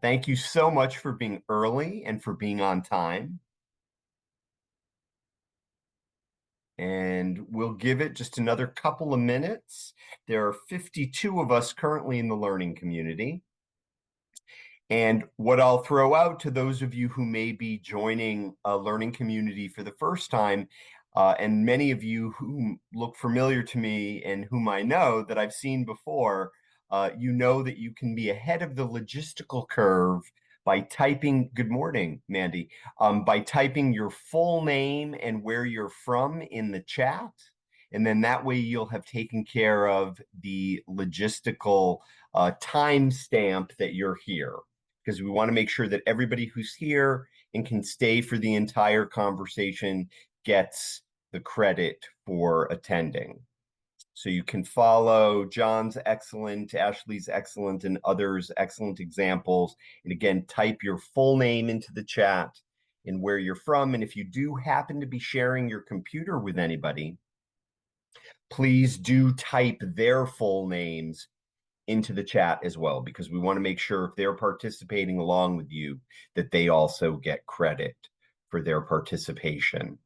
Thank you so much for being early and for being on time. And we'll give it just another couple of minutes. There are 52 of us currently in the learning community. And what I'll throw out to those of you who may be joining a learning community for the first time, and many of you who look familiar to me and whom I know that I've seen before, you know that you can be ahead of the logistical curve by typing, good morning, Mandy, by typing your full name and where you're from in the chat. And then that way you'll have taken care of the logistical timestamp that you're here, because we want to make sure that everybody who's here and can stay for the entire conversation gets the credit for attending. So you can follow John's excellent, Ashley's excellent, and others' excellent examples. And again, type your full name into the chat and where you're from. And if you do happen to be sharing your computer with anybody, please do type their full names into the chat as well, because we want to make sure if they're participating along with you that they also get credit for their participation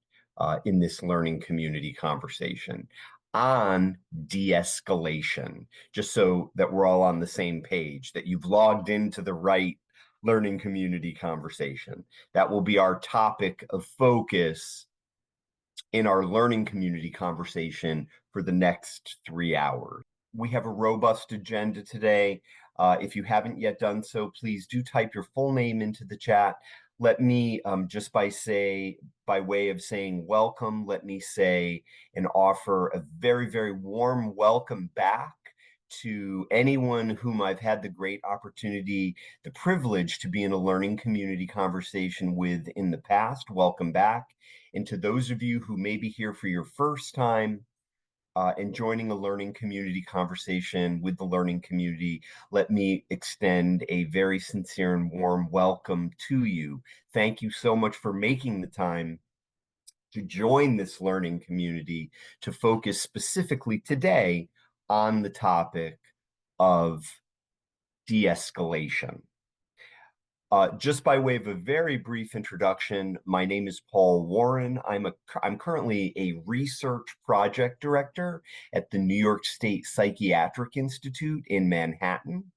in this learning community conversation on de-escalation, just so that we're all on the same page, that you've logged into the right learning community conversation. That will be our topic of focus in our learning community conversation for the next 3 hours. We have a robust agenda today. If you haven't yet done so, please do type your full name into the chat. Let me, just by way of saying welcome, let me say and offer a very, very warm welcome back to anyone whom I've had the great opportunity, the privilege to be in a learning community conversation with in the past. Welcome back. And to those of you who may be here for your first time, and joining a learning community conversation with the learning community, let me extend a very sincere and warm welcome to you. Thank you so much for making the time to join this learning community to focus specifically today on the topic of de-escalation. Just by way of a very brief introduction, my name is Paul Warren. I'm currently a research project director at the New York State Psychiatric Institute in Manhattan.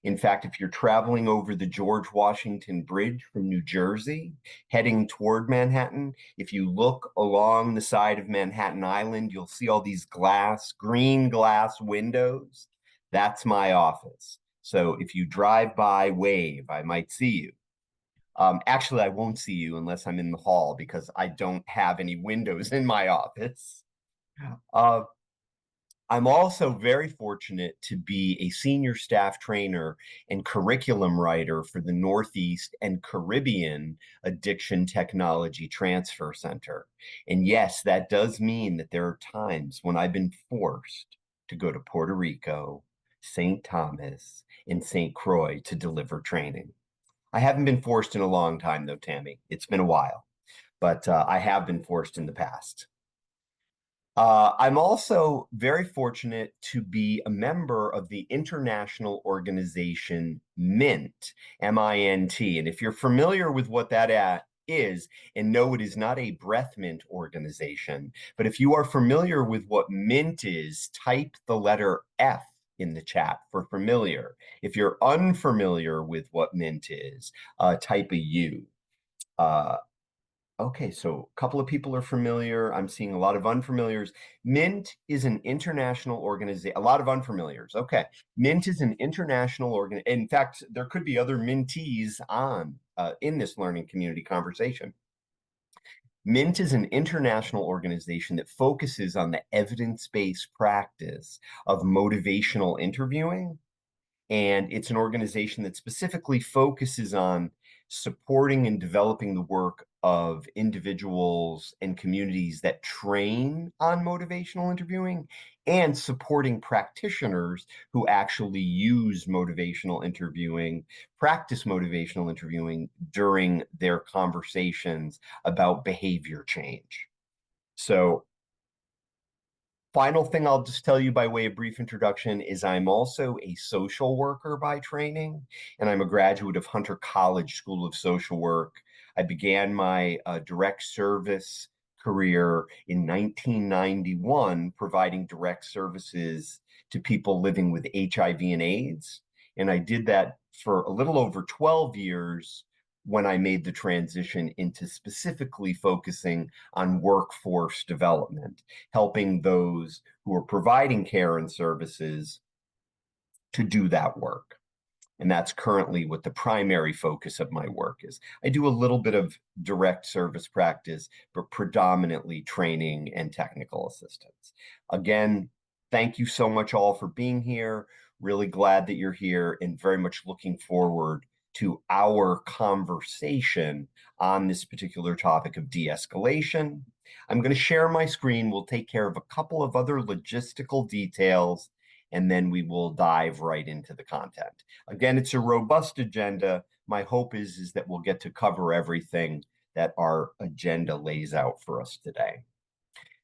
In fact, if you're traveling over the George Washington Bridge from New Jersey, heading toward Manhattan, if you look along the side of Manhattan Island, you'll see all these green glass windows. That's my office. So if you drive by, wave, I might see you. Actually, I won't see you unless I'm in the hall, because I don't have any windows in my office. Uh, I'm also very fortunate to be a senior staff trainer and curriculum writer for the Northeast and Caribbean Addiction Technology Transfer Center. And yes, that does mean that there are times when I've been forced to go to Puerto Rico, St. Thomas, and St. Croix to deliver training. I haven't been forced in a long time, though, Tammy. It's been a while, but I have been forced in the past. I'm also very fortunate to be a member of the international organization MINT, M-I-N-T. And if you're familiar with what that is, and no, it is not a breath mint organization, but if you are familiar with what MINT is, type the letter F in the chat for familiar. If you're unfamiliar with what MINT is, type a U. Okay, so a couple of people are familiar. I'm seeing a lot of unfamiliars. MINT is an international organization. A lot of unfamiliars. Okay, MINT is an international organ. In fact, there could be other Minties on in this learning community conversation. MINT is an international organization that focuses on the evidence-based practice of motivational interviewing. And it's an organization that specifically focuses on supporting and developing the work of individuals and communities that train on motivational interviewing, and supporting practitioners who actually use motivational interviewing, practice motivational interviewing during their conversations about behavior change. So Final thing I'll just tell you by way of brief introduction is I'm also a social worker by training, and I'm a graduate of Hunter College School of Social Work. I began my direct service career in 1991, providing direct services to people living with HIV and AIDS. And I did that for a little over 12 years when I made the transition into specifically focusing on workforce development, helping those who are providing care and services to do that work. And that's currently what the primary focus of my work is. I do a little bit of direct service practice, but predominantly training and technical assistance. Again, thank you so much all for being here. Really glad that you're here and very much looking forward to our conversation on this particular topic of de-escalation. I'm going to share my screen. We'll take care of a couple of other logistical details, and then we will dive right into the content. Again, it's a robust agenda. My hope is that we'll get to cover everything that our agenda lays out for us today.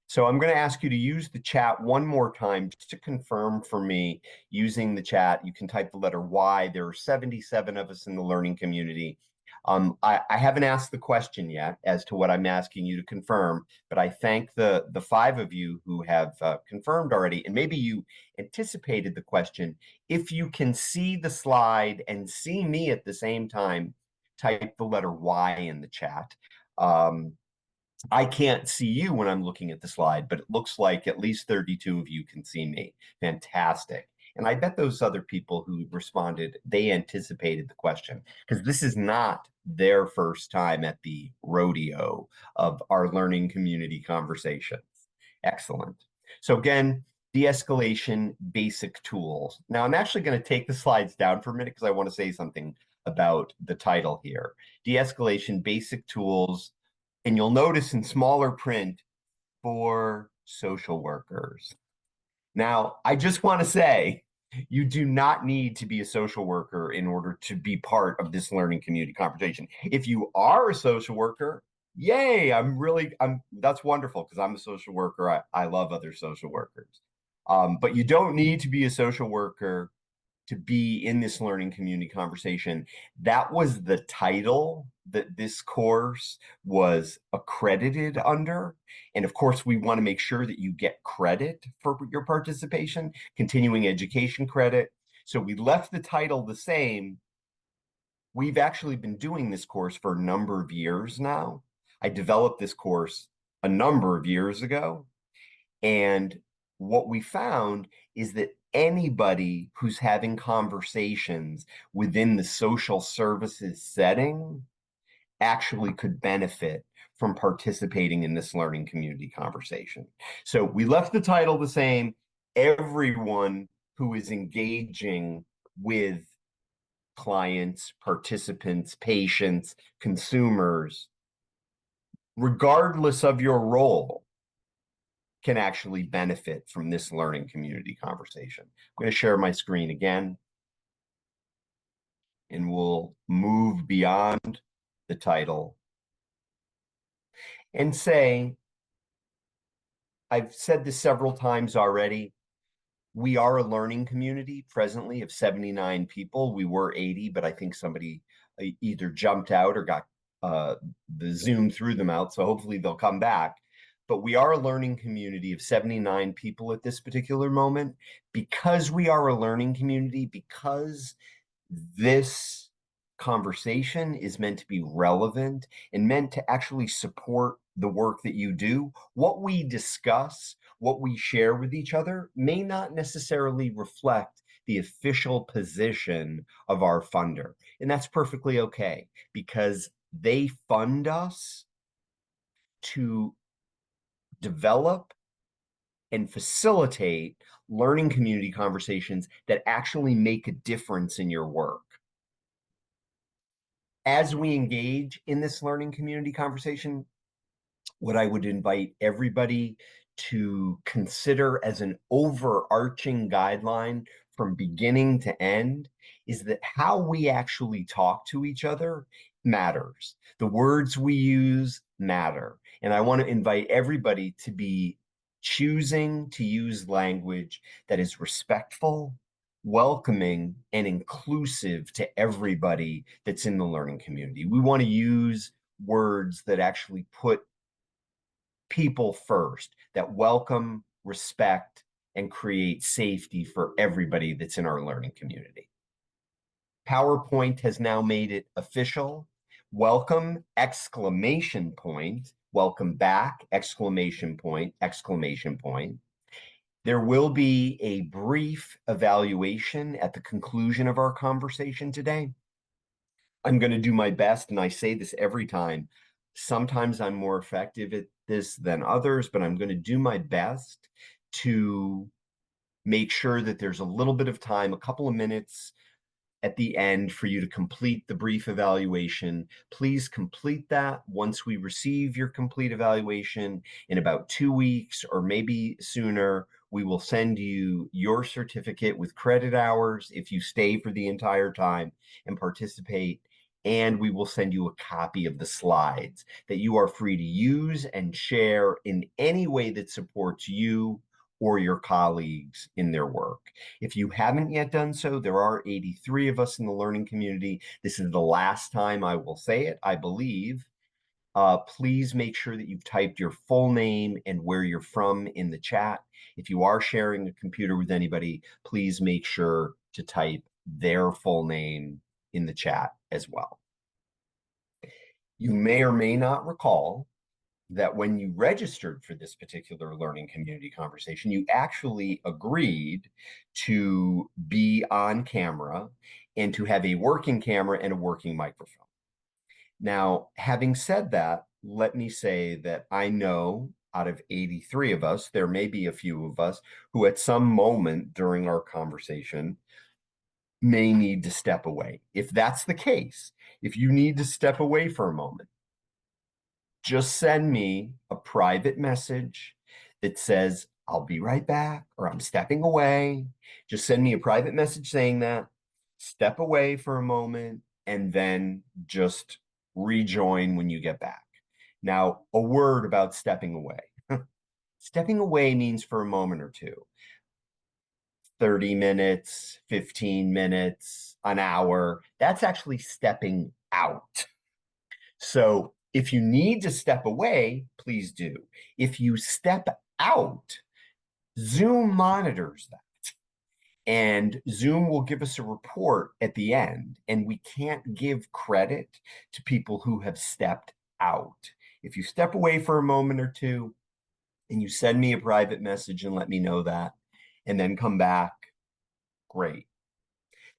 So I'm going to ask you to use the chat one more time just to confirm for me using the chat. You can type the letter Y. There are 77 of us in the learning community. I haven't asked the question yet as to what I'm asking you to confirm, but I thank the 5 of you who have confirmed already, and maybe you anticipated the question. If you can see the slide and see me at the same time, type the letter Y in the chat. I can't see you when I'm looking at the slide, but it looks like at least 32 of you can see me. Fantastic. And I bet those other people who responded, they anticipated the question, because this is not their first time at the rodeo of our learning community conversations. Excellent. So again, de-escalation basic tools. Now I'm actually going to take the slides down for a minute because I want to say something about the title here. De-escalation basic tools. And you'll notice in smaller print for social workers. Now, I just want to say, you do not need to be a social worker in order to be part of this learning community conversation. If you are a social worker, yay, that's wonderful because I'm a social worker. I love other social workers. But you don't need to be a social worker to be in this learning community conversation. That was the title that this course was accredited under. And of course, we want to make sure that you get credit for your participation, continuing education credit. So we left the title the same. We've actually been doing this course for a number of years now. I developed this course a number of years ago. And what we found is that anybody who's having conversations within the social services setting actually could benefit from participating in this learning community conversation. So we left the title the same. Everyone who is engaging with clients, participants, patients, consumers, regardless of your role, can actually benefit from this learning community conversation. I'm going to share my screen again, and we'll move beyond the title and say, I've said this several times already, we are a learning community presently of 79 people. We were 80, but I think somebody either jumped out or got the Zoom threw them out, so hopefully they'll come back. But we are a learning community of 79 people at this particular moment. Because we are a learning community, because this conversation is meant to be relevant and meant to actually support the work that you do, what we discuss, what we share with each other may not necessarily reflect the official position of our funder. And that's perfectly okay, because they fund us to develop and facilitate learning community conversations that actually make a difference in your work. As we engage in this learning community conversation, what I would invite everybody to consider as an overarching guideline from beginning to end is that how we actually talk to each other matters. The words we use matter. And I want to invite everybody to be choosing to use language that is respectful, welcoming, and inclusive to everybody that's in the learning community. We want to use words that actually put people first, that welcome, respect, and create safety for everybody that's in our learning community. PowerPoint has now made it official. Welcome, exclamation point. Welcome back, exclamation point, exclamation point. There will be a brief evaluation at the conclusion of our conversation today. I'm going to do my best, and I say this every time. Sometimes I'm more effective at this than others, but I'm going to do my best to make sure that there's a little bit of time, a couple of minutes at the end for you to complete the brief evaluation. Please complete that once we receive your complete evaluation in about 2 weeks or maybe sooner. We will send you your certificate with credit hours if you stay for the entire time and participate. And we will send you a copy of the slides that you are free to use and share in any way that supports you or your colleagues in their work. If you haven't yet done so, there are 83 of us in the learning community. This is the last time I will say it, I believe. Please make sure that you've typed your full name and where you're from in the chat. If you are sharing a computer with anybody, please make sure to type their full name in the chat as well. You may or may not recall that when you registered for this particular learning community conversation, you actually agreed to be on camera and to have a working camera and a working microphone. Now, having said that, let me say that I know out of 83 of us, there may be a few of us who at some moment during our conversation may need to step away. If that's the case, if you need to step away for a moment, just send me a private message that says, I'll be right back, or I'm stepping away. Just send me a private message saying that, step away for a moment, and then just rejoin when you get back. Now, a word about stepping away. Stepping away means for a moment or two. 30 minutes, 15 minutes, an hour. That's actually stepping out. So if you need to step away, please do. If you step out, Zoom monitors that. And Zoom will give us a report at the end, and we can't give credit to people who have stepped out. If you step away for a moment or two and you send me a private message and let me know that, and then come back, great.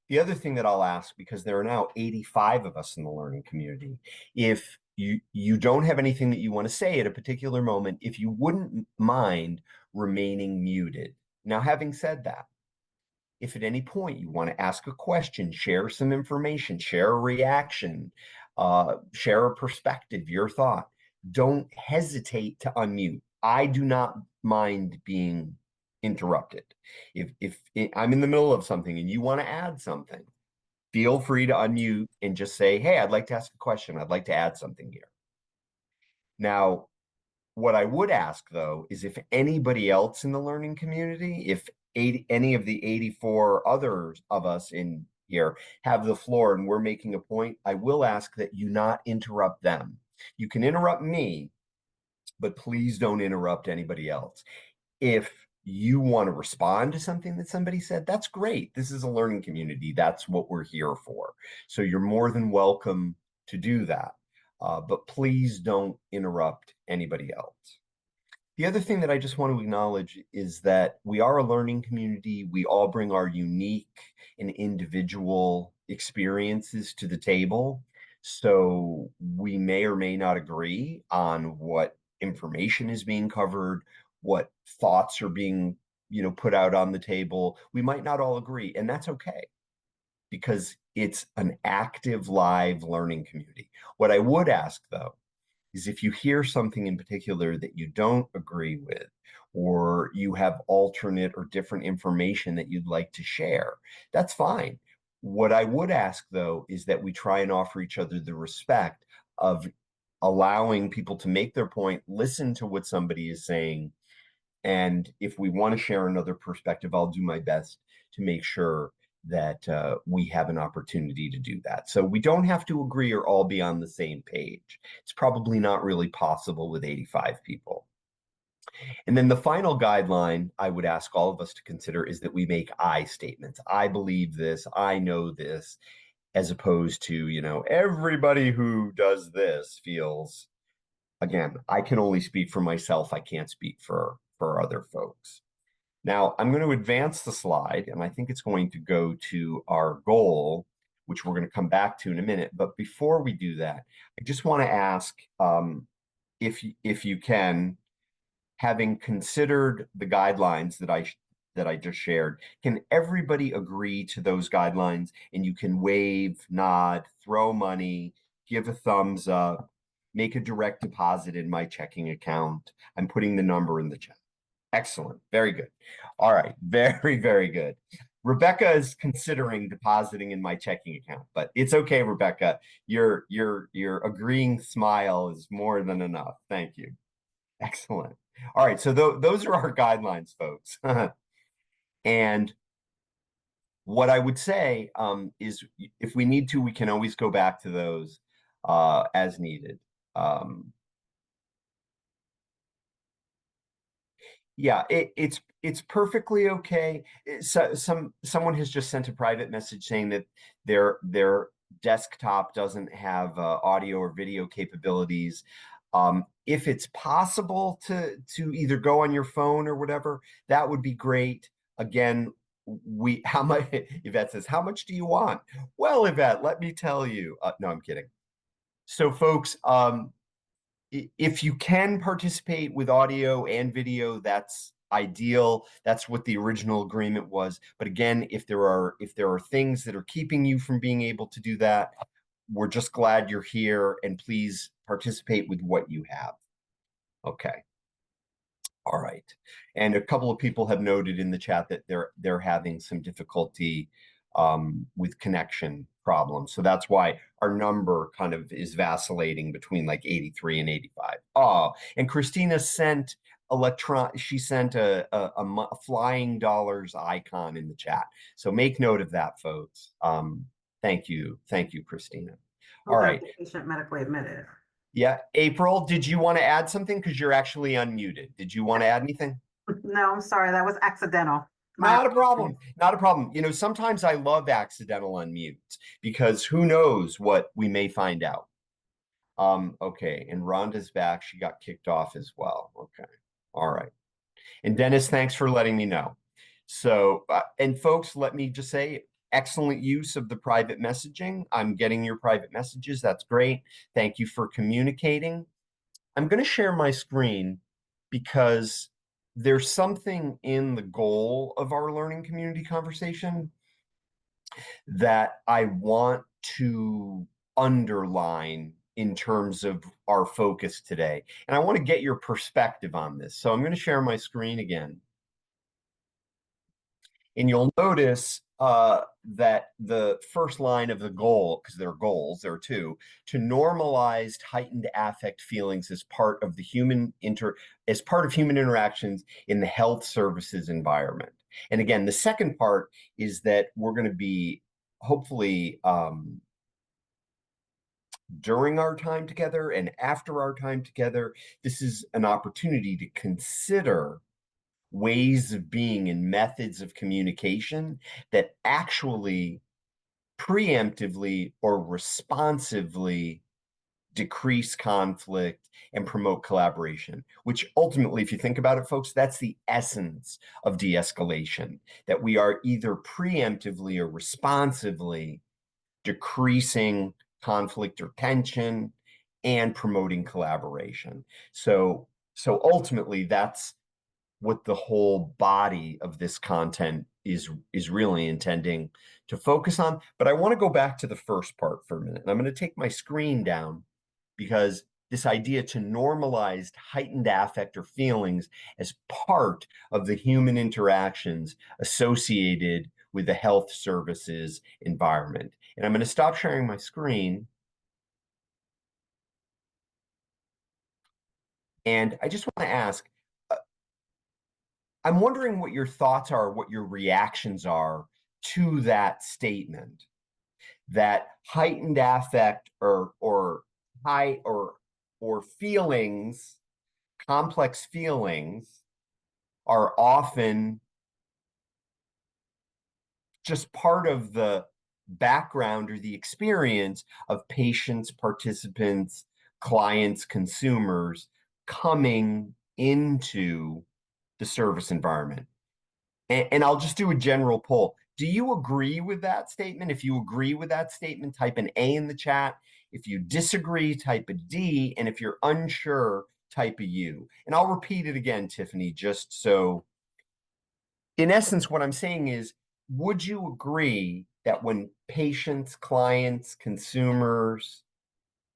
The other thing that I'll ask, because there are now 85 of us in the learning community, if you don't have anything that you want to say at a particular moment, if you wouldn't mind remaining muted. Now, having said that, if at any point you want to ask a question, share some information, share a reaction, share a perspective, your thought, don't hesitate to unmute. I do not mind being interrupted. If I'm in the middle of something and you want to add something, feel free to unmute and just say, hey, I'd like to ask a question. I'd like to add something here. Now, what I would ask, though, is if anybody else in the learning community, if any of the 84 others of us in here have the floor and we're making a point, I will ask that you not interrupt them. You can interrupt me, but please don't interrupt anybody else. If you want to respond to something that somebody said, that's great. This is a learning community. That's what we're here for. So you're more than welcome to do that. But please don't interrupt anybody else. The other thing that I just want to acknowledge is that we are a learning community. We all bring our unique and individual experiences to the table. So we may or may not agree on what information is being covered, what thoughts are being, put out on the table. We might not all agree, and that's okay, because it's an active, live learning community. What I would ask, though, is if you hear something in particular that you don't agree with, or you have alternate or different information that you'd like to share, that's fine. What I would ask, though, is that we try and offer each other the respect of allowing people to make their point, listen to what somebody is saying, And if we want to share another perspective, I'll do my best to make sure that we have an opportunity to do that. So we don't have to agree or all be on the same page. It's probably not really possible with 85 people. And then the final guideline I would ask all of us to consider is that we make I statements. I believe this, I know this, as opposed to, everybody who does this feels. Again, I can only speak for myself. I can't speak for other folks. Now, I'm going to advance the slide, and I think it's going to go to our goal, which we're going to come back to in a minute. But before we do that, I just want to ask if you can, having considered the guidelines that I just shared, can everybody agree to those guidelines? And you can wave, nod, throw money, give a thumbs up, make a direct deposit in my checking account. I'm putting the number in the chat. Excellent. Very good. All right. Very, very good. Rebecca is considering depositing in my checking account, but it's okay, Rebecca. Your agreeing smile is more than enough. Thank you. Excellent. All right. So those are our guidelines, folks. And what I would say is if we need to, we can always go back to those as needed. Yeah, it's perfectly okay. So someone has just sent a private message saying that their desktop doesn't have audio or video capabilities. If it's possible to either go on your phone or whatever, that would be great. Again, how much? Yvette says, "How much do you want?" Well, Yvette, let me tell you. No, I'm kidding. So, folks, if you can participate with audio and video, that's ideal. That's what the original agreement was. But again, if there are things that are keeping you from being able to do that, we're just glad you're here, and please participate with what you have. Okay. All right. And a couple of people have noted in the chat that they're having some difficulty with connection problems. So that's why our number kind of is vacillating between like 83 and 85. Oh, and Christina sent she sent a flying dollars icon in the chat. So make note of that, folks. Thank you, Christina. All right. Patient medically admitted. Yeah, April, did you want to add something? Because you're actually unmuted. Did you want to add anything? No, I'm sorry. That was accidental. Not a problem. Not a problem. Sometimes I love accidental unmutes because who knows what we may find out. Okay, and Rhonda's back. She got kicked off as well. Okay. All right. And Dennis, thanks for letting me know. So, and folks, let me just say, excellent use of the private messaging. I'm getting your private messages. That's great. Thank you for communicating. I'm going to share my screen because there's something in the goal of our learning community conversation that I want to underline in terms of our focus today. And I want to get your perspective on this. So I'm going to share my screen again. And you'll notice that the first line of the goal, because there are goals, there are two, to normalize heightened affect feelings as part of human interactions in the health services environment. And again, the second part is that we're going to be hopefully during our time together and after our time together, this is an opportunity to consider ways of being and methods of communication that actually preemptively or responsively decrease conflict and promote collaboration, which ultimately, if you think about it, folks, that's the essence of de-escalation, that we are either preemptively or responsively decreasing conflict or tension and promoting collaboration. So ultimately, that's what the whole body of this content is really intending to focus on. But I want to go back to the first part for a minute. And I'm going to take my screen down because this idea to normalize heightened affect or feelings as part of the human interactions associated with the health services environment. And I'm going to stop sharing my screen. And I just want to ask, I'm wondering what your thoughts are, what your reactions are to that statement, that heightened affect or high or feelings, complex feelings are often just part of the background or the experience of patients, participants, clients, consumers coming into the service environment. And I'll just do a general poll. Do you agree with that statement? If you agree with that statement, type an A in the chat. If you disagree, type a D. And if you're unsure, type a U. And I'll repeat it again, Tiffany, just so in essence, what I'm saying is, would you agree that when patients, clients, consumers,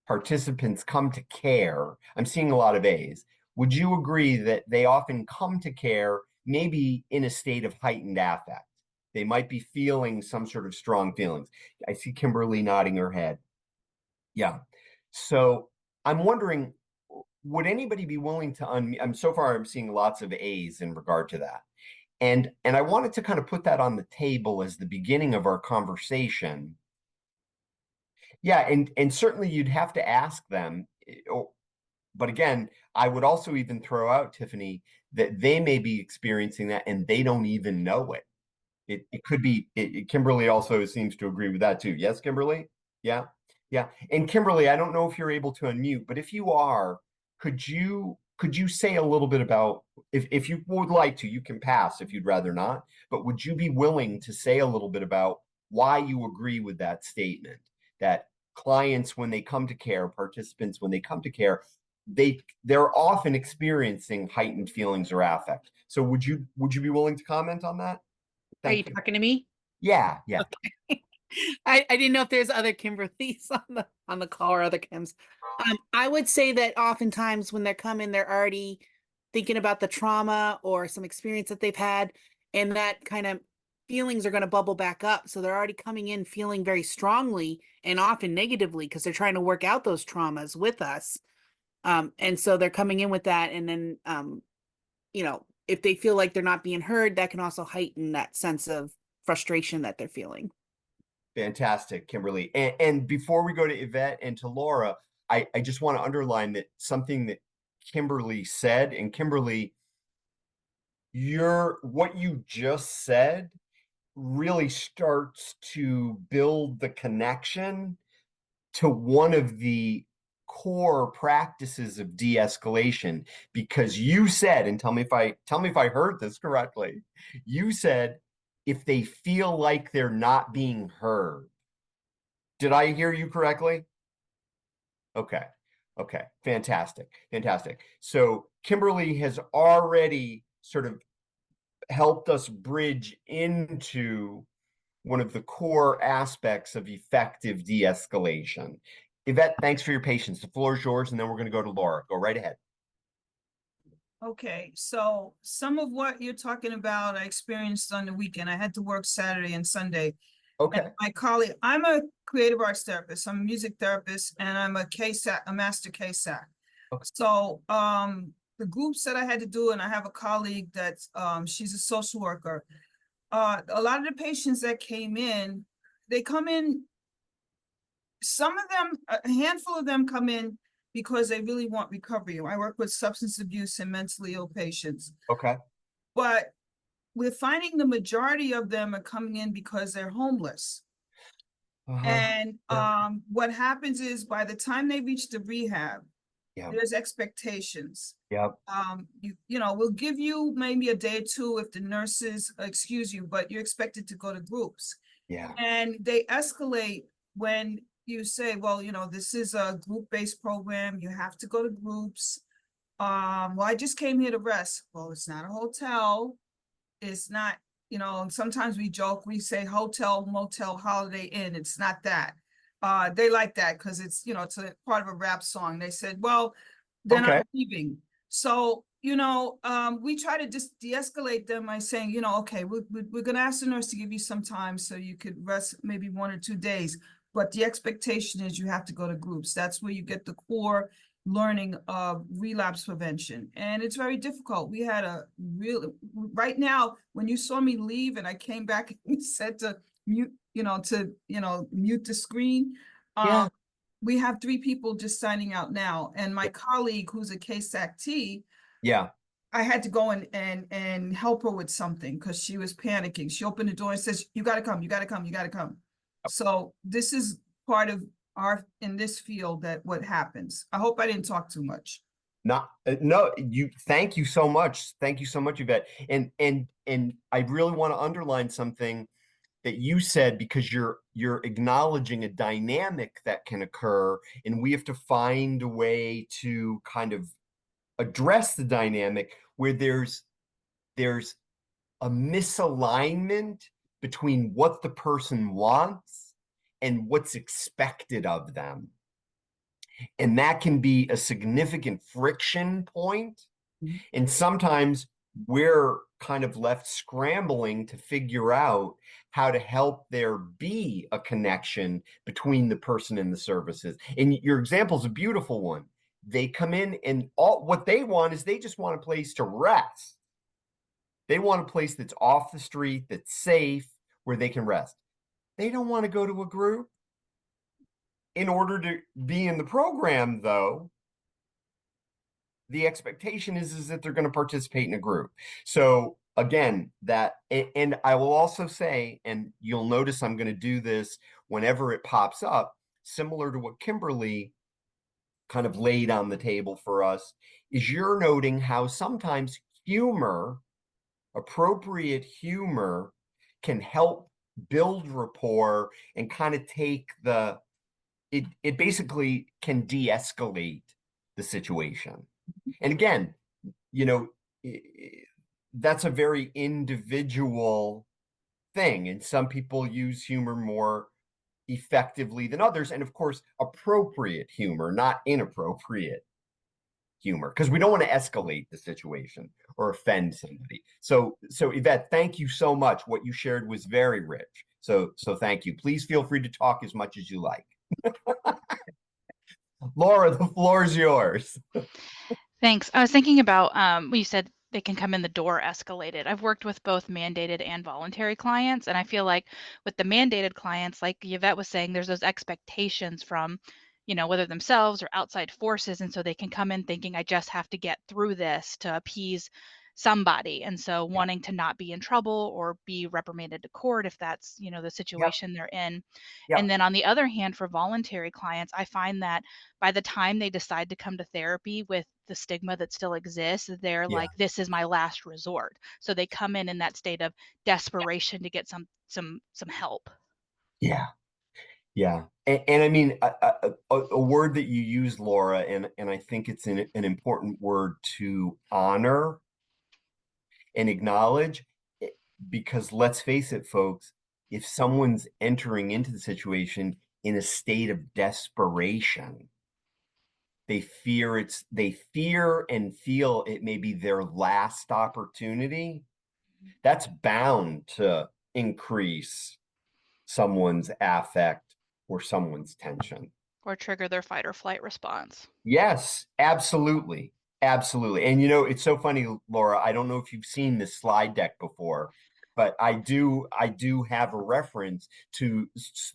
participants come to care, I'm seeing a lot of A's, would you agree that they often come to care maybe in a state of heightened affect? They might be feeling some sort of strong feelings. I see Kimberly nodding her head. Yeah. So I'm wondering, would anybody be willing to unmute? So far I'm seeing lots of A's in regard to that. And I wanted to kind of put that on the table as the beginning of our conversation. Yeah, and certainly you'd have to ask them. But again, I would also even throw out, Tiffany, that they may be experiencing that and they don't even know it. It could be, Kimberly also seems to agree with that too. Yes, Kimberly? Yeah, yeah. And Kimberly, I don't know if you're able to unmute, but if you are, could you say a little bit about, if you would like to, you can pass if you'd rather not, but would you be willing to say a little bit about why you agree with that statement, that clients, when they come to care, participants, when they come to care, they're often experiencing heightened feelings or affect. So would you be willing to comment on that? Are you Thank you. talking to me? Yeah, yeah. Okay. I didn't know if there's other Kimberlys on the call or other Kims. I would say that oftentimes when they're coming, they're already thinking about the trauma or some experience that they've had, and that kind of feelings are going to bubble back up. So they're already coming in feeling very strongly and often negatively because they're trying to work out those traumas with us. And so they're coming in with that, and then if they feel like they're not being heard, that can also heighten that sense of frustration that they're feeling. Fantastic, Kimberly. And before we go to Yvette and to Laura, I just want to underline that something that Kimberly said, and Kimberly, what you just said really starts to build the connection to one of the core practices of de-escalation, because you said, and tell me if I heard this correctly, you said if they feel like they're not being heard. Did I hear you correctly? Okay. Okay. Fantastic. Fantastic. So Kimberly has already sort of helped us bridge into one of the core aspects of effective de-escalation. Yvette, thanks for your patience. The floor is yours, and then we're going to go to Laura. Go right ahead. Okay, so some of what you're talking about, I experienced on the weekend. I had to work Saturday and Sunday. Okay. And my colleague, I'm a creative arts therapist. I'm a music therapist, and I'm a CASAC, a master CASAC. Okay. So the groups that I had to do, and I have a colleague that's she's a social worker. A lot of the patients that came in, they come in. Some of them, a handful of them come in because they really want recovery. I work with substance abuse and mentally ill patients. Okay. But we're finding the majority of them are coming in because they're homeless. And what happens is by the time they reach the rehab, there's expectations. Yep. We'll give you maybe a day or two if the nurses excuse you, but you're expected to go to groups. Yeah. And they escalate when you say, well, this is a group-based program. You have to go to groups. Well, I just came here to rest. Well, it's not a hotel. It's not, sometimes we joke, we say hotel, motel, Holiday Inn. It's not that. They like that because it's, it's a part of a rap song. They said, well, they're not leaving. So, we try to just de-escalate them by saying, okay, we're going to ask the nurse to give you some time so you could rest maybe 1 or 2 days. But the expectation is you have to go to groups. That's where you get the core learning of relapse prevention. And it's very difficult. We had right now, when you saw me leave and I came back and said to mute, mute the screen. Yeah. We have 3 people just signing out now. And my colleague, who's a CASAC T, Yeah. I had to go and help her with something because she was panicking. She opened the door and says, you got to come, you got to come, you got to come. So this is part of in this field that what happens. I hope I didn't talk too much. No, thank you so much. Thank you so much, Yvette. And I really want to underline something that you said, because you're acknowledging a dynamic that can occur, and we have to find a way to kind of address the dynamic where there's a misalignment between what the person wants and what's expected of them. And that can be a significant friction point. And sometimes we're kind of left scrambling to figure out how to help there be a connection between the person and the services. And your example is a beautiful one. They come in and what they want is they just want a place to rest. They want a place that's off the street, that's safe, where they can rest. They don't want to go to a group. In order to be in the program, though, the expectation is that they're going to participate in a group. So again, and I will also say, and you'll notice I'm going to do this whenever it pops up, similar to what Kimberly kind of laid on the table for us, is you're noting how sometimes appropriate humor, can help build rapport and kind of take it basically can de-escalate the situation. And again, that's a very individual thing. And some people use humor more effectively than others. And of course, appropriate humor, not inappropriate humor, because we don't want to escalate the situation or offend somebody. So Yvette, thank you so much. What you shared was very rich. So thank you. Please feel free to talk as much as you like. Laura, the floor is yours. Thanks. I was thinking about when you said they can come in the door escalated. I've worked with both mandated and voluntary clients, and I feel like with the mandated clients, like Yvette was saying, there's those expectations from, whether themselves or outside forces, and so they can come in thinking, I just have to get through this to appease somebody, and so wanting to not be in trouble or be reprimanded to court if that's the situation they're in. And then on the other hand, for voluntary clients, I find that by the time they decide to come to therapy with the stigma that still exists, they're like, this is my last resort. So they come in that state of desperation to get some help. Yeah. And I mean, a word that you use, Laura, and I think it's an important word to honor and acknowledge, because let's face it, folks, if someone's entering into the situation in a state of desperation, they fear and feel it may be their last opportunity, that's bound to increase someone's affect or someone's tension. Or trigger their fight or flight response. Yes, absolutely. Absolutely. And it's so funny, Laura, I don't know if you've seen this slide deck before, but I do have a reference to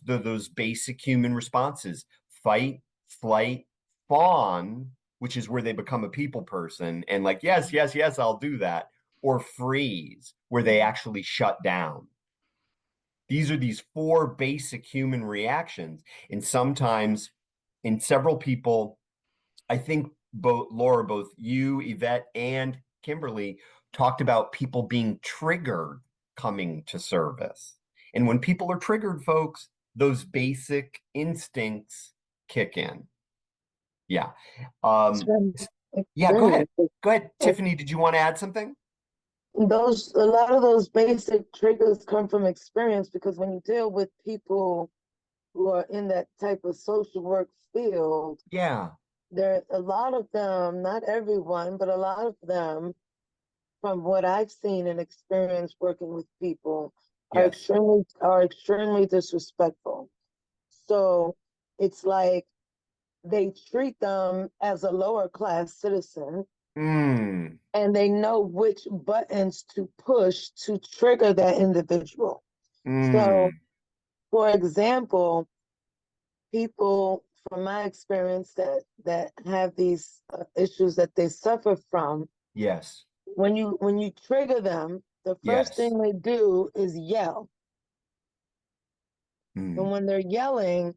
those basic human responses: fight, flight, fawn, which is where they become a people person and like, yes, I'll do that, or freeze, where they actually shut down. These are these 4 basic human reactions. And sometimes in several people, I think Laura, both you, Yvette, and Kimberly talked about people being triggered coming to service. And when people are triggered, folks, those basic instincts kick in. Yeah. Go ahead. Tiffany, did you want to add something? A lot of those basic triggers come from experience, because when you deal with people who are in that type of social work field, there a lot of them, not everyone, but a lot of them, from what I've seen and experienced working with people, are extremely disrespectful. So it's like they treat them as a lower class citizen, Mm, and they know which buttons to push to trigger that individual. So, mm, for example, people from my experience that have these issues that they suffer from, yes, when you trigger them, the first yes. thing they do is yell. Mm, And when they're yelling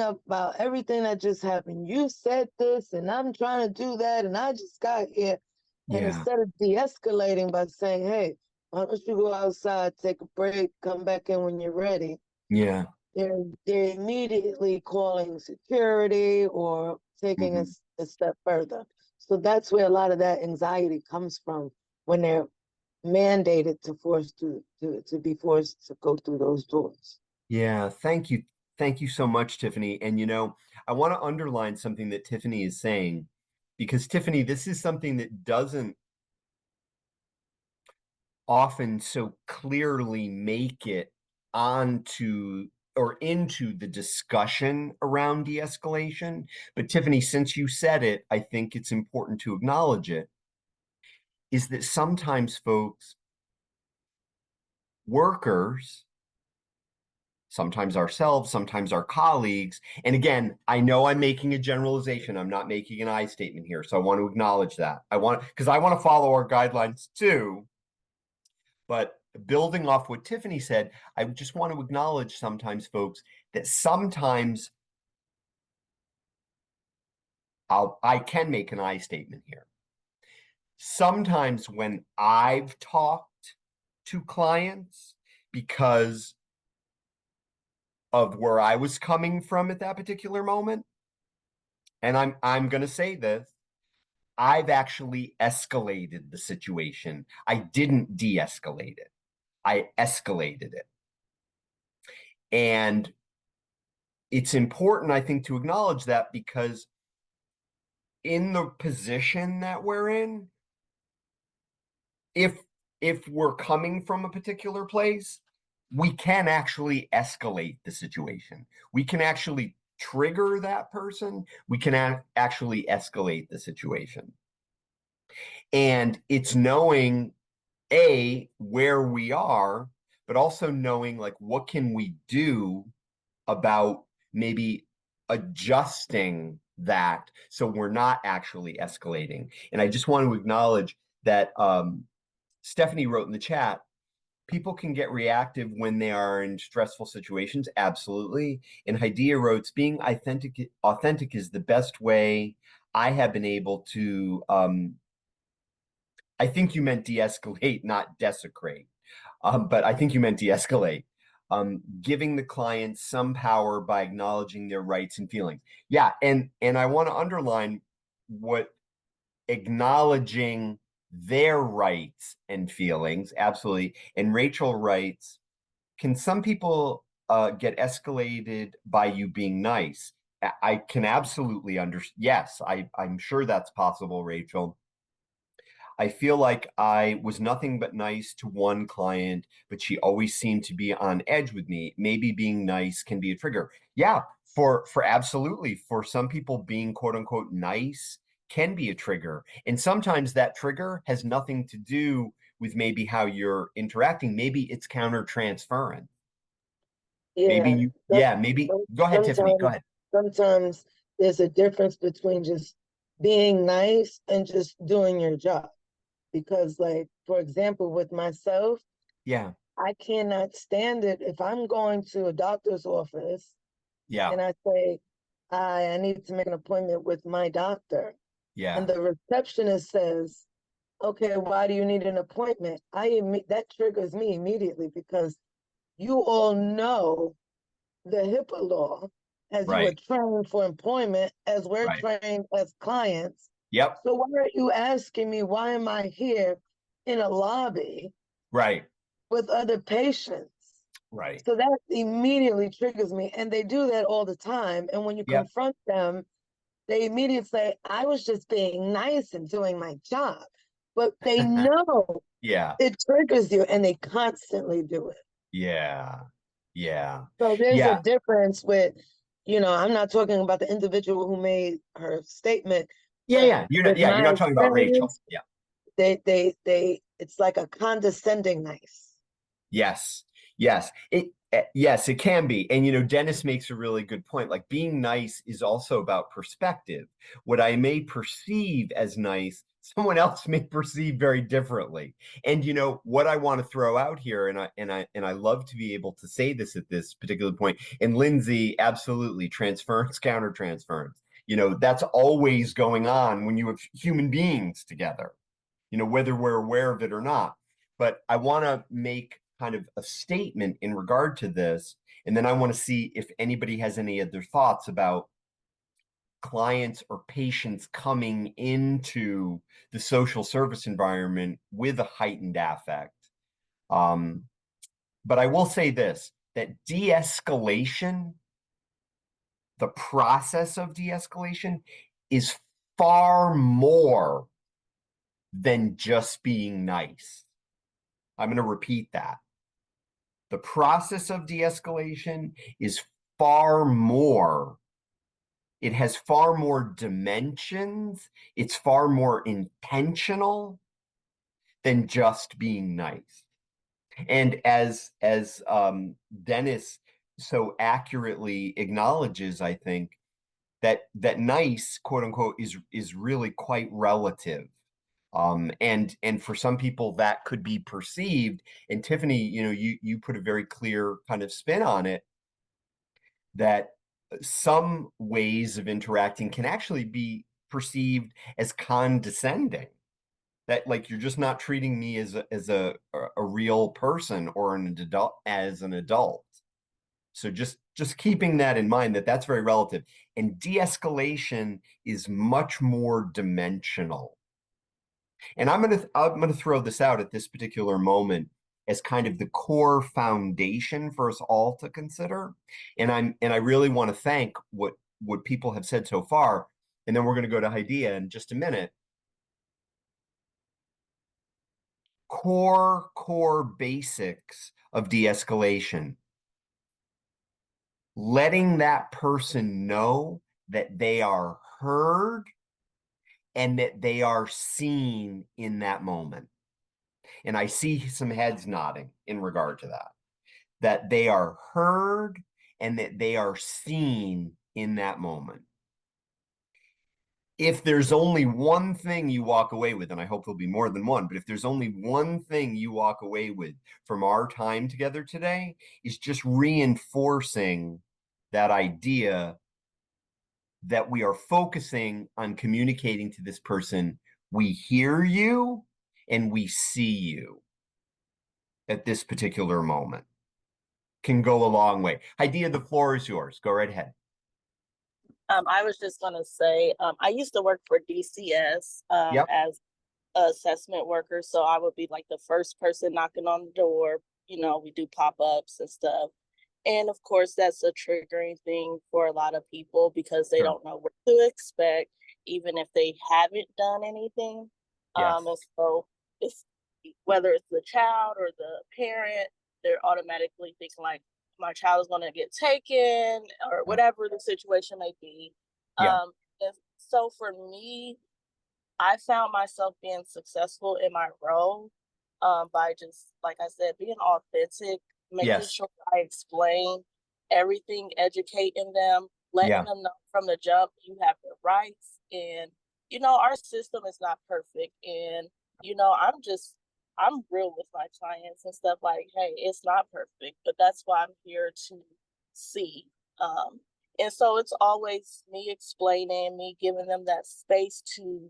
about everything that just happened. You said this, and I'm trying to do that, and I just got here. And yeah, instead of de-escalating by saying, hey, why don't you go outside, take a break, come back in when you're ready, yeah. they're immediately calling security or taking Mhm. a step further. So that's where a lot of that anxiety comes from when they're mandated to be forced to go through those doors. Yeah, thank you. Thank you so much, Tiffany. And I want to underline something that Tiffany is saying, because Tiffany, this is something that doesn't often so clearly make it onto or into the discussion around de-escalation. But Tiffany, since you said it, I think it's important to acknowledge it, is that sometimes folks, workers, sometimes ourselves, sometimes our colleagues. And again, I know I'm making a generalization. I'm not making an I statement here. So I want to acknowledge that. Because I want to follow our guidelines too. But building off what Tiffany said, I just want to acknowledge sometimes, folks, that sometimes I can make an I statement here. Sometimes when I've talked to clients because of where I was coming from at that particular moment, and I'm going to say this, I've actually escalated the situation. I didn't de-escalate it. I escalated it. And it's important, I think, to acknowledge that, because in the position that we're in, if we're coming from a particular place, we can actually escalate the situation. We can actually trigger that person. We can actually escalate the situation. And it's knowing where we are, but also knowing like what can we do about maybe adjusting that so we're not actually escalating. And I just want to acknowledge that Stephanie wrote in the chat, people can get reactive when they are in stressful situations. Absolutely. And Haidia wrote, being authentic is the best way I have been able to I think you meant de-escalate, not desecrate. But I think you meant de-escalate. Giving the client some power by acknowledging their rights and feelings. Yeah, and I want to underline what acknowledging their rights and feelings, absolutely. And Rachel writes, can some people get escalated by you being nice? I can absolutely understand. Yes, I'm sure that's possible, Rachel. I feel like I was nothing but nice to one client, but she always seemed to be on edge with me. Maybe being nice can be a trigger. Yeah, for absolutely. For some people, being quote unquote nice can be a trigger. And sometimes that trigger has nothing to do with maybe how you're interacting. Maybe it's counter transference. Maybe Yeah. maybe go ahead, Tiffany. Go Sometimes, ahead. sometimes there's a difference between just being nice and just doing your job. Because, like, for example, with myself, Yeah. I cannot stand it if I'm going to a doctor's office Yeah. and I say, I need to make an appointment with my doctor. Yeah. And the receptionist says, okay, why do you need an appointment? That triggers me immediately, because you all know the HIPAA law, as you were Right. trained for employment, as we're Right. trained as clients. Yep. So why are you asking me, why am I here in a lobby Right. with other patients? Right. So that immediately triggers me. And they do that all the time. And when you Yep. confront them, they immediately say, I was just being nice and doing my job. But they know Yeah. it triggers you, and they constantly do it. Yeah. Yeah. So there's a Yeah. difference with I'm not talking about the individual who made her statement. Yeah. With You're my not talking about Rachel. experience, Yeah. it's like a condescending nice. Yes. Yes, it can be. And Dennis makes a really good point. Like, being nice is also about perspective. What I may perceive as nice, someone else may perceive very differently. And what I want to throw out here, and I love to be able to say this at this particular point. And Lindsay, absolutely, transference, countertransference. That's always going on when you have human beings together, whether we're aware of it or not. But I want to make kind of a statement in regard to this, and then I want to see if anybody has any other thoughts about clients or patients coming into the social service environment with a heightened affect. But I will say this, that de-escalation, the process of de-escalation, is far more than just being nice. I'm going to repeat that. The process of de-escalation is far more. It has far more dimensions. It's far more intentional than just being nice. And as Dennis so accurately acknowledges, I think that nice, quote unquote, is really quite relative. And for some people that could be perceived, and Tiffany, you put a very clear kind of spin on it, that some ways of interacting can actually be perceived as condescending, that like you're just not treating me as a real person or an adult, as an adult. So just keeping that in mind, that's very relative. And de-escalation is much more dimensional. And I'm gonna throw this out at this particular moment as kind of the core foundation for us all to consider. And I really want to thank what people have said so far. And then we're going to go to Haidia in just a minute. Core basics of de-escalation. Letting that person know that they are heard and that they are seen in that moment. And I see some heads nodding in regard to that they are heard and that they are seen in that moment. If there's only one thing you walk away with, and I hope there'll be more than one, but if there's only one thing you walk away with from our time together today, is just reinforcing that idea that we are focusing on communicating to this person, we hear you and we see you at this particular moment, can go a long way. Haidia, the floor is yours. Go right ahead. I was just going to say, I used to work for DCS Yep. as an assessment worker. So I would be like the first person knocking on the door. We do pop-ups and stuff. And of course, that's a triggering thing for a lot of people because they don't know what to expect, even if they haven't done anything. Yes. And so it's, whether it's the child or the parent, they're automatically thinking like, my child is going to get taken or whatever the situation may be. Yeah. And so for me, I found myself being successful in my role by just, like I said, being authentic, making sure I explain everything, educating them, letting them know from the jump you have the rights. And, our system is not perfect. And, I'm real with my clients and stuff like, hey, it's not perfect, but that's why I'm here to see. And so it's always me explaining, me giving them that space to,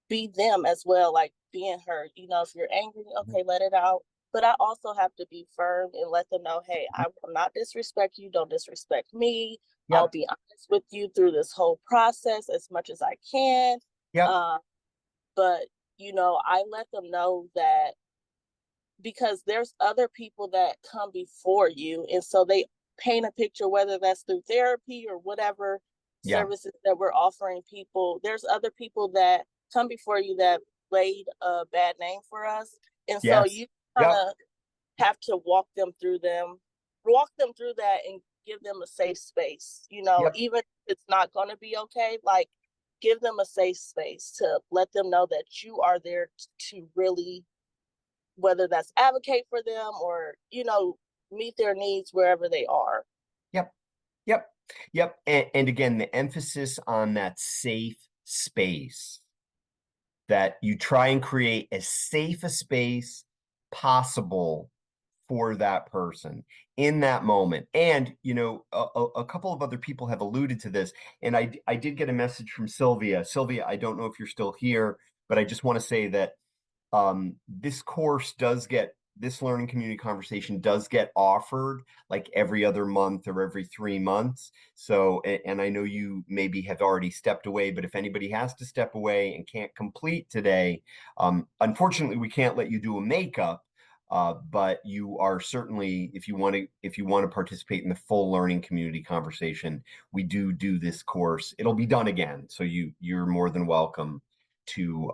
be them as well, like being heard. If you're angry, okay, let it out. But I also have to be firm and let them know, hey, I will not disrespect you. Don't disrespect me. I'll be honest with you through this whole process as much as I can. But I let them know that because there's other people that come before you. And so they paint a picture, whether that's through therapy or whatever services that we're offering people. There's other people that come before you that laid a bad name for us. And so you kind of have to walk them through that and give them a safe space, you know, Yep. even if it's not going to be okay, like give them a safe space to let them know that you are there to really, whether that's advocate for them or, you know, meet their needs wherever they are. Yep. Yep. Yep. And again, the emphasis on that safe space, that you try and create as safe a space possible for that person in that moment. And, you know, a couple of other people have alluded to this, and I did get a message from Sylvia. Sylvia, I don't know if you're still here, but I just want to say that this course does get, this learning community conversation does get offered like every other month or every 3 months. So, and I know you maybe have already stepped away, but if anybody has to step away and can't complete today, unfortunately, we can't let you do a makeup. But you are certainly, if you want to participate in the full learning community conversation, we do this course. It'll be done again, so you're more than welcome to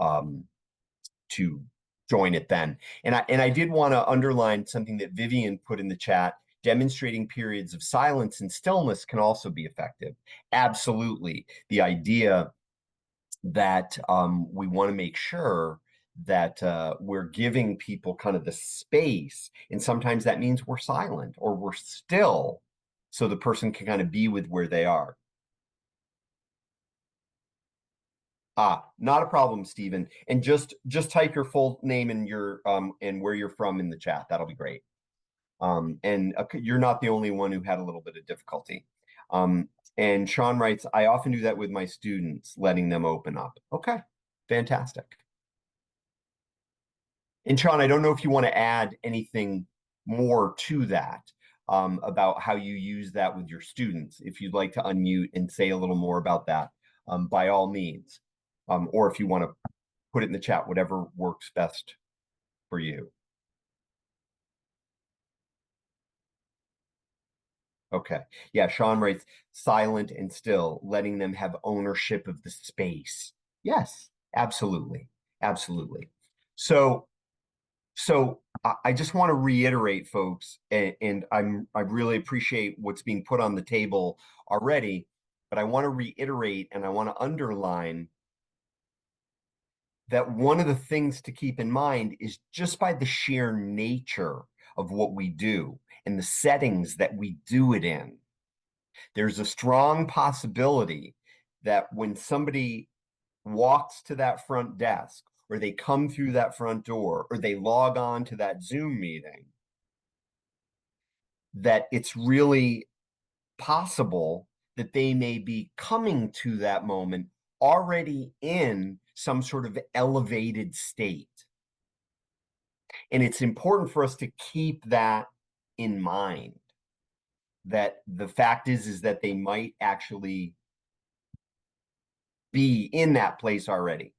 join it then. And I did want to underline something that Vivian put in the chat. Demonstrating periods of silence and stillness can also be effective. Absolutely, the idea that we want to make sure that we're giving people kind of the space, and sometimes that means we're silent or we're still, so the person can kind of be with where they are. Not a problem, Stephen. And just type your full name and your and where you're from in the chat. That'll be great. And you're not the only one who had a little bit of difficulty. And Sean writes, I often do that with my students, letting them open up. Okay, fantastic. And Sean, I don't know if you want to add anything more to that about how you use that with your students. If you'd like to unmute and say a little more about that, by all means. Or if you want to put it in the chat, whatever works best for you. Okay. Yeah, Sean writes, silent and still, letting them have ownership of the space. Yes, absolutely. Absolutely. So I just want to reiterate, folks, and I really appreciate what's being put on the table already, but I want to reiterate and I want to underline that one of the things to keep in mind is just by the sheer nature of what we do and the settings that we do it in, there's a strong possibility that when somebody walks to that front desk, or they come through that front door, or they log on to that Zoom meeting, that it's really possible that they may be coming to that moment already in some sort of elevated state. And it's important for us to keep that in mind, that the fact is that they might actually be in that place already.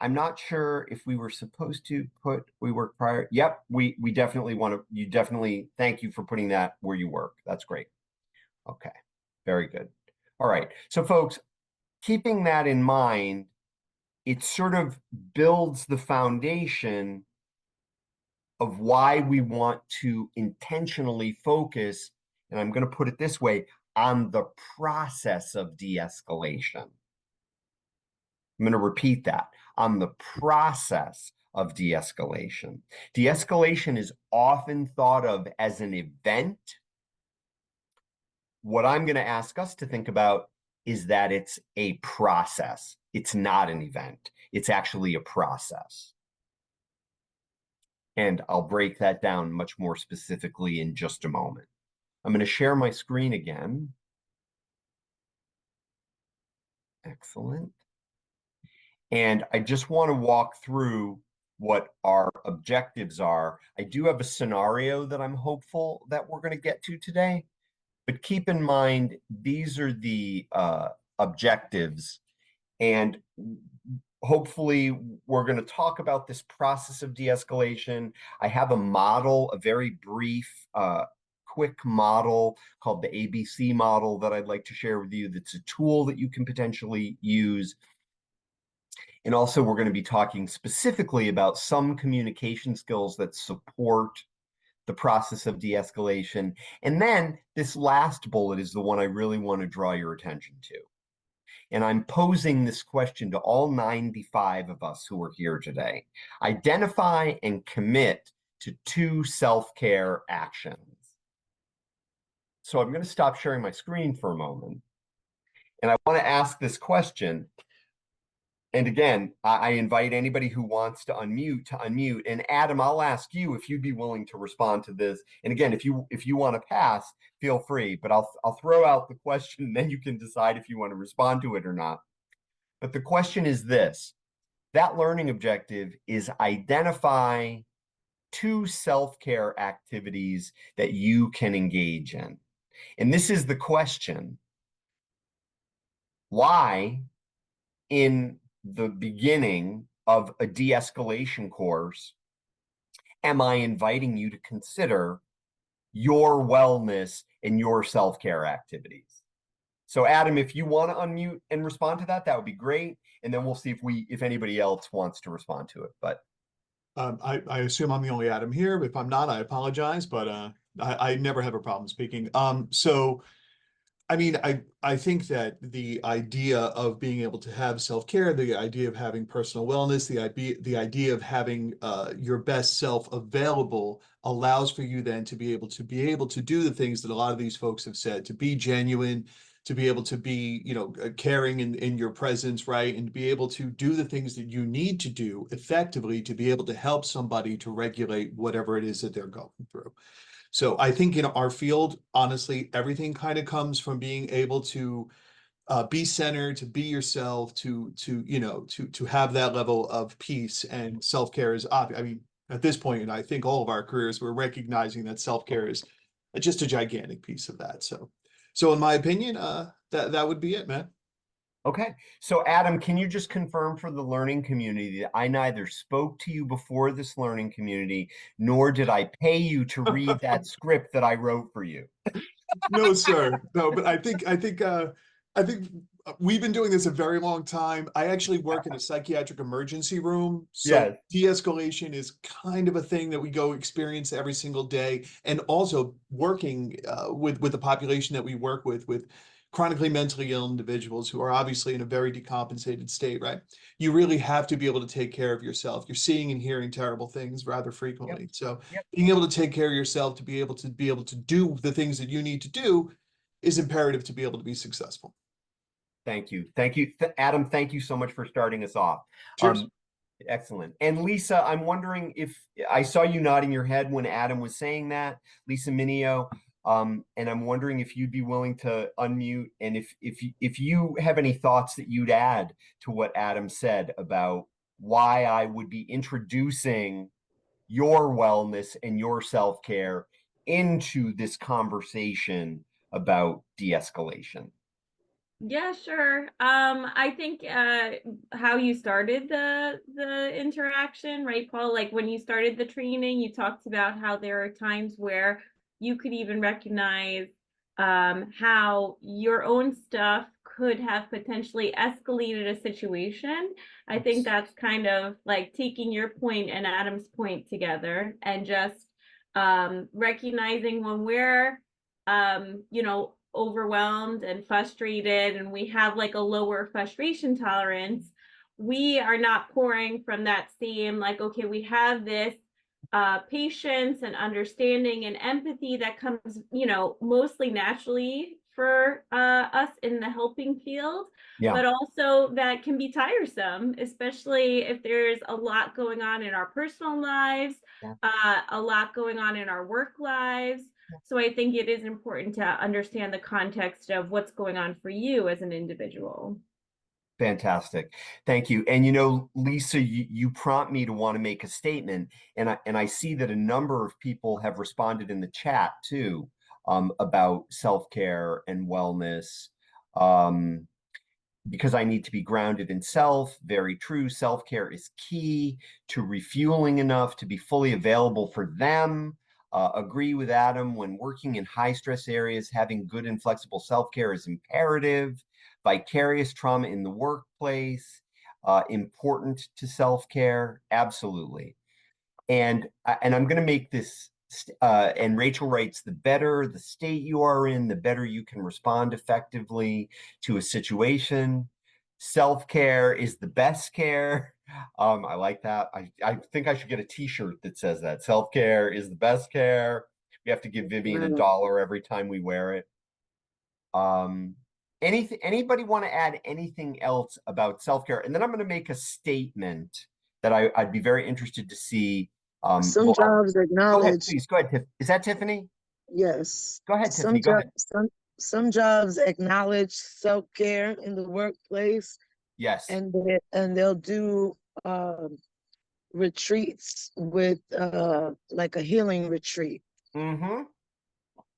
I'm not sure if we were supposed to put we work prior. Yep, we definitely want to, you definitely, thank you for putting that where you work. That's great. Okay, very good. All right, so folks, keeping that in mind, it sort of builds the foundation of why we want to intentionally focus, and I'm going to put it this way, on the process of de-escalation. I'm going to repeat that, on the process of de-escalation. De-escalation is often thought of as an event. What I'm going to ask us to think about is that it's a process. It's not an event. It's actually a process. And I'll break that down much more specifically in just a moment. I'm going to share my screen again. Excellent. And I just want to walk through what our objectives are. I do have a scenario that I'm hopeful that we're going to get to today, but keep in mind, these are the objectives. And hopefully we're going to talk about this process of de-escalation. I have a model, a very brief, quick model called the ABC model that I'd like to share with you. That's a tool that you can potentially use. And also we're going to be talking specifically about some communication skills that support the process of de-escalation. And then this last bullet is the one I really want to draw your attention to. And I'm posing this question to all 95 of us who are here today. Identify and commit to 2 self-care actions. So I'm going to stop sharing my screen for a moment. And I want to ask this question. And again, I invite anybody who wants to unmute. And Adam, I'll ask you if you'd be willing to respond to this. And again, if you want to pass, feel free. But I'll throw out the question, then you can decide if you want to respond to it or not. But the question is this: that learning objective is identify 2 self-care activities that you can engage in. And this is the question: why, in the beginning of a de-escalation course, am I inviting you to consider your wellness and your self-care activities? So Adam, if you want to unmute and respond to that, that would be great. And then we'll see if anybody else wants to respond to it. But I assume I'm the only Adam here. If I'm not, I apologize, but I never have a problem speaking. So I mean, I think that the idea of being able to have self-care, the idea of having personal wellness, the idea of having your best self available allows for you then to be able to do the things that a lot of these folks have said, to be genuine, to be able to be, caring in your presence, right? And to be able to do the things that you need to do effectively to be able to help somebody to regulate whatever it is that they're going through. So I think in our field, honestly, everything kind of comes from being able to be centered, to be yourself, to have that level of peace. And self-care is obvious. I mean, at this point, and I think all of our careers, we're recognizing that self-care is just a gigantic piece of that. So in my opinion, that would be it, man. okay. So Adam, can you just confirm for the learning community that I neither spoke to you before this learning community, nor did I pay you to read that script that I wrote for you? No, sir. No, but I think we've been doing this a very long time. I actually work in a psychiatric emergency room. So Yes. de-escalation is kind of a thing that we go experience every single day. And also working with the population that we work with chronically mentally ill individuals who are obviously in a very decompensated state, right? You really have to be able to take care of yourself. You're seeing and hearing terrible things rather frequently. Yep. So Yep. being able to take care of yourself, to be able to do the things that you need to do is imperative to be able to be successful. Thank you. Thank you. Adam, thank you so much for starting us off. Cheers. Excellent. And Lisa, I'm wondering if I saw you nodding your head when Adam was saying that, Lisa Minio. And I'm wondering if you'd be willing to unmute, and if you have any thoughts that you'd add to what Adam said about why I would be introducing your wellness and your self-care into this conversation about de-escalation. Yeah, sure. I think how you started the interaction, right, Paul? Like when you started the training, you talked about how there are times where you could even recognize how your own stuff could have potentially escalated a situation. I think that's kind of like taking your point and Adam's point together and just recognizing when we're overwhelmed and frustrated and we have like a lower frustration tolerance, we are not pouring from that same like, okay, we have this patience and understanding and empathy that comes, mostly naturally for us in the helping field, but also that can be tiresome, especially if there's a lot going on in our personal lives, a lot going on in our work lives. So I think it is important to understand the context of what's going on for you as an individual. Fantastic. Thank you. And Lisa, you prompt me to want to make a statement, and I see that a number of people have responded in the chat too, about self-care and wellness. Because I need to be grounded in self. Very true. Self-care is key to refueling enough to be fully available for them. Agree with Adam, when working in high stress areas, having good and flexible self-care is imperative. Vicarious trauma in the workplace, important to self-care, absolutely. And I'm going to make this and Rachel writes, the better the state you are in, the better you can respond effectively to a situation. Self-care is the best care. I like that. I think I should get a t-shirt that says that. Self-care is the best care. We have to give Vivian $1 every time we wear it. Anybody want to add anything else about self-care? And then I'm going to make a statement that I'd be very interested to see. Some jobs acknowledge. Go ahead, please. Go ahead, Is that Tiffany? Yes. Go ahead, Tiffany. Go ahead. Some jobs acknowledge self-care in the workplace. Yes. And they'll do retreats with like a healing retreat. Mm-hmm.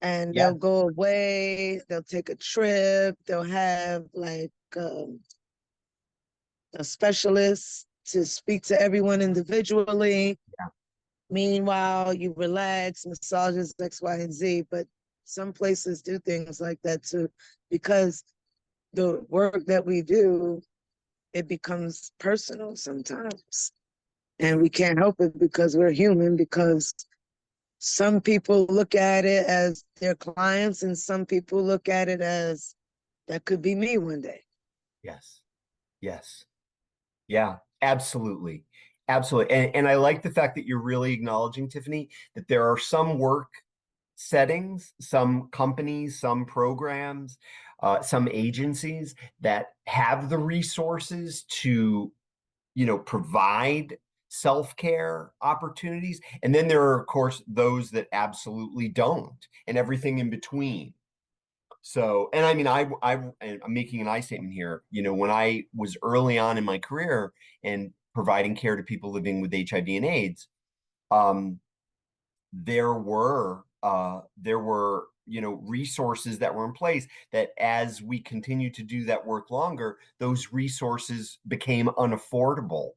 And they'll go away, they'll take a trip, they'll have like a specialist to speak to everyone individually. Yeah. Meanwhile, you relax, massages X, Y, and Z, but some places do things like that too, because the work that we do, it becomes personal sometimes. And we can't help it because we're human, because some people look at it as their clients and some people look at it as that could be me one day. Yes. Yes. Yeah, absolutely. Absolutely. And I like the fact that you're really acknowledging, Tiffany, that there are some work settings, some companies, some programs, some agencies that have the resources to, provide self-care opportunities. And then there are, of course, those that absolutely don't, and everything in between. So, and I mean, I'm making an I statement here. When I was early on in my career and providing care to people living with HIV and AIDS, there were resources that were in place that as we continue to do that work longer, those resources became unaffordable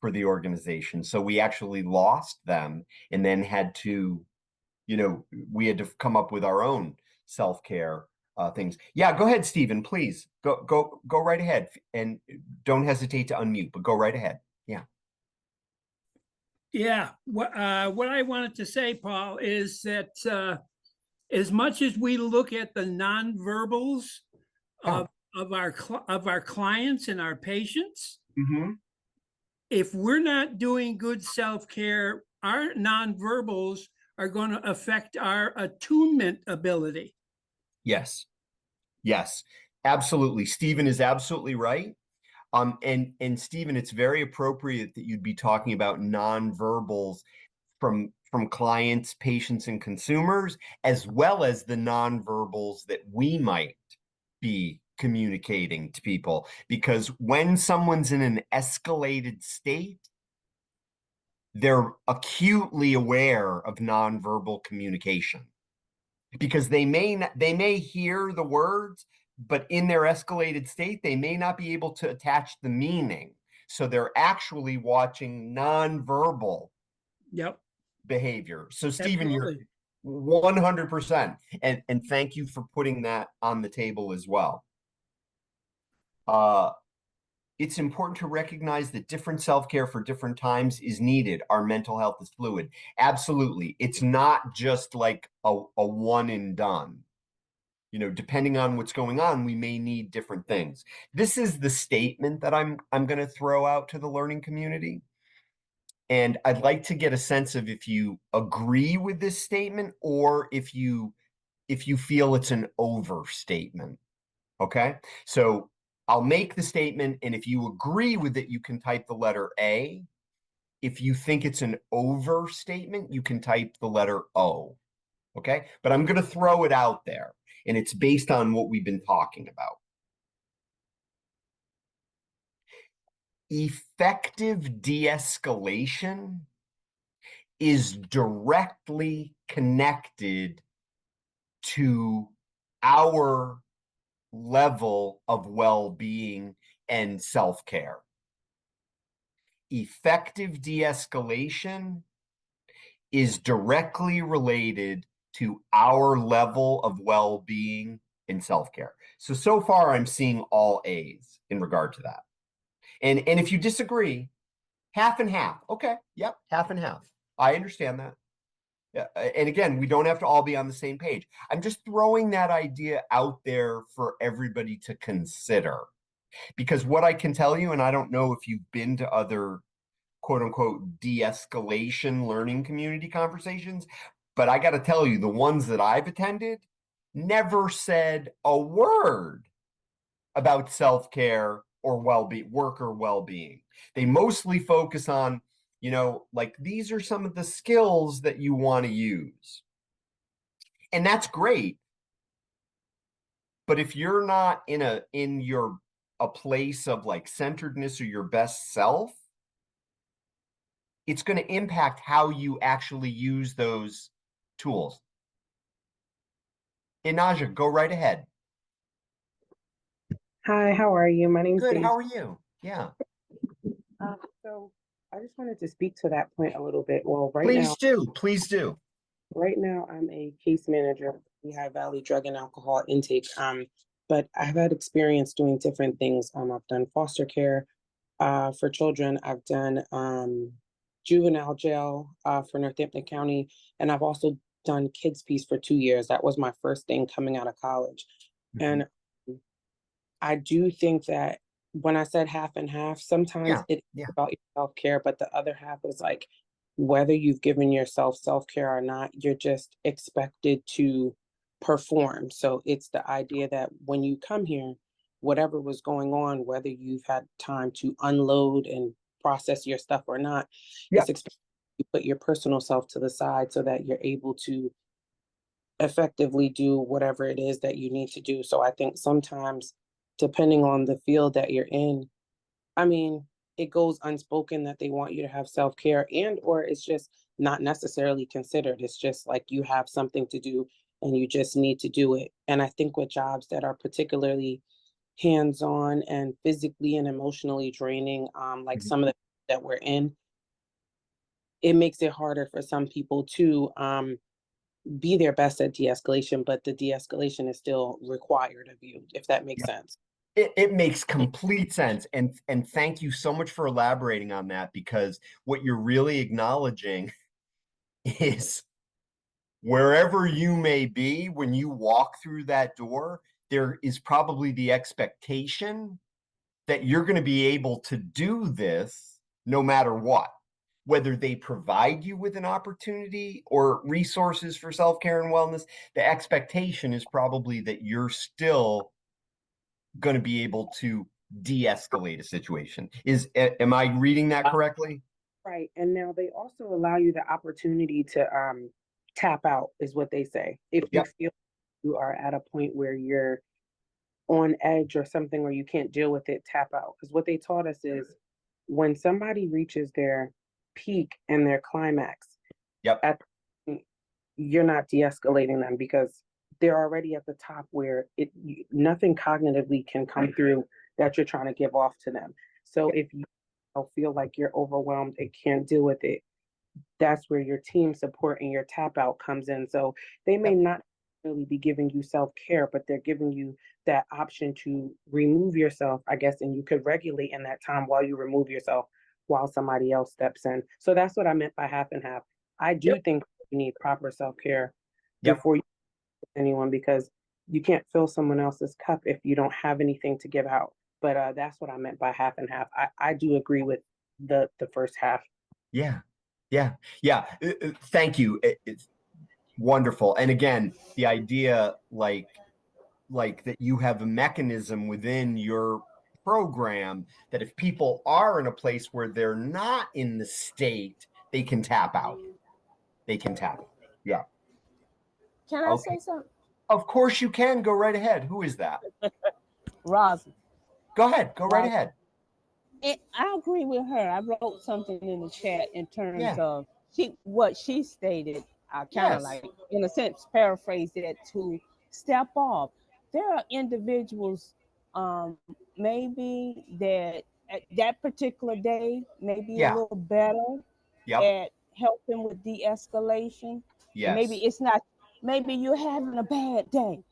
for the organization. So we actually lost them and then had to, we had to come up with our own self-care things. Yeah, go ahead, Stephen, please. Go right ahead, and don't hesitate to unmute, but go right ahead. Yeah. Yeah, what I wanted to say, Paul, is that as much as we look at the nonverbals of our clients and our patients, if we're not doing good self-care, our nonverbals are going to affect our attunement ability. Yes. Yes, absolutely. Stephen is absolutely right. And Stephen, it's very appropriate that you'd be talking about nonverbals from clients, patients, and consumers, as well as the nonverbals that we might be communicating to people. Because when someone's in an escalated state, they're acutely aware of nonverbal communication. Because they may hear the words, but in their escalated state, they may not be able to attach the meaning. So they're actually watching nonverbal behavior. So Stephen, you're 100%. And thank you for putting that on the table as well. It's important to recognize that different self-care for different times is needed. Our mental health is fluid. Absolutely. It's not just like a one and done. Depending on what's going on, we may need different things. This is the statement that I'm going to throw out to the learning community. And I'd like to get a sense of if you agree with this statement or if you feel it's an overstatement. Okay? So I'll make the statement, and if you agree with it, you can type the letter A. If you think it's an overstatement, you can type the letter O. Okay? But I'm going to throw it out there, and it's based on what we've been talking about. Effective de-escalation is directly connected to our level of well-being and self-care. Effective de-escalation is directly related to our level of well-being and self-care. So far I'm seeing all A's in regard to that. And if you disagree, half and half. Okay, yep, half and half. I understand that. And again, we don't have to all be on the same page. I'm just throwing that idea out there for everybody to consider. Because what I can tell you, and I don't know if you've been to other quote unquote de-escalation learning community conversations, but I got to tell you, the ones that I've attended never said a word about self-care or well-being, worker well-being. They mostly focus on, you know, like these are some of the skills that you want to use. And that's great. But if you're not in a place of like centeredness or your best self, it's going to impact how you actually use those tools. Inaja, go right ahead. Hi, how are you? My name's Good. Dave. How are you? Yeah. So I just wanted to speak to that point a little bit. Well, Please do. Please do. Right now I'm a case manager at Lehigh Valley Drug and Alcohol Intake. But I've had experience doing different things. I've done foster care for children. I've done juvenile jail for Northampton County, and I've also done kids piece for 2 years. That was my first thing coming out of college. And I do think that when I said half and half, sometimes it's about your self-care, but the other half is like whether you've given yourself self-care or not, you're just expected to perform. So it's the idea that when you come here, whatever was going on, whether you've had time to unload and process your stuff or not, it's expected you put your personal self to the side so that you're able to effectively do whatever it is that you need to do. So I think sometimes, depending on the field that you're in, I mean, it goes unspoken that they want you to have self-care, and or it's just not necessarily considered. It's just like you have something to do and you just need to do it. And I think with jobs that are particularly hands-on and physically and emotionally draining, like some of the that we're in, it makes it harder for some people to be their best at de-escalation, but the de-escalation is still required of you, if that makes sense. It makes complete sense. And thank you so much for elaborating on that, because what you're really acknowledging is wherever you may be, when you walk through that door, there is probably the expectation that you're going to be able to do this no matter what. Whether they provide you with an opportunity or resources for self-care and wellness, the expectation is probably that you're still going to be able to de-escalate a situation. Am I reading that correctly? Right. And now they also allow you the opportunity to tap out, is what they say. If you feel you are at a point where you're on edge or something, or you can't deal with it, tap out. Because what they taught us is when somebody reaches their peak and their climax, you're not de-escalating them, because they're already at the top where nothing cognitively can come through that you're trying to give off to them. So if you feel like you're overwhelmed and can't deal with it, that's where your team support and your tap out comes in. So they may not really be giving you self-care, but they're giving you that option to remove yourself, I guess, and you could regulate in that time while you remove yourself, while somebody else steps in. So that's what I meant by half and half. I do think you need proper self-care before you anyone, because you can't fill someone else's cup if you don't have anything to give out. But that's what I meant by half and half. I do agree with the first half. Yeah. Thank you. It's wonderful. And again, the idea like that you have a mechanism within your program that if people are in a place where they're not in the state, they can tap out. Yeah. Can I say something? Of course you can. Go right ahead. Who is that? Rosie. Go ahead. Go right ahead. I agree with her. I wrote something in the chat in terms of what she stated. I kind of like, in a sense, paraphrased it to step off. There are individuals, maybe that at that particular day, maybe a little better at helping with de-escalation. Maybe it's not. Maybe you're having a bad day.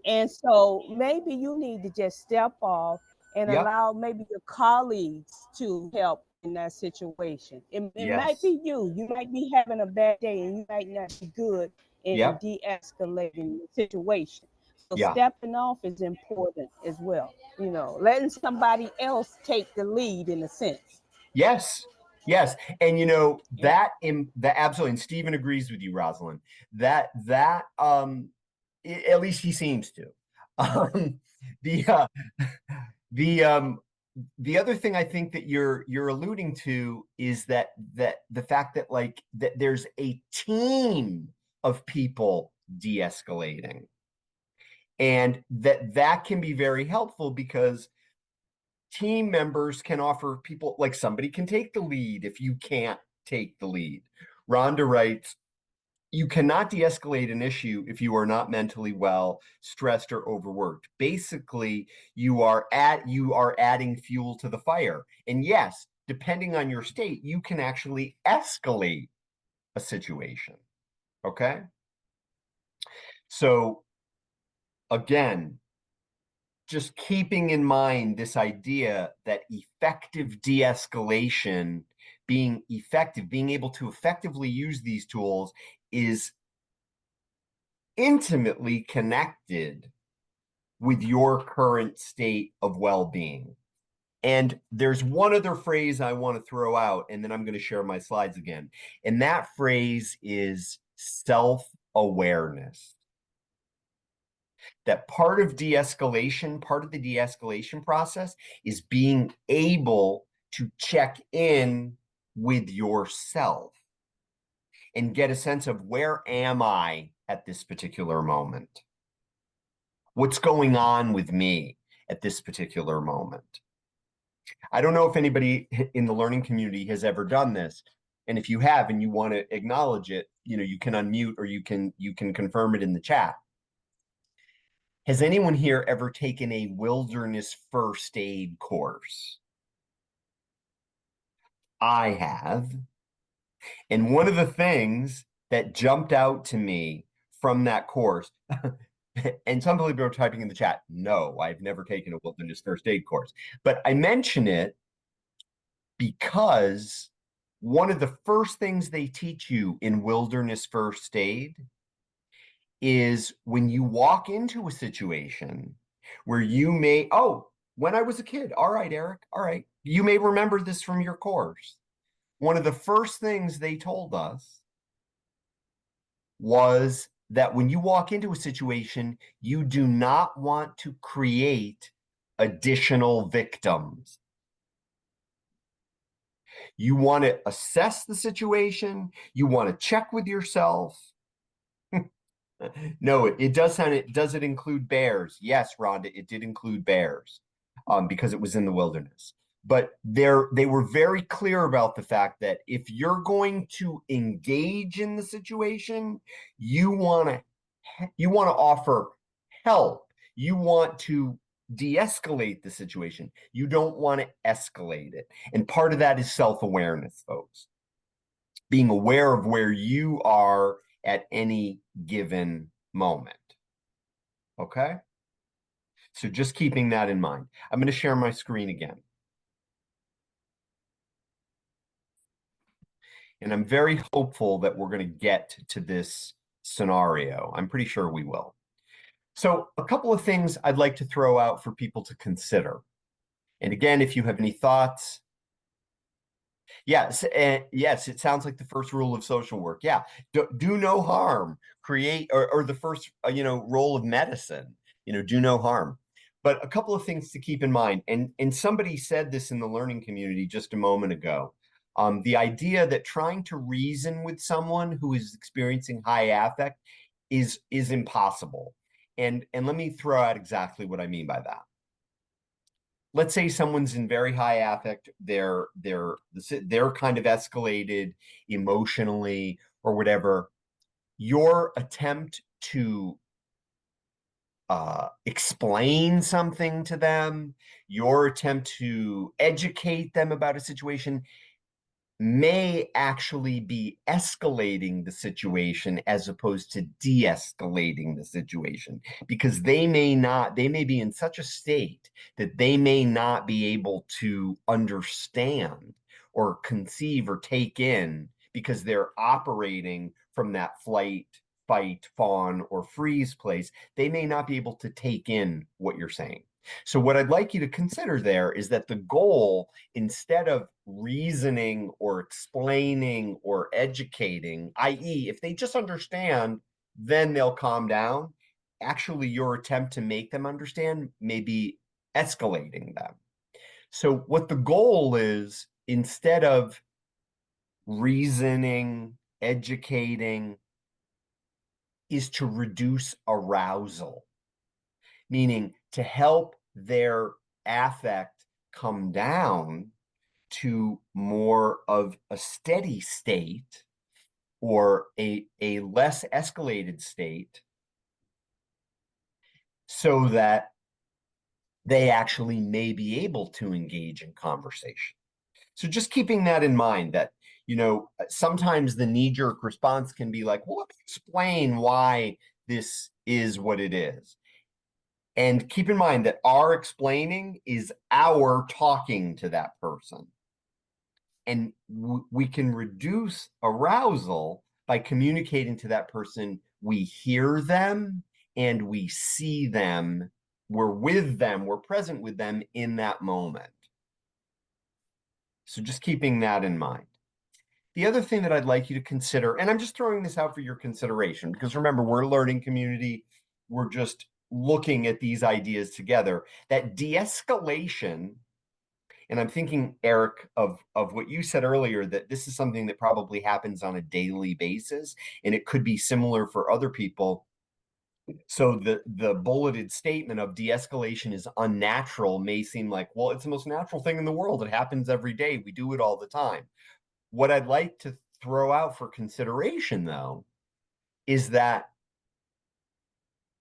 And so maybe you need to just step off and allow maybe your colleagues to help in that situation. It Yes. might be you. You might be having a bad day and you might not be good in Yep. de-escalating the situation. So Yeah. stepping off is important as well. You know, letting somebody else take the lead in a sense. Yes. Yes. And you know, Yeah. that absolutely, and Stephen agrees with you, Rosalind, that at least he seems to. The the other thing I think that you're alluding to is that the fact that like that there's a team of people de-escalating, and that can be very helpful because team members can offer people, like somebody can take the lead if you can't take the lead. Rhonda writes, you cannot de-escalate an issue if you are not mentally well, stressed, or overworked. Basically, you are adding fuel to the fire. And yes, depending on your state, you can actually escalate a situation. Okay? So again, just keeping in mind this idea that effective de-escalation, being effective, being able to effectively use these tools is intimately connected with your current state of well-being. And there's one other phrase I want to throw out, and then I'm going to share my slides again. And that phrase is self-awareness. That part of de-escalation, part of the de-escalation process is being able to check in with yourself and get a sense of, where am I at this particular moment? What's going on with me at this particular moment? I don't know if anybody in the learning community has ever done this. And if you have and you want to acknowledge it, you know, you can unmute or you can confirm it in the chat. Has anyone here ever taken a wilderness first aid course? I have. And one of the things that jumped out to me from that course, and some people are typing in the chat, no, I've never taken a wilderness first aid course. But I mention it because one of the first things they teach you in wilderness first aid is when you walk into a situation where you may, oh, when I was a kid, all right, Eric, all right, you may remember this from your course. One of the first things they told us was that when you walk into a situation, you do not want to create additional victims. You want to assess the situation. You want to check with yourself. No, it does sound, does it include bears? Yes, Rhonda, it did include bears because it was in the wilderness. But they were very clear about the fact that if you're going to engage in the situation, you want to offer help. You want to de-escalate the situation. You don't want to escalate it. And part of that is self-awareness, folks. Being aware of where you are at any given moment. Okay? So just keeping that in mind. I'm going to share my screen again. And I'm very hopeful that we're going to get to this scenario. I'm pretty sure we will. So a couple of things I'd like to throw out for people to consider. And again, if you have any thoughts. Yes, yes, it sounds like the first rule of social work. Yeah, do no harm. Create, or the first, role of medicine. Do no harm. But a couple of things to keep in mind, and somebody said this in the learning community just a moment ago. The idea that trying to reason with someone who is experiencing high affect is impossible. And let me throw out exactly what I mean by that. Let's say someone's in very high affect, they're kind of escalated emotionally or whatever. Your attempt to explain something to them, your attempt to educate them about a situation may actually be escalating the situation as opposed to de-escalating the situation, because they may be in such a state that they may not be able to understand or conceive or take in because they're operating from that flight, fight, fawn, or freeze place. They may not be able to take in what you're saying. So what I'd like you to consider there is that the goal, instead of reasoning or explaining or educating, i.e., if they just understand, then they'll calm down. Actually, your attempt to make them understand may be escalating them. So what the goal is, instead of reasoning, educating, is to reduce arousal, meaning to help their affect come down to more of a steady state or a less escalated state, so that they actually may be able to engage in conversation. So just keeping that in mind, that, you know, sometimes the knee-jerk response can be like, well, let me explain why this is what it is. And keep in mind that our explaining is our talking to that person. And we can reduce arousal by communicating to that person we hear them and we see them, we're with them, we're present with them in that moment. So just keeping that in mind. The other thing that I'd like you to consider, and I'm just throwing this out for your consideration, because remember, we're a learning community, we're just looking at these ideas together, that de-escalation, and I'm thinking, Eric, of what you said earlier, that this is something that probably happens on a daily basis, and it could be similar for other people. So the bulleted statement of de-escalation is unnatural may seem like, well, it's the most natural thing in the world. It happens every day. We do it all the time. What I'd like to throw out for consideration, though, is that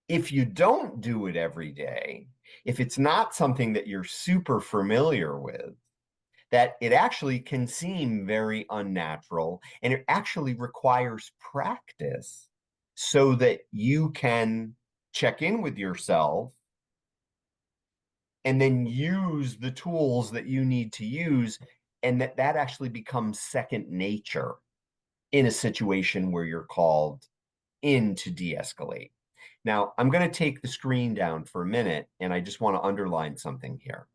if you don't do it every day, if it's not something that you're super familiar with, that it actually can seem very unnatural, and it actually requires practice so that you can check in with yourself and then use the tools that you need to use, and that actually becomes second nature in a situation where you're called in to de-escalate. Now, I'm going to take the screen down for a minute, and I just want to underline something here.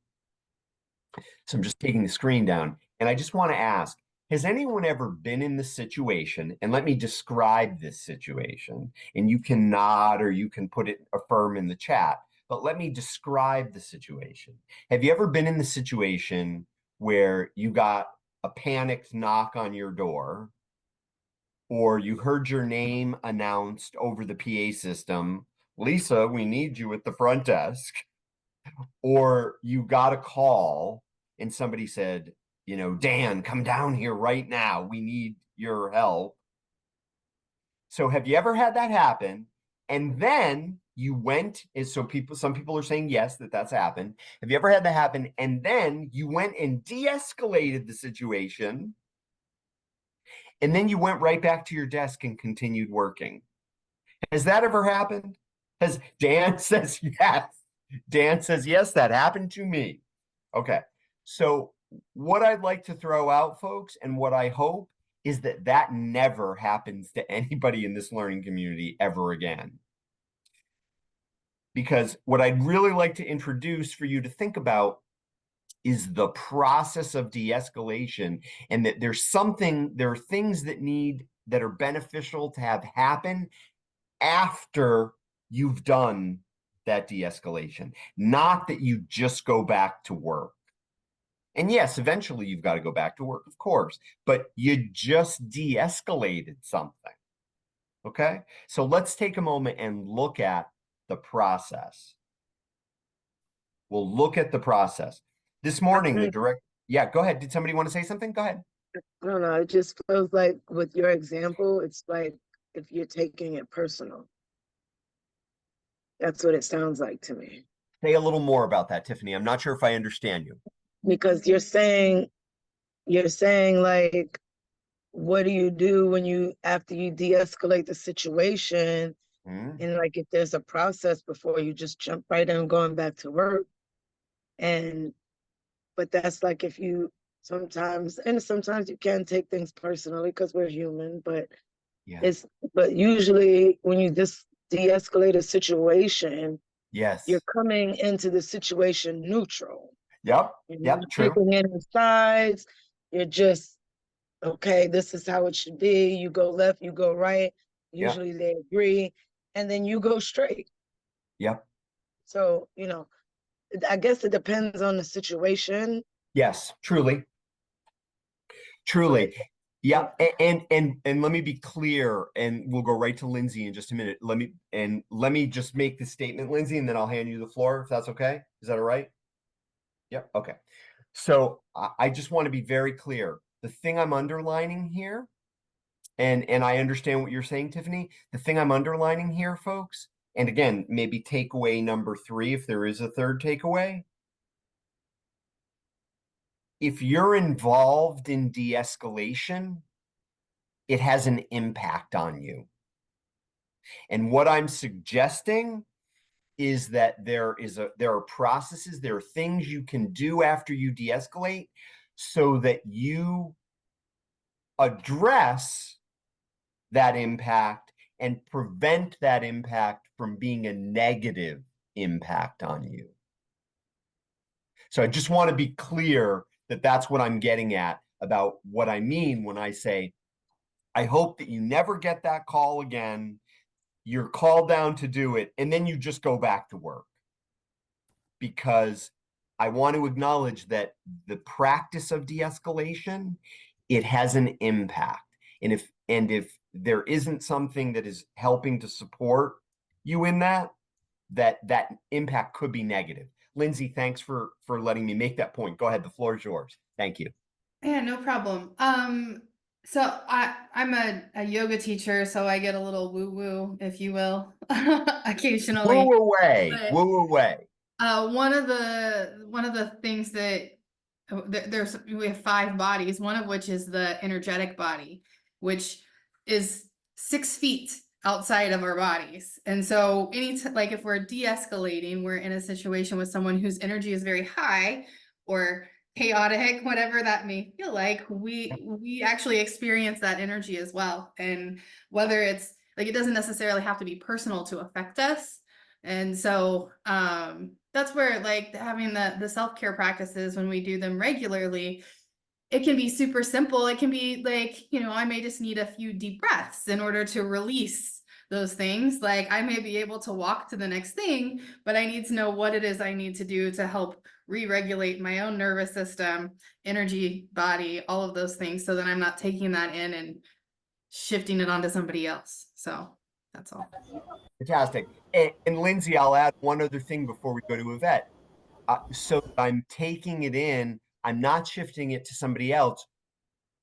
So I'm just taking the screen down, and I just want to ask, has anyone ever been in this situation? And let me describe this situation, and you can nod or you can put it affirm in the chat, but let me describe the situation. Have you ever been in the situation where you got a panicked knock on your door, or you heard your name announced over the PA system, Lisa, we need you at the front desk, or you got a call and somebody said, you know, Dan, come down here right now. We need your help. So have you ever had that happen? And then you went, some people are saying yes, that's happened. Have you ever had that happen? And then you went and de-escalated the situation, and then you went right back to your desk and continued working. Has that ever happened? Dan says yes. Dan says, yes, that happened to me. Okay. So what I'd like to throw out, folks, and what I hope is that that never happens to anybody in this learning community ever again. Because what I'd really like to introduce for you to think about is the process of de-escalation, and that there are things that are beneficial to have happen after you've done that de-escalation, not that you just go back to work. And yes, eventually you've got to go back to work, of course, but you just de-escalated something. Okay, so let's take a moment and look at the process. We'll look at the process. This morning, yeah, go ahead. Did somebody want to say something? Go ahead. I don't know. It just feels like with your example, it's like if you're taking it personal. That's what it sounds like to me. Say a little more about that, Tiffany. I'm not sure if I understand you. Because you're saying like, what do you do after you de-escalate the situation? And like, if there's a process before you just jump right in going back to work. But that's like, if you sometimes, and sometimes you can take things personally because we're human, but Yeah. but usually when you just de-escalate a situation, Yes. you're coming into the situation neutral. Yep. You're Yep. True. taking any sides. You're just, okay, this is how it should be. You go left, you go right. Usually they agree, and then you go straight. Yep. So, I guess it depends on the situation. Yes, truly. Truly. Yeah. And let me be clear, and we'll go right to Lindsay in just a minute. Let me just make the statement, Lindsay, and then I'll hand you the floor if that's okay. Is that all right? Yep. Okay. So I just want to be very clear. The thing I'm underlining here, and I understand what you're saying, Tiffany. The thing I'm underlining here, folks, and again, maybe takeaway number 3, if there is a third takeaway. If you're involved in de-escalation, it has an impact on you. And what I'm suggesting is that there are processes, there are things you can do after you de-escalate so that you address that impact and prevent that impact from being a negative impact on you. So I just want to be clear that that's what I'm getting at about what I mean when I say, I hope that you never get that call again. You're called down to do it, and then you just go back to work. Because I want to acknowledge that the practice of de-escalation, it has an impact. And if there isn't something that is helping to support you in that impact could be negative. Lindsay, thanks for letting me make that point. Go ahead, the floor is yours. Thank you. Yeah, no problem. So I'm a yoga teacher, so I get a little woo-woo, if you will, occasionally. Woo away, But, woo away. one of the things that we have 5 bodies, one of which is the energetic body, which is 6 feet outside of our bodies. And so like if we're de-escalating, we're in a situation with someone whose energy is very high or chaotic, whatever that may feel like, we actually experience that energy as well. And whether it's like, it doesn't necessarily have to be personal to affect us. And so that's where like having the self-care practices, when we do them regularly, it can be super simple. It can be like, I may just need a few deep breaths in order to release those things. Like I may be able to walk to the next thing, but I need to know what it is I need to do to help re-regulate my own nervous system, energy, body, all of those things, so that I'm not taking that in and shifting it onto somebody else. So that's all. Fantastic. And Lindsay, I'll add one other thing before we go to Yvette. So I'm taking it in, I'm not shifting it to somebody else,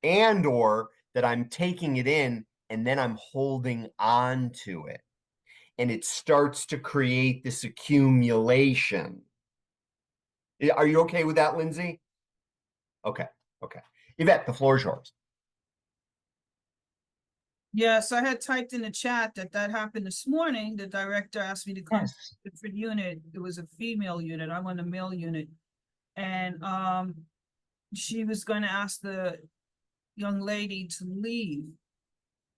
and or that I'm taking it in and then I'm holding on to it. And it starts to create this accumulation. Are you okay with that, Lindsay? Okay. Okay. Yvette, the floor is yours. Yes, I had typed in the chat that happened this morning. The director asked me to come to a different unit. It was a female unit. I'm on a male unit. And she was going to ask the young lady to leave.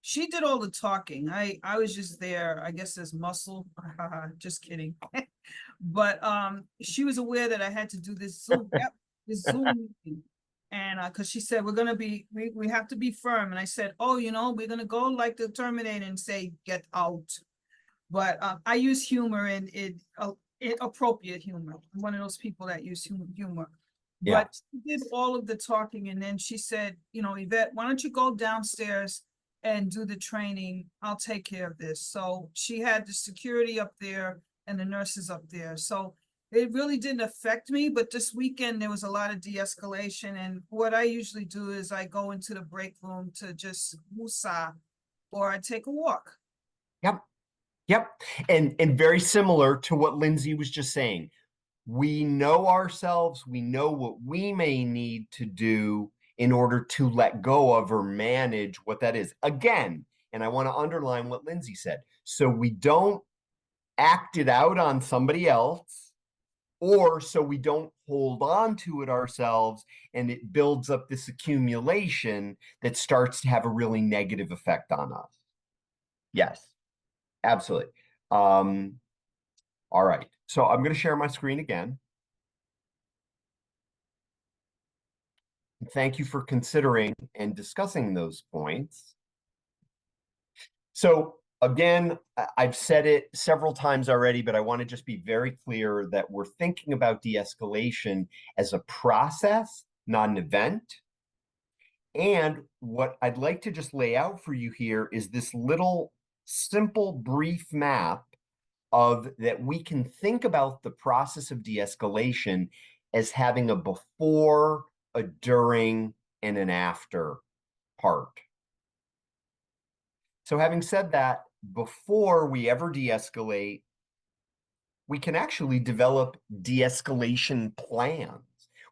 She did all the talking. I was just there, I guess, as muscle. Just kidding. But she was aware that I had to do this Zoom, this Zoom meeting. And because she said, we have to be firm. And I said, oh, we're going to go like the Terminator and say, get out. But I use humor and appropriate humor. I'm one of those people that use humor. Yeah. But she did all of the talking. And then she said, Yvette, why don't you go downstairs and do the training? I'll take care of this. So she had the security up there and the nurses up there. So it really didn't affect me, but this weekend there was a lot of de-escalation. And what I usually do is I go into the break room to just woosah, or I take a walk. Yep. Yep. And very similar to what Lindsay was just saying. We know ourselves, we know what we may need to do in order to let go of or manage what that is. Again, and I want to underline what Lindsay said. So we don't act it out on somebody else. or so we don't hold on to it ourselves and it builds up this accumulation that starts to have a really negative effect on us. Yes, absolutely. All right, so I'm going to share my screen again. Thank you for considering and discussing those points. So again, I've said it several times already, but I want to just be very clear that we're thinking about de-escalation as a process, not an event. And what I'd like to just lay out for you here is this little simple, brief map of that we can think about the process of de-escalation as having a before, a during, and an after part. So having said that, before we ever de-escalate, we can actually develop de-escalation plans.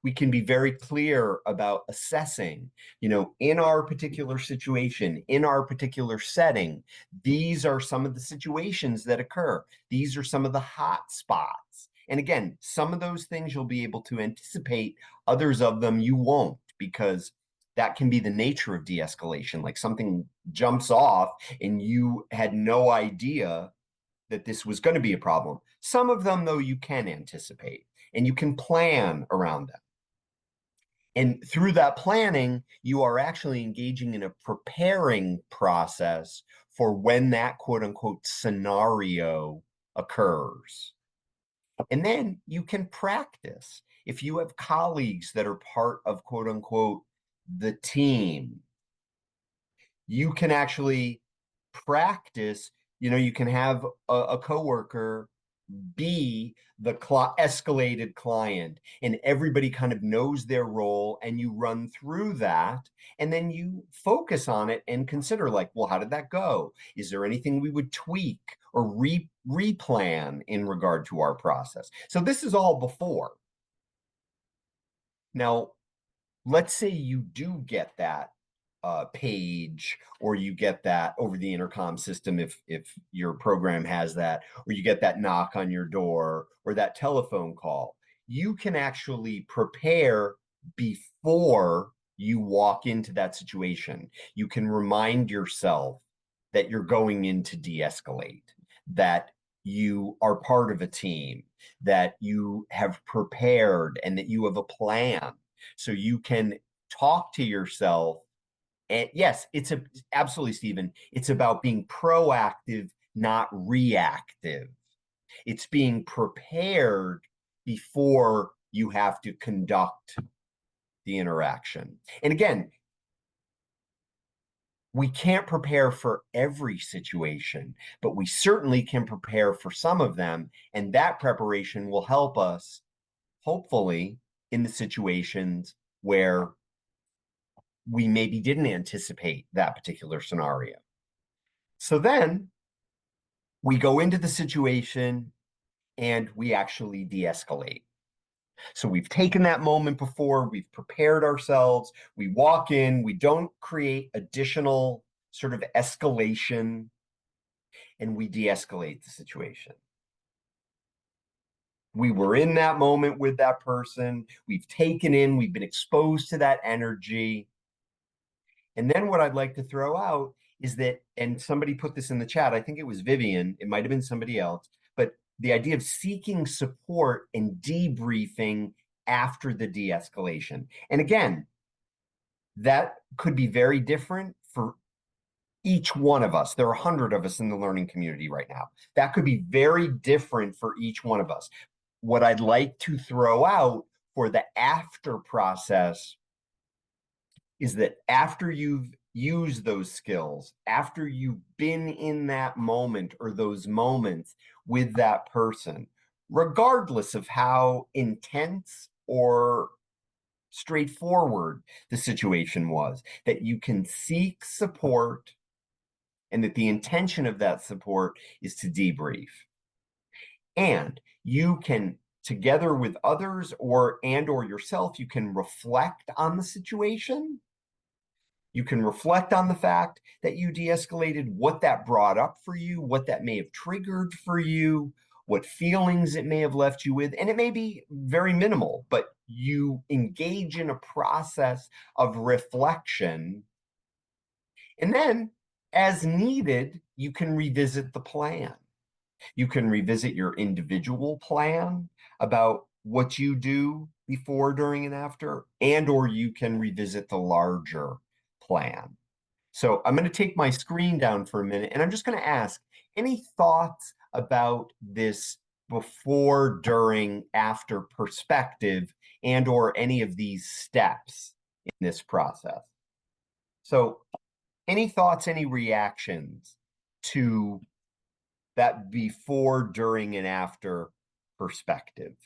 We can be very clear about assessing, in our particular situation, in our particular setting, these are some of the situations that occur. These are some of the hot spots. And again, some of those things you'll be able to anticipate, others of them you won't, because that can be the nature of de-escalation. Like something jumps off and you had no idea that this was going to be a problem. Some of them, though, you can anticipate and you can plan around them. And through that planning, you are actually engaging in a preparing process for when that quote unquote scenario occurs. And then you can practice. If you have colleagues that are part of quote unquote the team, you can actually practice. You can have a coworker be the escalated client, and everybody kind of knows their role, and you run through that, and then you focus on it and consider like, well, how did that go? Is there anything we would tweak or replan in regard to our process? So this is all before. Now, let's say you do get that page, or you get that over the intercom system if your program has that, or you get that knock on your door or that telephone call. You can actually prepare before you walk into that situation. You can remind yourself that you're going in to de-escalate, that you are part of a team, that you have prepared, and that you have a plan. So you can talk to yourself. And yes, absolutely, Stephen, it's about being proactive, not reactive. It's being prepared before you have to conduct the interaction. And again, we can't prepare for every situation, but we certainly can prepare for some of them. And that preparation will help us, hopefully, in the situations where we maybe didn't anticipate that particular scenario. So then we go into the situation and we actually de-escalate. So we've taken that moment before, we've prepared ourselves, we walk in, we don't create additional sort of escalation, and we de-escalate the situation. We were in that moment with that person, we've been exposed to that energy. And then what I'd like to throw out is that, and somebody put this in the chat, I think it was Vivian, it might have been somebody else, but the idea of seeking support and debriefing after the de-escalation. And again, that could be very different for each one of us. There are 100 of us in the learning community right now. That could be very different for each one of us. What I'd like to throw out for the after process is that after you've used those skills, after you've been in that moment or those moments with that person, regardless of how intense or straightforward the situation was, that you can seek support, and that the intention of that support is to debrief. And you can, together with others or yourself, you can reflect on the situation. You can reflect on the fact that you de-escalated, what that brought up for you, what that may have triggered for you, what feelings it may have left you with, and it may be very minimal, but you engage in a process of reflection. And then, as needed, you can revisit the plan. You can revisit your individual plan about what you do before, during, and after, and or you can revisit the larger plan. So I'm going to take my screen down for a minute, and I'm just going to ask, any thoughts about this before, during, after perspective, and or any of these steps in this process? So any thoughts, any reactions to that before, during, and after perspective?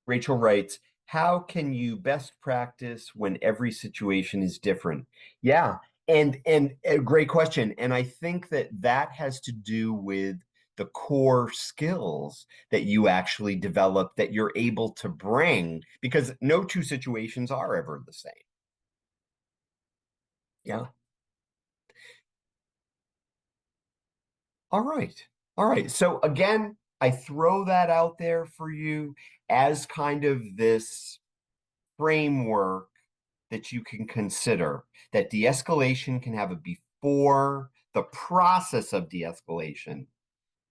Rachel writes, how can you best practice when every situation is different? Yeah, and a great question. And I think that has to do with the core skills that you actually develop that you're able to bring, because no two situations are ever the same. Yeah. All right. All right. So again, I throw that out there for you as kind of this framework that you can consider, that de-escalation can have a before, the process of de-escalation,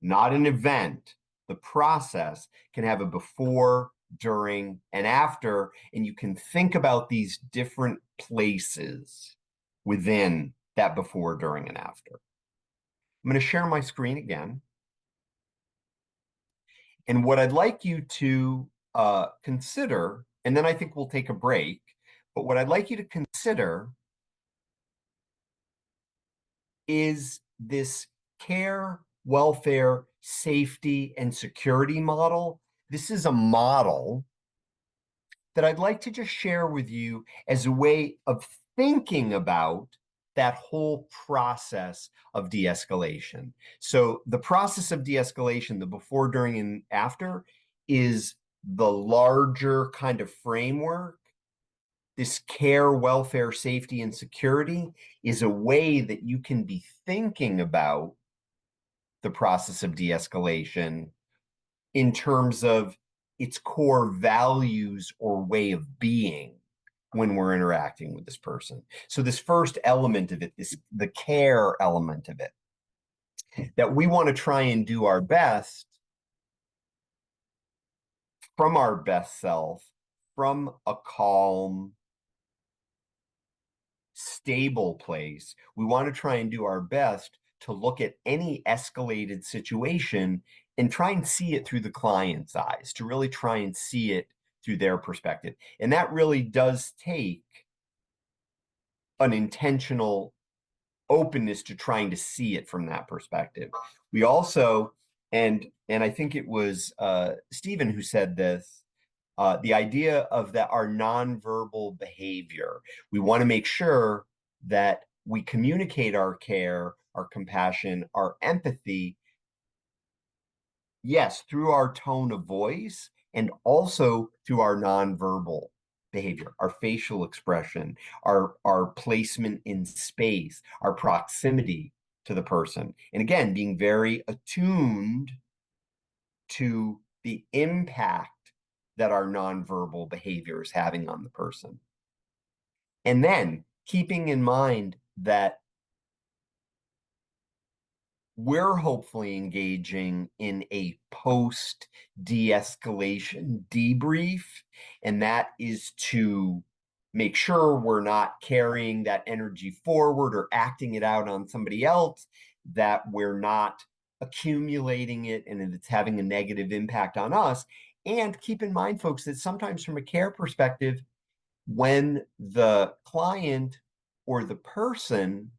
not an event. The process can have a before, during, and after, and you can think about these different places within that before, during, and after. I'm going to share my screen again. And what I'd like you to consider, and then I think we'll take a break, but what I'd like you to consider is this care, welfare, safety, and security model. This is a model that I'd like to just share with you as a way of thinking about that whole process of de-escalation. So the process of de-escalation, the before, during, and after, is the larger kind of framework. This care, welfare, safety, and security is a way that you can be thinking about the process of de-escalation in terms of its core values or way of being when we're interacting with this person. So this first element of it, the care element of it, that we want to try and do our best from our best self, from a calm, stable place. We want to try and do our best to look at any escalated situation and try and see it through the client's eyes, to really try and see it through their perspective. And that really does take an intentional openness to trying to see it from that perspective. We also, and I think it was Stephen who said this, the idea of that our nonverbal behavior. We want to make sure that we communicate our care, our compassion, our empathy, yes, through our tone of voice and also through our nonverbal behavior, our facial expression, our placement in space, our proximity to the person. And again, being very attuned to the impact that our nonverbal behavior is having on the person. And then keeping in mind that we're hopefully engaging in a post de-escalation debrief, and that is to make sure we're not carrying that energy forward or acting it out on somebody else, that we're not accumulating it and it's having a negative impact on us. And keep in mind, folks, that sometimes from a care perspective, when the client or the person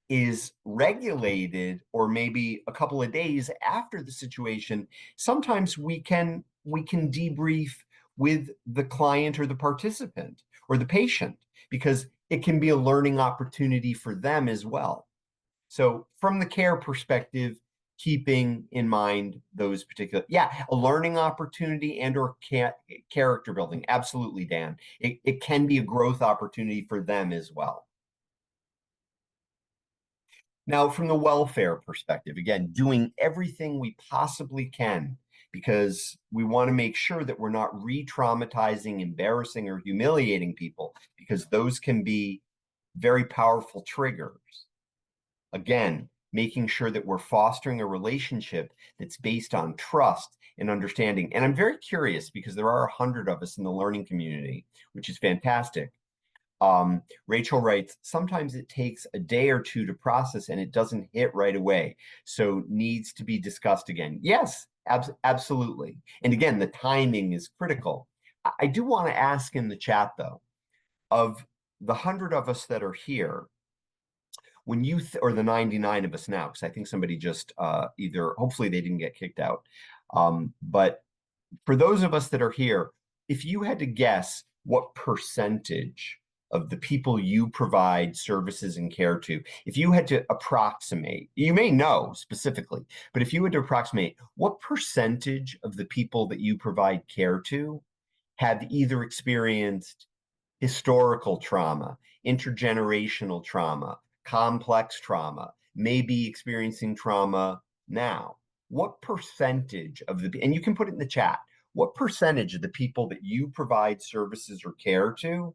is regulated, or maybe a couple of days after the situation, sometimes we can debrief with the client or the participant or the patient, because it can be a learning opportunity for them as well. So from the care perspective, keeping in mind those particular, a learning opportunity and or character building. Absolutely, Dan. It can be a growth opportunity for them as well. Now, from the welfare perspective, again, doing everything we possibly can because we want to make sure that we're not re-traumatizing, embarrassing, or humiliating people because those can be very powerful triggers. Again, making sure that we're fostering a relationship that's based on trust and understanding. And I'm very curious because there are 100 of us in the learning community, which is fantastic. Rachel writes, sometimes it takes a day or two to process and it doesn't hit right away. So needs to be discussed again. Yes, absolutely. And again, the timing is critical. I do want to ask in the chat though, of the 100 of us that are here, when you, or the 99 of us now, because I think somebody just either, hopefully they didn't get kicked out. But for those of us that are here, if you had to guess what percentage of the people you provide services and care to, if you had to approximate, you may know specifically, but if you had to approximate, what percentage of the people that you provide care to have either experienced historical trauma, intergenerational trauma, complex trauma, may be experiencing trauma now? What percentage of the, and you can put it in the chat, what percentage of the people that you provide services or care to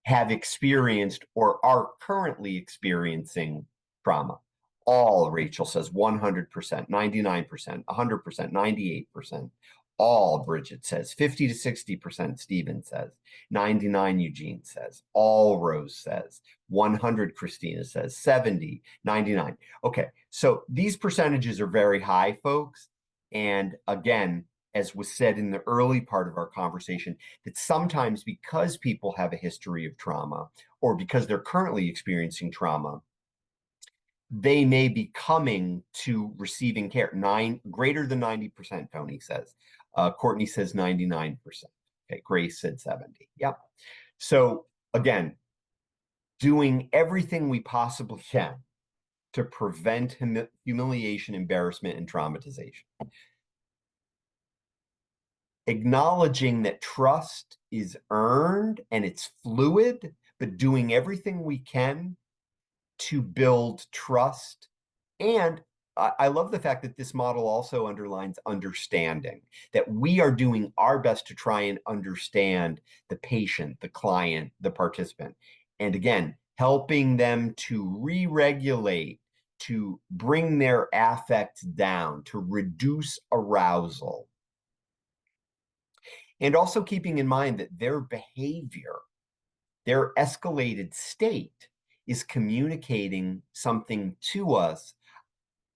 have experienced or are currently experiencing trauma? All, Rachel says, 100%, 99%, 100%, 98%. All, Bridget says, 50 to 60%, Stephen says, 99, Eugene says, all, Rose says, 100, Christina says, 70, 99. Okay, so these percentages are very high, folks. And again, as was said in the early part of our conversation, that sometimes because people have a history of trauma or because they're currently experiencing trauma, they may be coming to receiving care. Greater than 90%, Tony says. Courtney says 99%. Okay, Grace said 70. Yep. So again, doing everything we possibly can to prevent humiliation, embarrassment, and traumatization. Acknowledging that trust is earned and it's fluid, but doing everything we can to build trust. And I love the fact that this model also underlines understanding, that we are doing our best to try and understand the patient, the client, the participant. And again, helping them to re-regulate, to bring their affects down, to reduce arousal. And also keeping in mind that their behavior, their escalated state is communicating something to us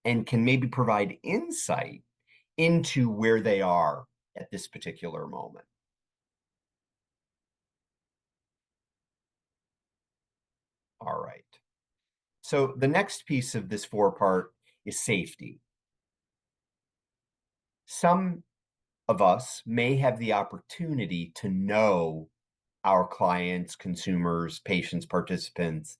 and can maybe provide insight into where they are at this particular moment. All right. So the next piece of this 4-part is safety. Some of us may have the opportunity to know our clients, consumers, patients, participants,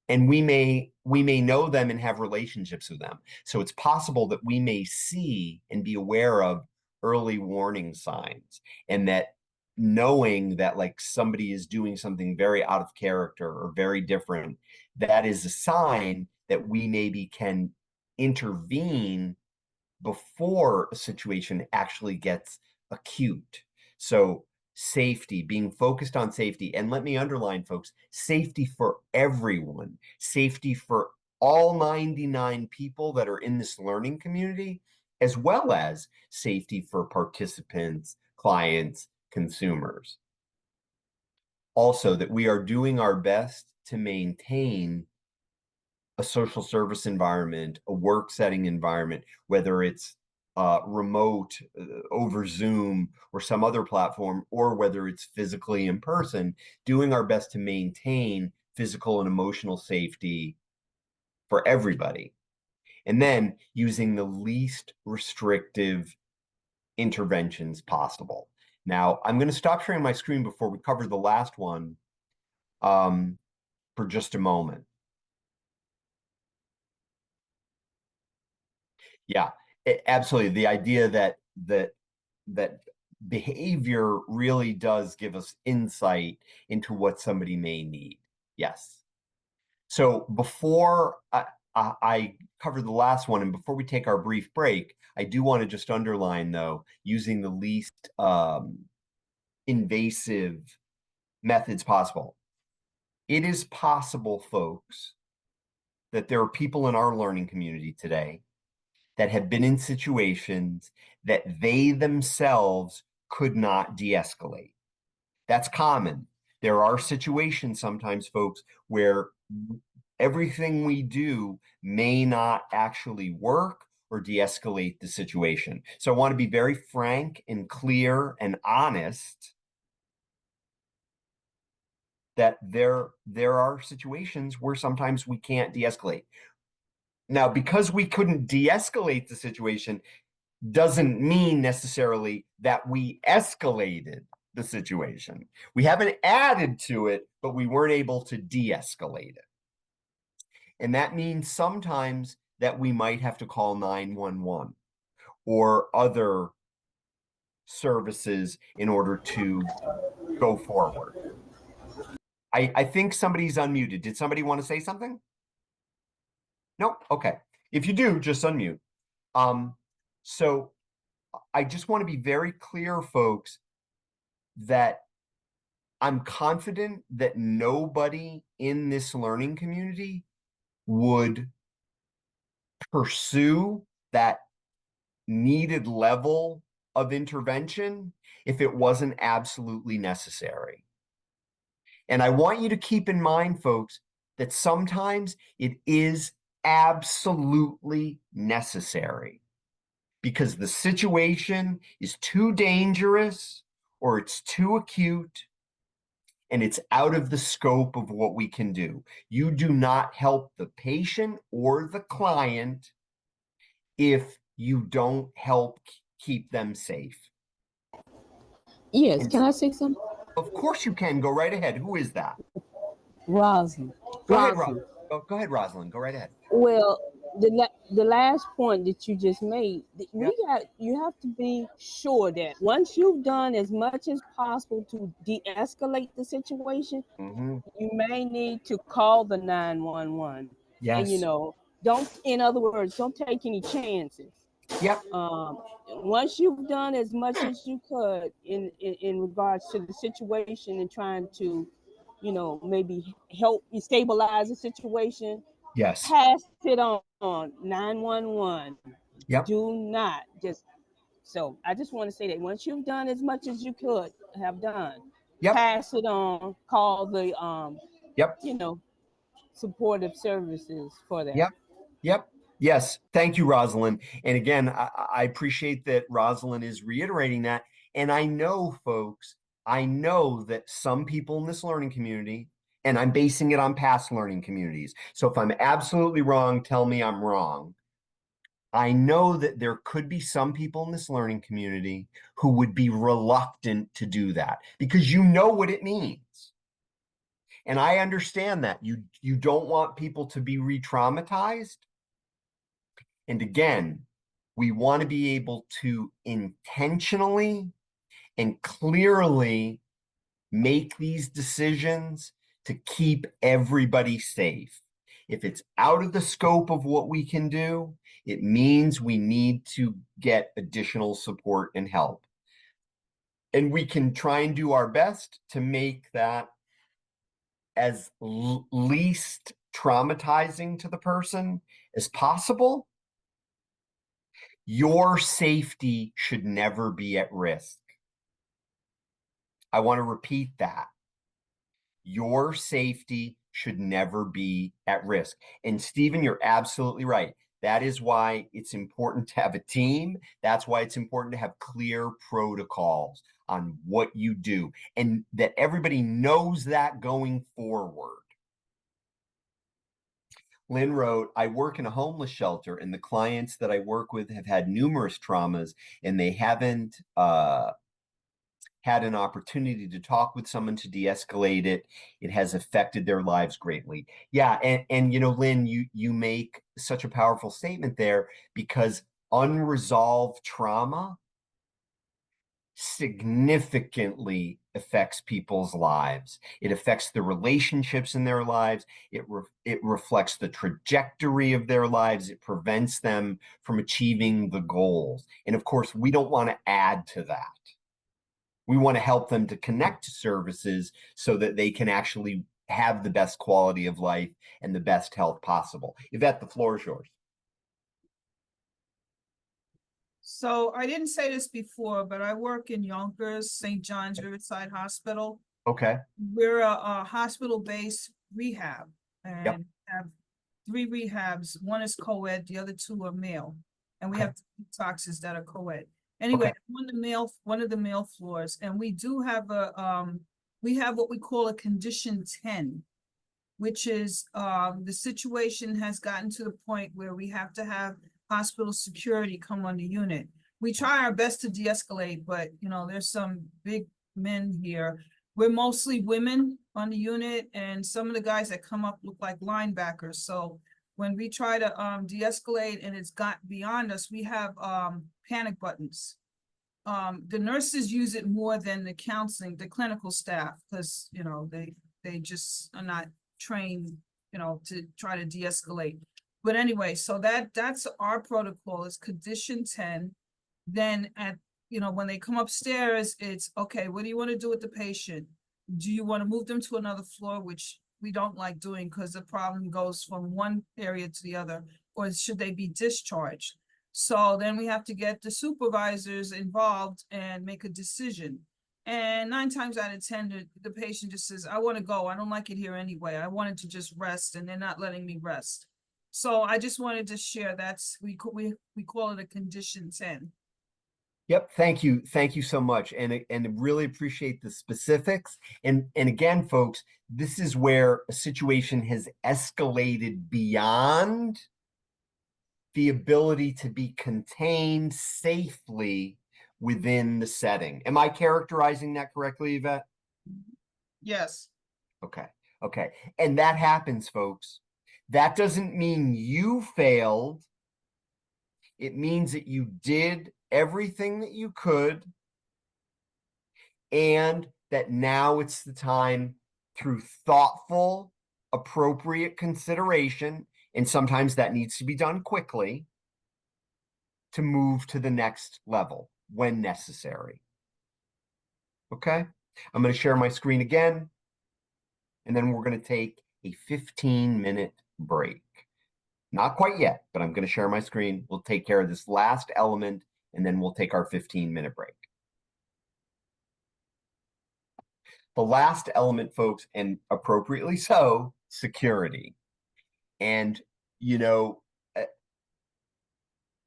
and we may know them and have relationships with them. So it's possible that we may see and be aware of early warning signs, and that knowing that like somebody is doing something very out of character or very different, that is a sign that we maybe can intervene before a situation actually gets acute. So safety, being focused on safety. And let me underline, folks, safety for everyone, safety for all 99 people that are in this learning community, as well as safety for participants, clients, consumers. Also, that we are doing our best to maintain a social service environment, a work setting environment, whether it's remote over Zoom or some other platform, or whether it's physically in person, doing our best to maintain physical and emotional safety for everybody. And then using the least restrictive interventions possible. Now, I'm going to stop sharing my screen before we cover the last one for just a moment. Yeah, absolutely. The idea that behavior really does give us insight into what somebody may need. Yes. So before I cover the last one, and before we take our brief break, I do want to just underline, though, using the least invasive methods possible. It is possible, folks, that there are people in our learning community today that have been in situations that they themselves could not de-escalate. That's common. There are situations sometimes, folks, where everything we do may not actually work or de-escalate the situation. So I want to be very frank and clear and honest that there are situations where sometimes we can't de-escalate. Now, because we couldn't de-escalate the situation doesn't mean necessarily that we escalated the situation. We haven't added to it, but we weren't able to de-escalate it. And that means sometimes that we might have to call 911 or other services in order to go forward. I think somebody's unmuted. Did somebody want to say something? No? Okay. If you do, just unmute. So I just want to be very clear, folks, that I'm confident that nobody in this learning community would pursue that needed level of intervention if it wasn't absolutely necessary. And I want you to keep in mind, folks, that sometimes it is absolutely necessary because the situation is too dangerous or it's too acute and it's out of the scope of what we can do. You do not help the patient or the client if you don't help keep them safe. Yes, can I say something? Of course you can. Go right ahead. Who is that? Rosalind. Go ahead, go ahead, Rosalind. Go right ahead. Well, the last point that you just made, you have to be sure that once you've done as much as possible to de-escalate the situation, you may need to call the 911. Yes. And in other words, don't take any chances. Yep. Once you've done as much as you could in regards to the situation and trying to, maybe help you stabilize the situation. Yes. Pass it on 911. Yep. Do not so I just want to say that once you've done as much as you could have done, pass it on, call the supportive services for that. Yep. Yes. Thank you, Rosalind. And again, I appreciate that Rosalind is reiterating that. And I know, folks, I know that some people in this learning community, and I'm basing it on past learning communities. So if I'm absolutely wrong, tell me I'm wrong. I know that there could be some people in this learning community who would be reluctant to do that because you know what it means. And I understand that. You don't want people to be re-traumatized. And again, we want to be able to intentionally and clearly make these decisions to keep everybody safe. If it's out of the scope of what we can do, it means we need to get additional support and help. And we can try and do our best to make that as least traumatizing to the person as possible. Your safety should never be at risk. I want to repeat that. Your safety should never be at risk. And Stephen, you're absolutely right. That is why it's important to have a team. That's why it's important to have clear protocols on what you do and that everybody knows that going forward. Lynn wrote, I work in a homeless shelter and the clients that I work with have had numerous traumas and they haven't had an opportunity to talk with someone to de-escalate it. It has affected their lives greatly. Yeah, and Lynn, you make such a powerful statement there because unresolved trauma significantly affects people's lives. It affects the relationships in their lives. It reflects the trajectory of their lives. It prevents them from achieving the goals. And of course, we don't want to add to that. We want to help them to connect to services so that they can actually have the best quality of life and the best health possible. Yvette, the floor is yours. So I didn't say this before, but I work in Yonkers, St. John's Riverside Hospital. Okay. We're a hospital-based rehab Yep. and have 3 rehabs. One is co-ed, the other 2 are male. And we Okay. have toxins that are co-ed. Anyway, Okay. one of the male floors, and we do have we have what we call a condition 10, which is the situation has gotten to the point where we have to have hospital security come on the unit. We try our best to de-escalate, but you know, there's some big men here. We're mostly women on the unit, and some of the guys that come up look like linebackers. So when we try to de-escalate and it's got beyond us, we have panic buttons. The nurses use it more than the counseling, the clinical staff, because you know, they just are not trained, you know, to try to de-escalate. But anyway, so that's our protocol is condition 10. Then you know, when they come upstairs, it's okay, what do you want to do with the patient? Do you want to move them to another floor, which we don't like doing because the problem goes from one area to the other, or should they be discharged? So then we have to get the supervisors involved and make a decision. And 9 times out of 10, the patient just says, I want to go. I don't like it here anyway. I wanted to just rest, and they're not letting me rest. So I just wanted to share we call it a condition 10. Yep, thank you so much, and really appreciate the specifics. And again, folks, this is where a situation has escalated beyond the ability to be contained safely within the setting. Am I characterizing that correctly, Yvette? Yes. Okay. And that happens, folks. That doesn't mean you failed. It means that you did everything that you could, and that now it's the time, through thoughtful, appropriate consideration, and sometimes that needs to be done quickly, to move to the next level when necessary. Okay? I'm going to share my screen again, and then we're going to take a 15-minute break. Not quite yet, but I'm going to share my screen. We'll take care of this last element, and then we'll take our 15-minute break. The last element, folks, and appropriately so, security. And, you know,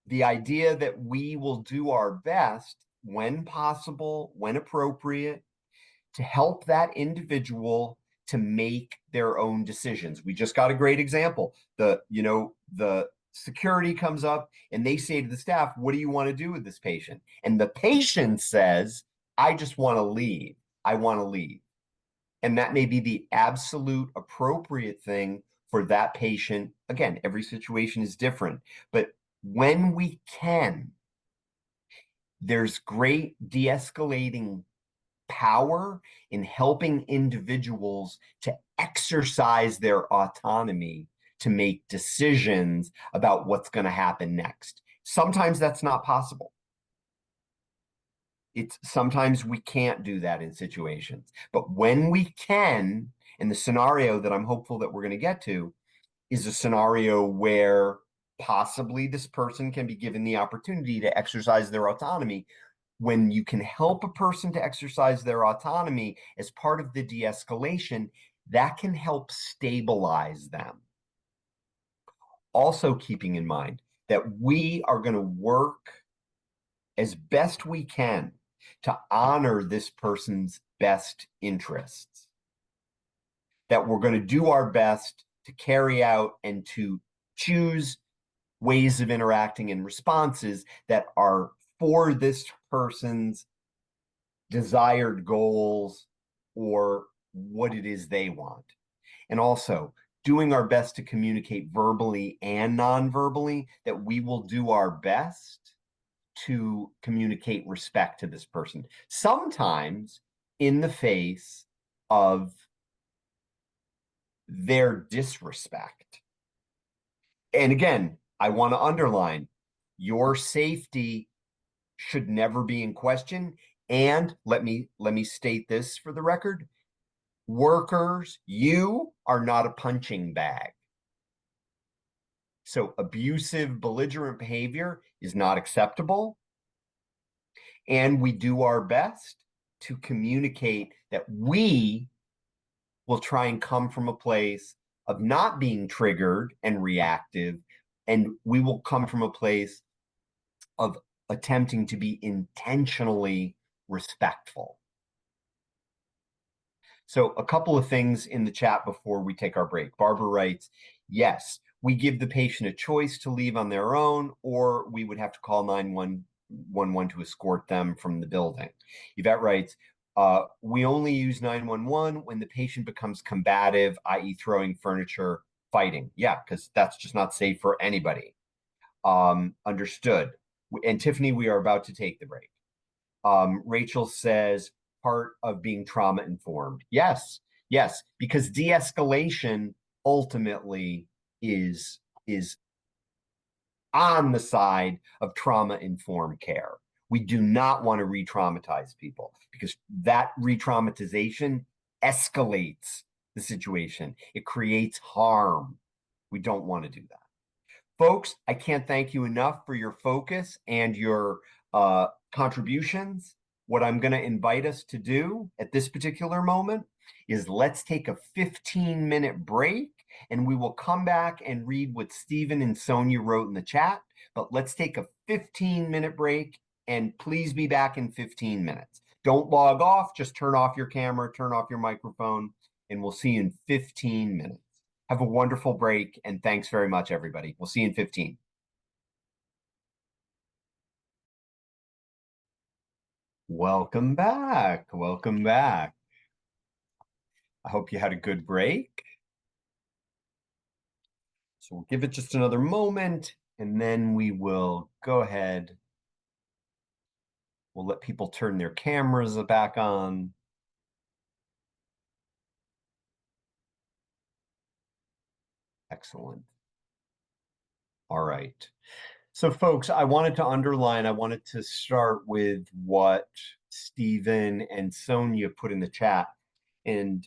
the idea that we will do our best when possible, when appropriate, to help that individual to make their own decisions. We just got a great example. The security comes up and they say to the staff, what do you want to do with this patient? And the patient says, I just want to leave. I want to leave. And that may be the absolute appropriate thing for that patient. Again, every situation is different, but when we can, there's great de-escalating power in helping individuals to exercise their autonomy to make decisions about what's going to happen next. Sometimes that's not possible. Sometimes we can't do that in situations, but when we can, and the scenario that I'm hopeful that we're going to get to is a scenario where possibly this person can be given the opportunity to exercise their autonomy. When you can help a person to exercise their autonomy as part of the de-escalation, that can help stabilize them. Also keeping in mind that we are going to work as best we can to honor this person's best interests. That we're going to do our best to carry out and to choose ways of interacting and responses that are for this person's desired goals or what it is they want. And also doing our best to communicate verbally and non-verbally that we will do our best to communicate respect to this person, sometimes in the face of their disrespect. And again, I want to underline, your safety should never be in question. And let me state this for the record. Workers, you are not a punching bag. So abusive, belligerent behavior is not acceptable. And we do our best to communicate that we will try and come from a place of not being triggered and reactive, and we will come from a place of attempting to be intentionally respectful. So a couple of things in the chat before we take our break. Barbara writes, yes, we give the patient a choice to leave on their own, or we would have to call 911 to escort them from the building. Yvette writes, we only use 911 when the patient becomes combative, i.e. throwing furniture, fighting. Yeah, because that's just not safe for anybody. Understood. And Tiffany, we are about to take the break. Rachel says, part of being trauma informed. Yes, yes, because de-escalation ultimately is on the side of trauma informed care. We do not want to re-traumatize people, because that re-traumatization escalates the situation. It creates harm. We don't want to do that. Folks, I can't thank you enough for your focus and your contributions. What I'm going to invite us to do at this particular moment is let's take a 15-minute break, and we will come back and read what Stephen and Sonia wrote in the chat. But let's take a 15-minute break, and please be back in 15 minutes. Don't log off, just turn off your camera, turn off your microphone, and we'll see you in 15 minutes. Have a wonderful break, and thanks very much, everybody. We'll see you in 15. Welcome back. Welcome back. I hope you had a good break. So we'll give it just another moment, and then we will go ahead. We'll let people turn their cameras back on. Excellent. All right. So folks, I wanted to start with what Stephen and Sonia put in the chat. And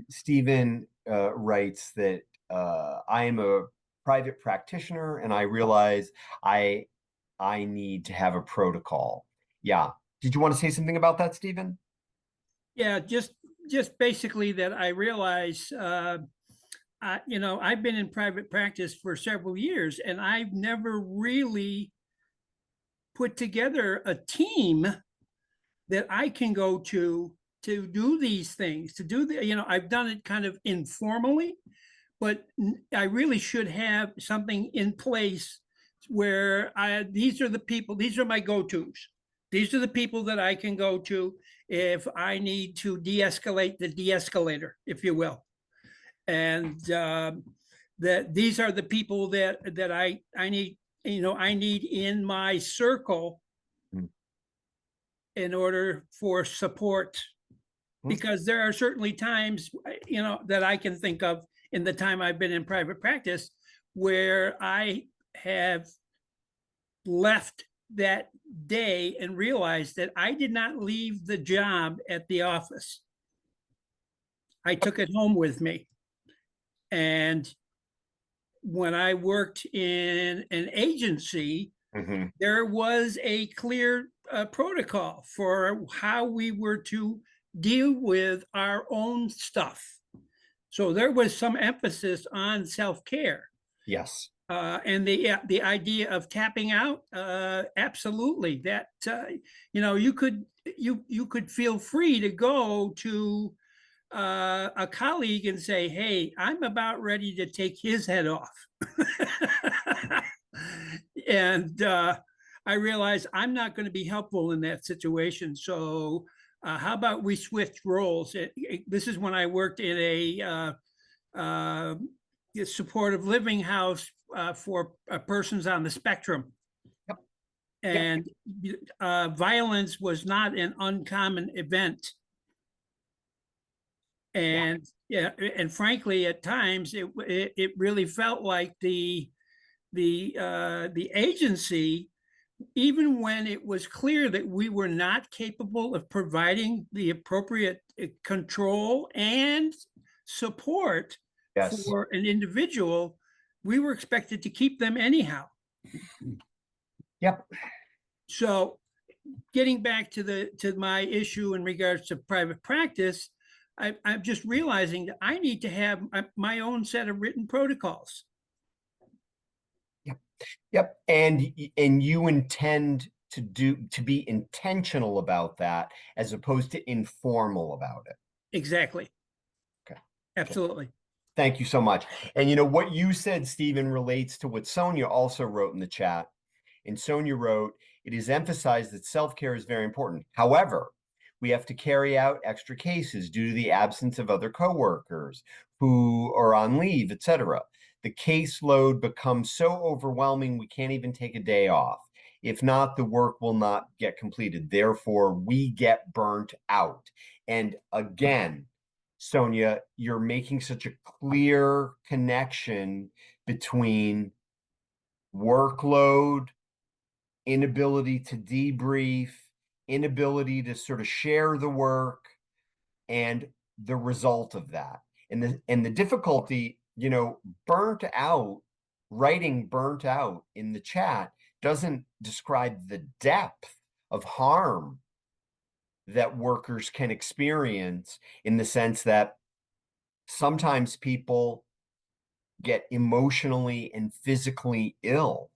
Stephen writes that I am a private practitioner, and I realize I need to have a protocol. Yeah. Did you want to say something about that, Stephen? Yeah, just basically that I realize, I've been in private practice for several years, and I've never really put together a team that I can go to do these things, to do the, I've done it kind of informally, but I really should have something in place where these are the people, these are my go-tos. These are the people that I can go to if I need to de-escalate the de-escalator, if you will. And that these are the people that I need, I need in my circle in order for support. Because there are certainly times, that I can think of in the time I've been in private practice where I have left that day and realized that I did not leave the job at the office. I took it home with me. And when I worked in an agency, there was a clear protocol for how we were to deal with our own stuff. So there was some emphasis on self-care. Yes. And the idea of tapping out, absolutely. That you could feel free to go to a colleague and say, "Hey, I'm about ready to take his head off," and I realize I'm not going to be helpful in that situation. So how about we switch roles? This is when I worked in a supportive living house for persons on the spectrum. Yep. And violence was not an uncommon event. And yeah, and frankly, at times it really felt like the agency, even when it was clear that we were not capable of providing the appropriate control and support for an individual, we were expected to keep them anyhow. Yep. So getting back to my issue in regards to private practice, I'm just realizing that I need to have my own set of written protocols. Yep. And you intend to be intentional about that as opposed to informal about it. Exactly. Okay. Absolutely. Thank you so much. And you know what you said, Stephen, relates to what Sonia also wrote in the chat. And Sonia wrote, it is emphasized that self-care is very important. However, we have to carry out extra cases due to the absence of other coworkers who are on leave, etc. The caseload becomes so overwhelming we can't even take a day off. If not, the work will not get completed. Therefore, we get burnt out. And again, Sonia, you're making such a clear connection between workload, inability to debrief, inability to sort of share the work, and the result of that. And the difficulty, you know, burnt out, writing burnt out in the chat doesn't describe the depth of harm that workers can experience, in the sense that sometimes people get emotionally and physically ill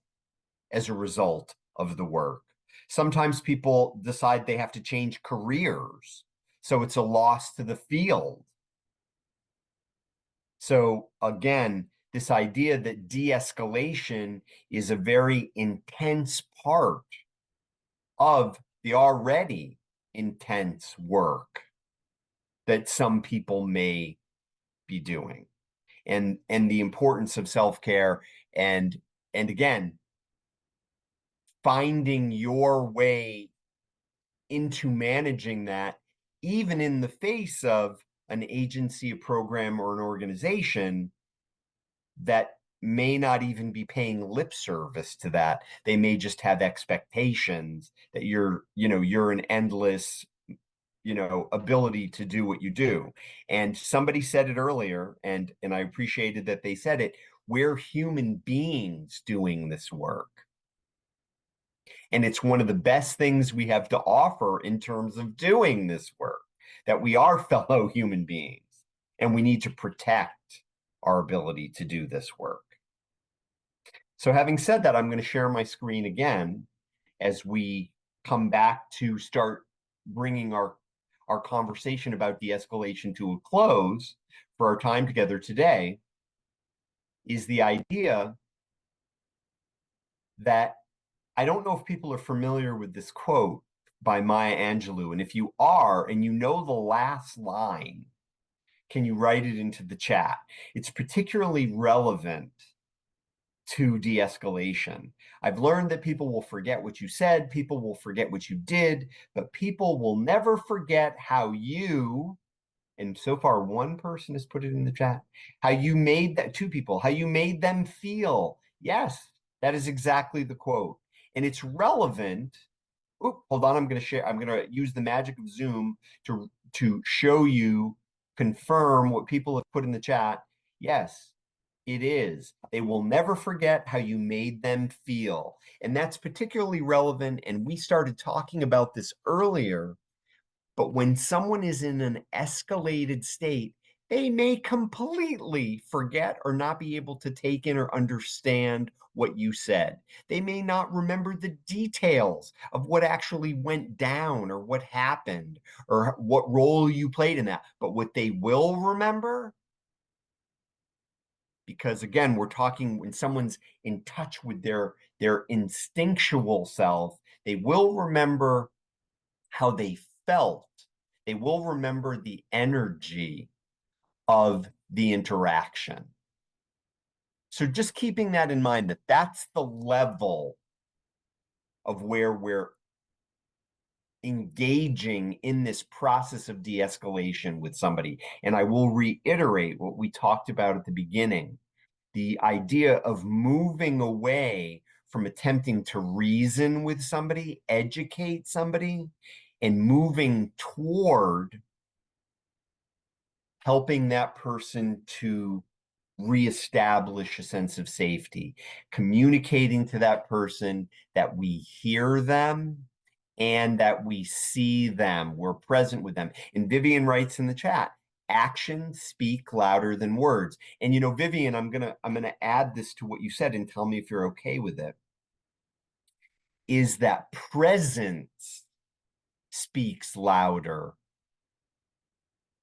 as a result of the work. Sometimes people decide they have to change careers, so it's a loss to the field. So again, this idea that de-escalation is a very intense part of the already intense work that some people may be doing, and the importance of self-care, and again, finding your way into managing that, even in the face of an agency, a program, or an organization that may not even be paying lip service to that. They may just have expectations that you're an endless, ability to do what you do. And somebody said it earlier, and I appreciated that they said it, we're human beings doing this work. And it's one of the best things we have to offer in terms of doing this work, that we are fellow human beings, and we need to protect our ability to do this work. So having said that, I'm going to share my screen again as we come back to start bringing our conversation about de-escalation to a close for our time together today, is the idea that I don't know if people are familiar with this quote by Maya Angelou. And if you are, and you know the last line, can you write it into the chat? It's particularly relevant to de-escalation. I've learned that people will forget what you said, people will forget what you did, but people will never forget how you, and so far one person has put it in the chat, how you made that, two people, how you made them feel. Yes, that is exactly the quote. And it's relevant. Oop, hold on, I'm going to use the magic of Zoom to show you, confirm what people have put in the chat. Yes, it is. They will never forget how you made them feel. And that's particularly relevant. And we started talking about this earlier, but when someone is in an escalated state, they may completely forget or not be able to take in or understand what you said. They may not remember the details of what actually went down or what happened or what role you played in that. But what they will remember, because again, we're talking when someone's in touch with their instinctual self, they will remember how they felt. They will remember the energy of the interaction. So just keeping that in mind, that that's the level of where we're engaging in this process of de-escalation with somebody. And I will reiterate what we talked about at the beginning, the idea of moving away from attempting to reason with somebody, educate somebody, and moving toward helping that person to reestablish a sense of safety, communicating to that person that we hear them and that we see them, we're present with them. And Vivian writes in the chat, actions speak louder than words. And you know, Vivian, I'm gonna add this to what you said and tell me if you're okay with it, is that presence speaks louder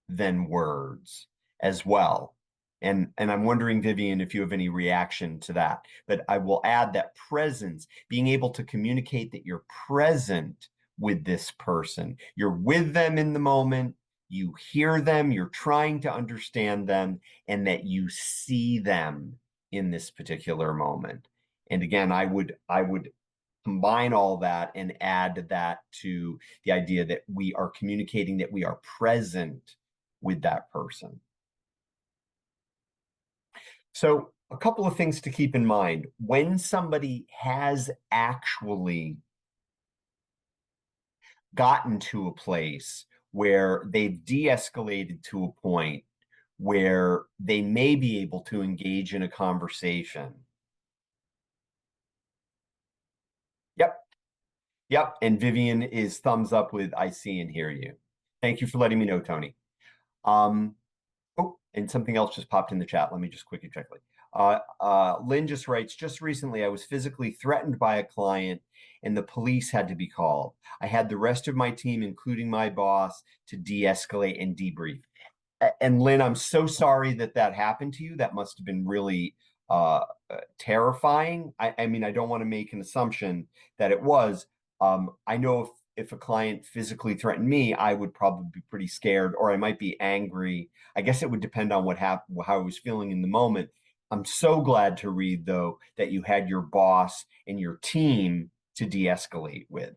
than words as well. And I'm wondering, Vivian, if you have any reaction to that. But I will add that presence, being able to communicate that you're present with this person. You're with them in the moment, you hear them, you're trying to understand them, and that you see them in this particular moment. And again, I would combine all that and add that to the idea that we are communicating that we are present with that person. So a couple of things to keep in mind. When somebody has actually gotten to a place where they've de-escalated to a point where they may be able to engage in a conversation. Yep. And Vivian is thumbs up with I see and hear you. Thank you for letting me know, Tony. Oh, and something else just popped in the chat. Let me just quickly check. Lynn just writes, just recently I was physically threatened by a client and the police had to be called. I had the rest of my team, including my boss, to de-escalate and debrief. And Lynn, I'm so sorry that that happened to you. That must have been really terrifying. I mean, I don't want to make an assumption that it was. I know if a client physically threatened me, I would probably be pretty scared, or I might be angry. I guess it would depend on what happened, how I was feeling in the moment. I'm so glad to read, though, that you had your boss and your team to de-escalate with,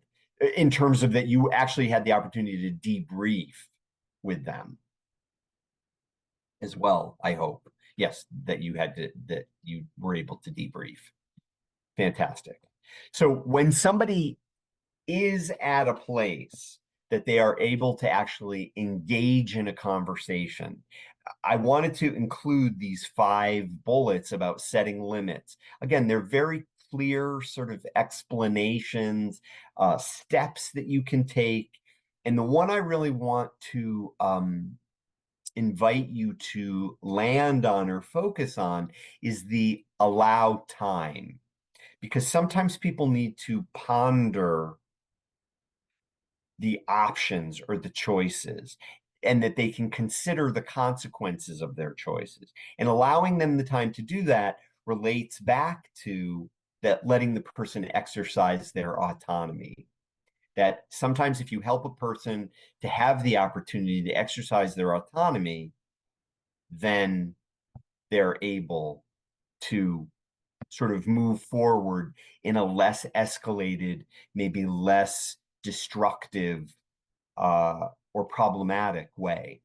in terms of that you actually had the opportunity to debrief with them as well, I hope. Yes, that you were able to debrief. Fantastic. So when somebody is at a place that they are able to actually engage in a conversation, I wanted to include these 5 bullets about setting limits. Again, they're very clear sort of explanations, steps that you can take. And the one I really want to invite you to land on or focus on is the allow time. Because sometimes people need to ponder the options or the choices, and that they can consider the consequences of their choices. And allowing them the time to do that relates back to that letting the person exercise their autonomy. That sometimes if you help a person to have the opportunity to exercise their autonomy, then they're able to sort of move forward in a less escalated, maybe less destructive or problematic way.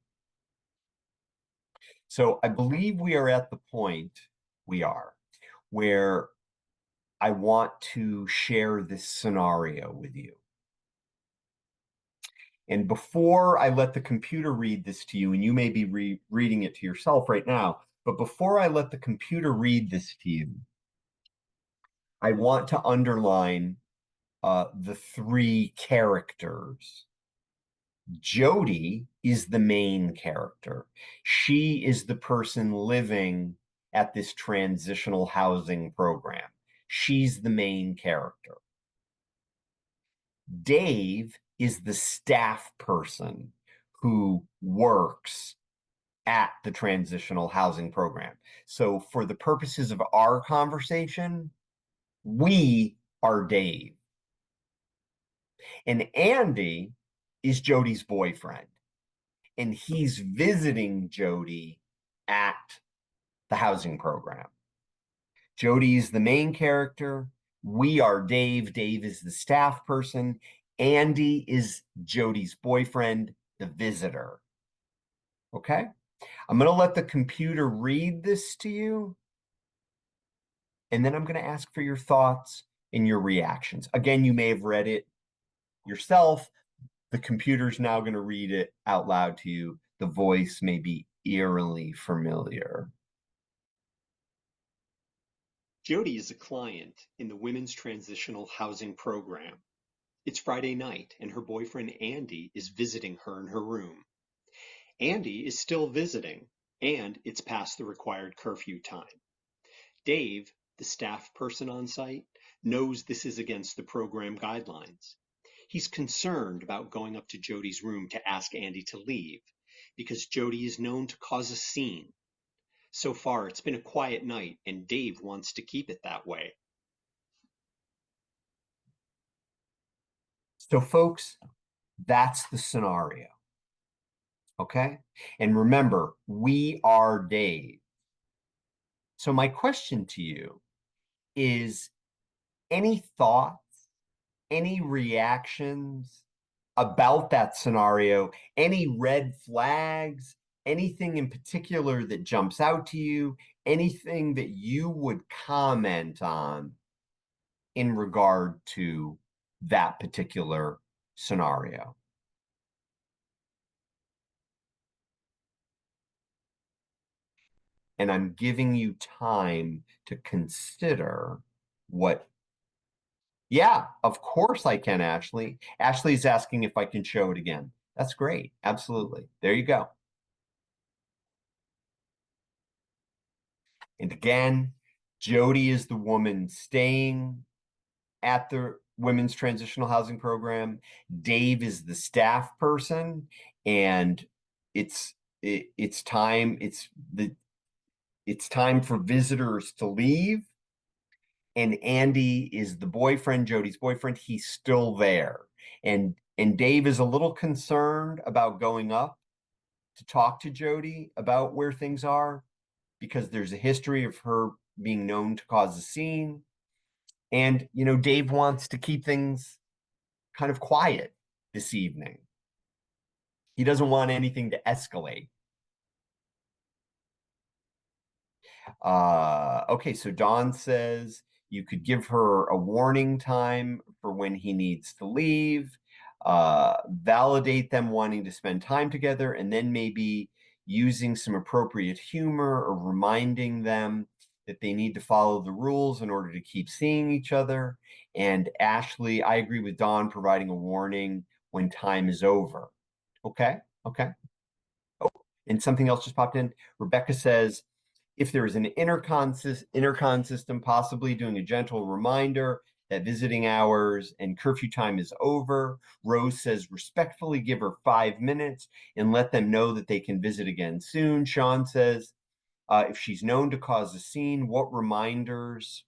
So I believe we are at the point where I want to share this scenario with you. And before I let the computer read this to you, and you may be reading it to yourself right now, but before I let the computer read this to you, I want to underline the 3 characters. Jody is the main character. She is the person living at this transitional housing program. She's the main character. Dave is the staff person who works at the transitional housing program. So for the purposes of our conversation, we are Dave. And Andy is Jody's boyfriend. And he's visiting Jody at the housing program. Jody is the main character. We are Dave. Dave is the staff person. Andy is Jody's boyfriend, the visitor. Okay? I'm going to let the computer read this to you. And then I'm going to ask for your thoughts and your reactions. Again, you may have read it yourself. The computer's now going to read it out loud to you. The voice may be eerily familiar. Jody is a client in the Women's Transitional Housing Program. It's Friday night, and her boyfriend Andy is visiting her in her room. Andy is still visiting, and it's past the required curfew time. Dave, the staff person on site, knows this is against the program guidelines. He's concerned about going up to Jody's room to ask Andy to leave, because Jody is known to cause a scene. So far, it's been a quiet night, and Dave wants to keep it that way. So, folks, that's the scenario. Okay? And remember, we are Dave. So my question to you is, any thoughts, any reactions about that scenario, any red flags, anything in particular that jumps out to you, anything that you would comment on in regard to that particular scenario? And I'm giving you time to consider what. Yeah, of course I can, Ashley. Ashley's asking if I can show it again. That's great. Absolutely. There you go. And again, Jody is the woman staying at the Women's Transitional Housing Program. Dave is the staff person, and it's time for visitors to leave. And Andy is the boyfriend, Jody's boyfriend. He's still there. And Dave is a little concerned about going up to talk to Jody about where things are, because there's a history of her being known to cause a scene. And, you know, Dave wants to keep things kind of quiet this evening. He doesn't want anything to escalate. Okay, so Dawn says you could give her a warning time for when he needs to leave, validate them wanting to spend time together, and then maybe using some appropriate humor or reminding them that they need to follow the rules in order to keep seeing each other. And Ashley, I agree with Dawn, providing a warning when time is over. Okay, okay. Oh, and something else just popped in. Rebecca says, if there is an intercon system, possibly doing a gentle reminder that visiting hours and curfew time is over. Rose says, respectfully give her 5 minutes and let them know that they can visit again soon. Sean says, if she's known to cause a scene, what reminders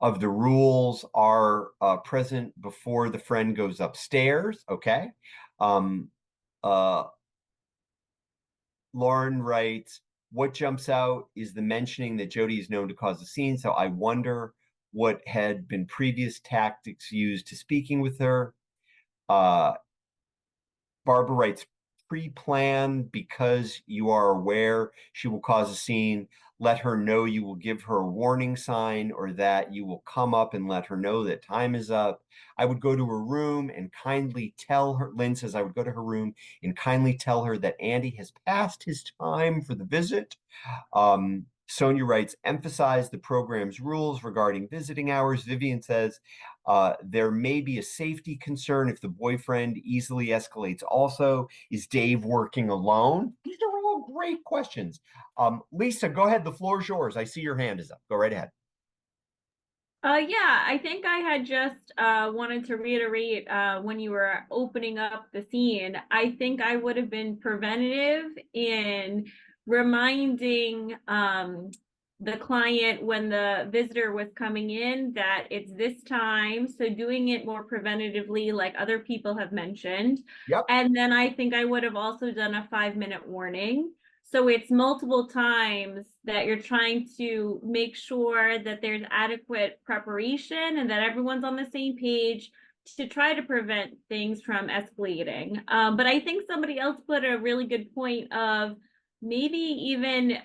of the rules are present before the friend goes upstairs? Okay. Lauren writes, what jumps out is the mentioning that Jody is known to cause a scene, so I wonder what had been previous tactics used to speaking with her. Barbara writes, pre-plan because you are aware she will cause a scene. Let her know you will give her a warning sign, or that you will come up and let her know that time is up. I would go to her room and kindly tell her, Lynn says, I would go to her room and kindly tell her that Andy has passed his time for the visit. Sonia writes, emphasize the program's rules regarding visiting hours. Vivian says, there may be a safety concern if the boyfriend easily escalates also. Is Dave working alone? These are all great questions. Lisa, go ahead. The floor is yours. I see your hand is up. Go right ahead. Yeah, I think I had just wanted to reiterate when you were opening up the scene, I think I would have been preventative in reminding the client when the visitor was coming in that it's this time. So doing it more preventatively, like other people have mentioned. Yep. And then I think I would have also done a 5-minute warning. So it's multiple times that you're trying to make sure that there's adequate preparation and that everyone's on the same page to try to prevent things from escalating. But I think somebody else put a really good point of maybe even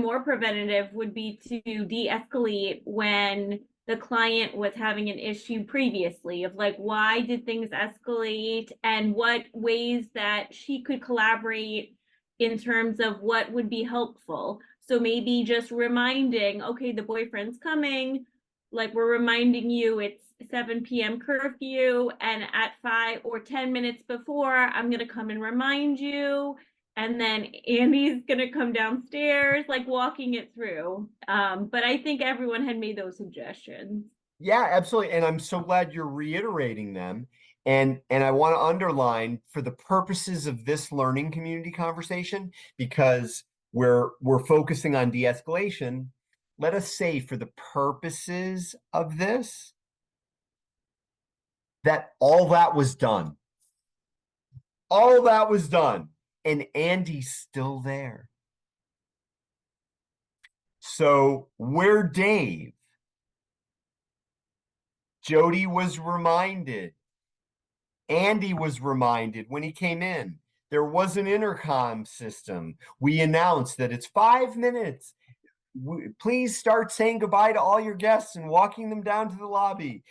more preventative would be to de-escalate when the client was having an issue previously of like, why did things escalate and what ways that she could collaborate in terms of what would be helpful. So maybe just reminding, okay, the boyfriend's coming, like we're reminding you it's 7 p.m. curfew, and at 5 or 10 minutes before, I'm gonna come and remind you. And then Andy's gonna come downstairs, like walking it through. But I think everyone had made those suggestions. Yeah, absolutely. And I'm so glad you're reiterating them. And I want to underline for the purposes of this learning community conversation, because we're focusing on de-escalation, let us say for the purposes of this, that all that was done. All that was done. And Andy's still there. So we're Dave. Jody was reminded. Andy was reminded when he came in. There was an intercom system. We announced that it's 5 minutes. Please start saying goodbye to all your guests and walking them down to the lobby.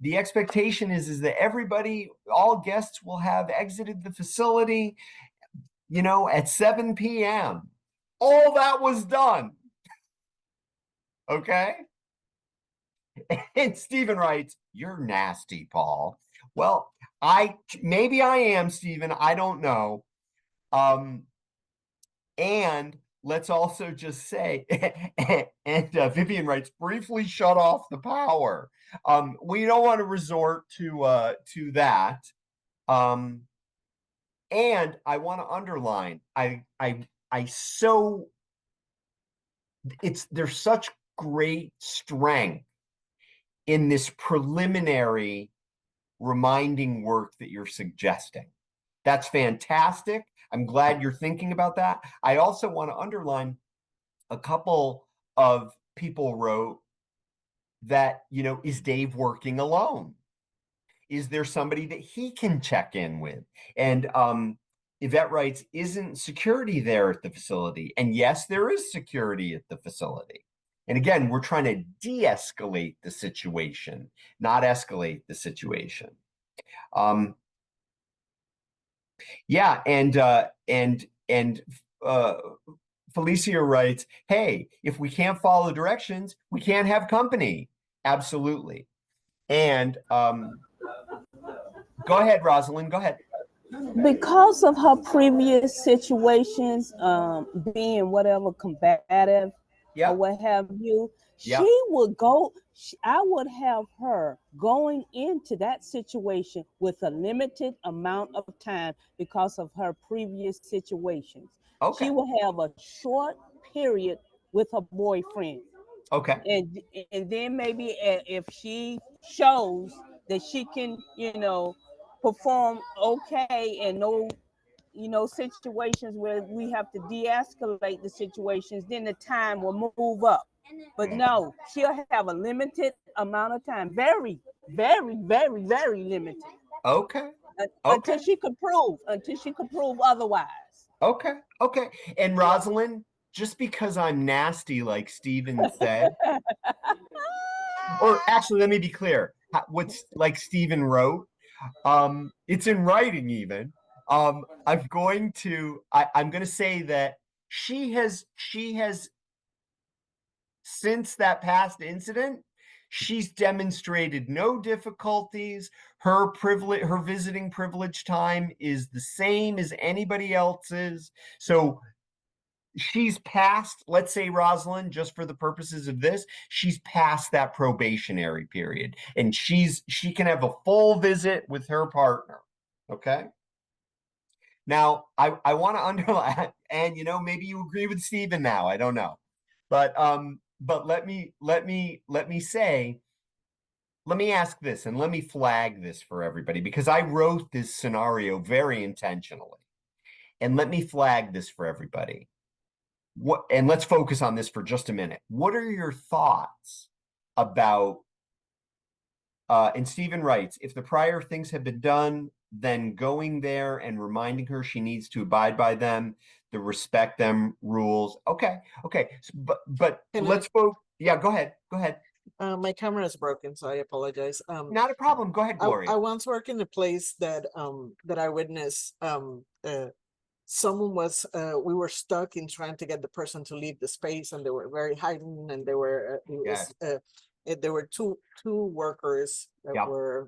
The expectation is that everybody, all guests will have exited the facility, you know, at 7 p.m. All that was done. Okay? And Stephen writes, "You're nasty, Paul." Well, maybe I am, Stephen. I don't know. And let's also just say, and Vivian writes, "Briefly shut off the power." We don't want to resort to that. And I want to underline, there's such great strength in this preliminary reminding work that you're suggesting. That's fantastic. I'm glad you're thinking about that. I also want to underline a couple of people wrote that, you know, is Dave working alone? Is there somebody that he can check in with? And Yvette writes, isn't security there at the facility? And yes, there is security at the facility. And again, we're trying to de-escalate the situation, not escalate the situation. Yeah, and Felicia writes, "Hey, if we can't follow directions, we can't have company." Absolutely. And go ahead, Rosalind. Go ahead. Because of her previous situations, being whatever combative or what have you, she would go. I would have her going into that situation with a limited amount of time because of her previous situations. Okay. She will have a short period with her boyfriend. Okay. And then maybe if she shows that she can, you know, perform okay and no, you know, situations where we have to de-escalate the situations, then the time will move up. But no, she'll have a limited amount of time, very, very, very, very limited. Okay. Until she could prove otherwise. Okay. Okay. And Rosalind, just because I'm nasty, like Stephen said, or actually, let me be clear. What's like Stephen wrote, it's in writing even. I'm going to say that she has since that past incident, she's demonstrated no difficulties. Her visiting privilege time is the same as anybody else's. So she's past, let's say, Rosalind, just for the purposes of this, she's past that probationary period, and she can have a full visit with her partner. Okay. Now, I want to underline, and you know, maybe you agree with Stephen now. I don't know, but let me ask this, and let me flag this for everybody, because I wrote this scenario very intentionally. And let me flag this for everybody. And let's focus on this for just a minute. What are your thoughts about, and Stephen writes, if the prior things have been done, then going there and reminding her she needs to abide by them, the respect them rules. Okay. So, but let's vote. Yeah, go ahead. My camera is broken, so I apologize. Not a problem. Go ahead, Gloria. I once worked in a place that I witnessed someone was we were stuck in trying to get the person to leave the space, and they were very heightened, and they were there were two workers that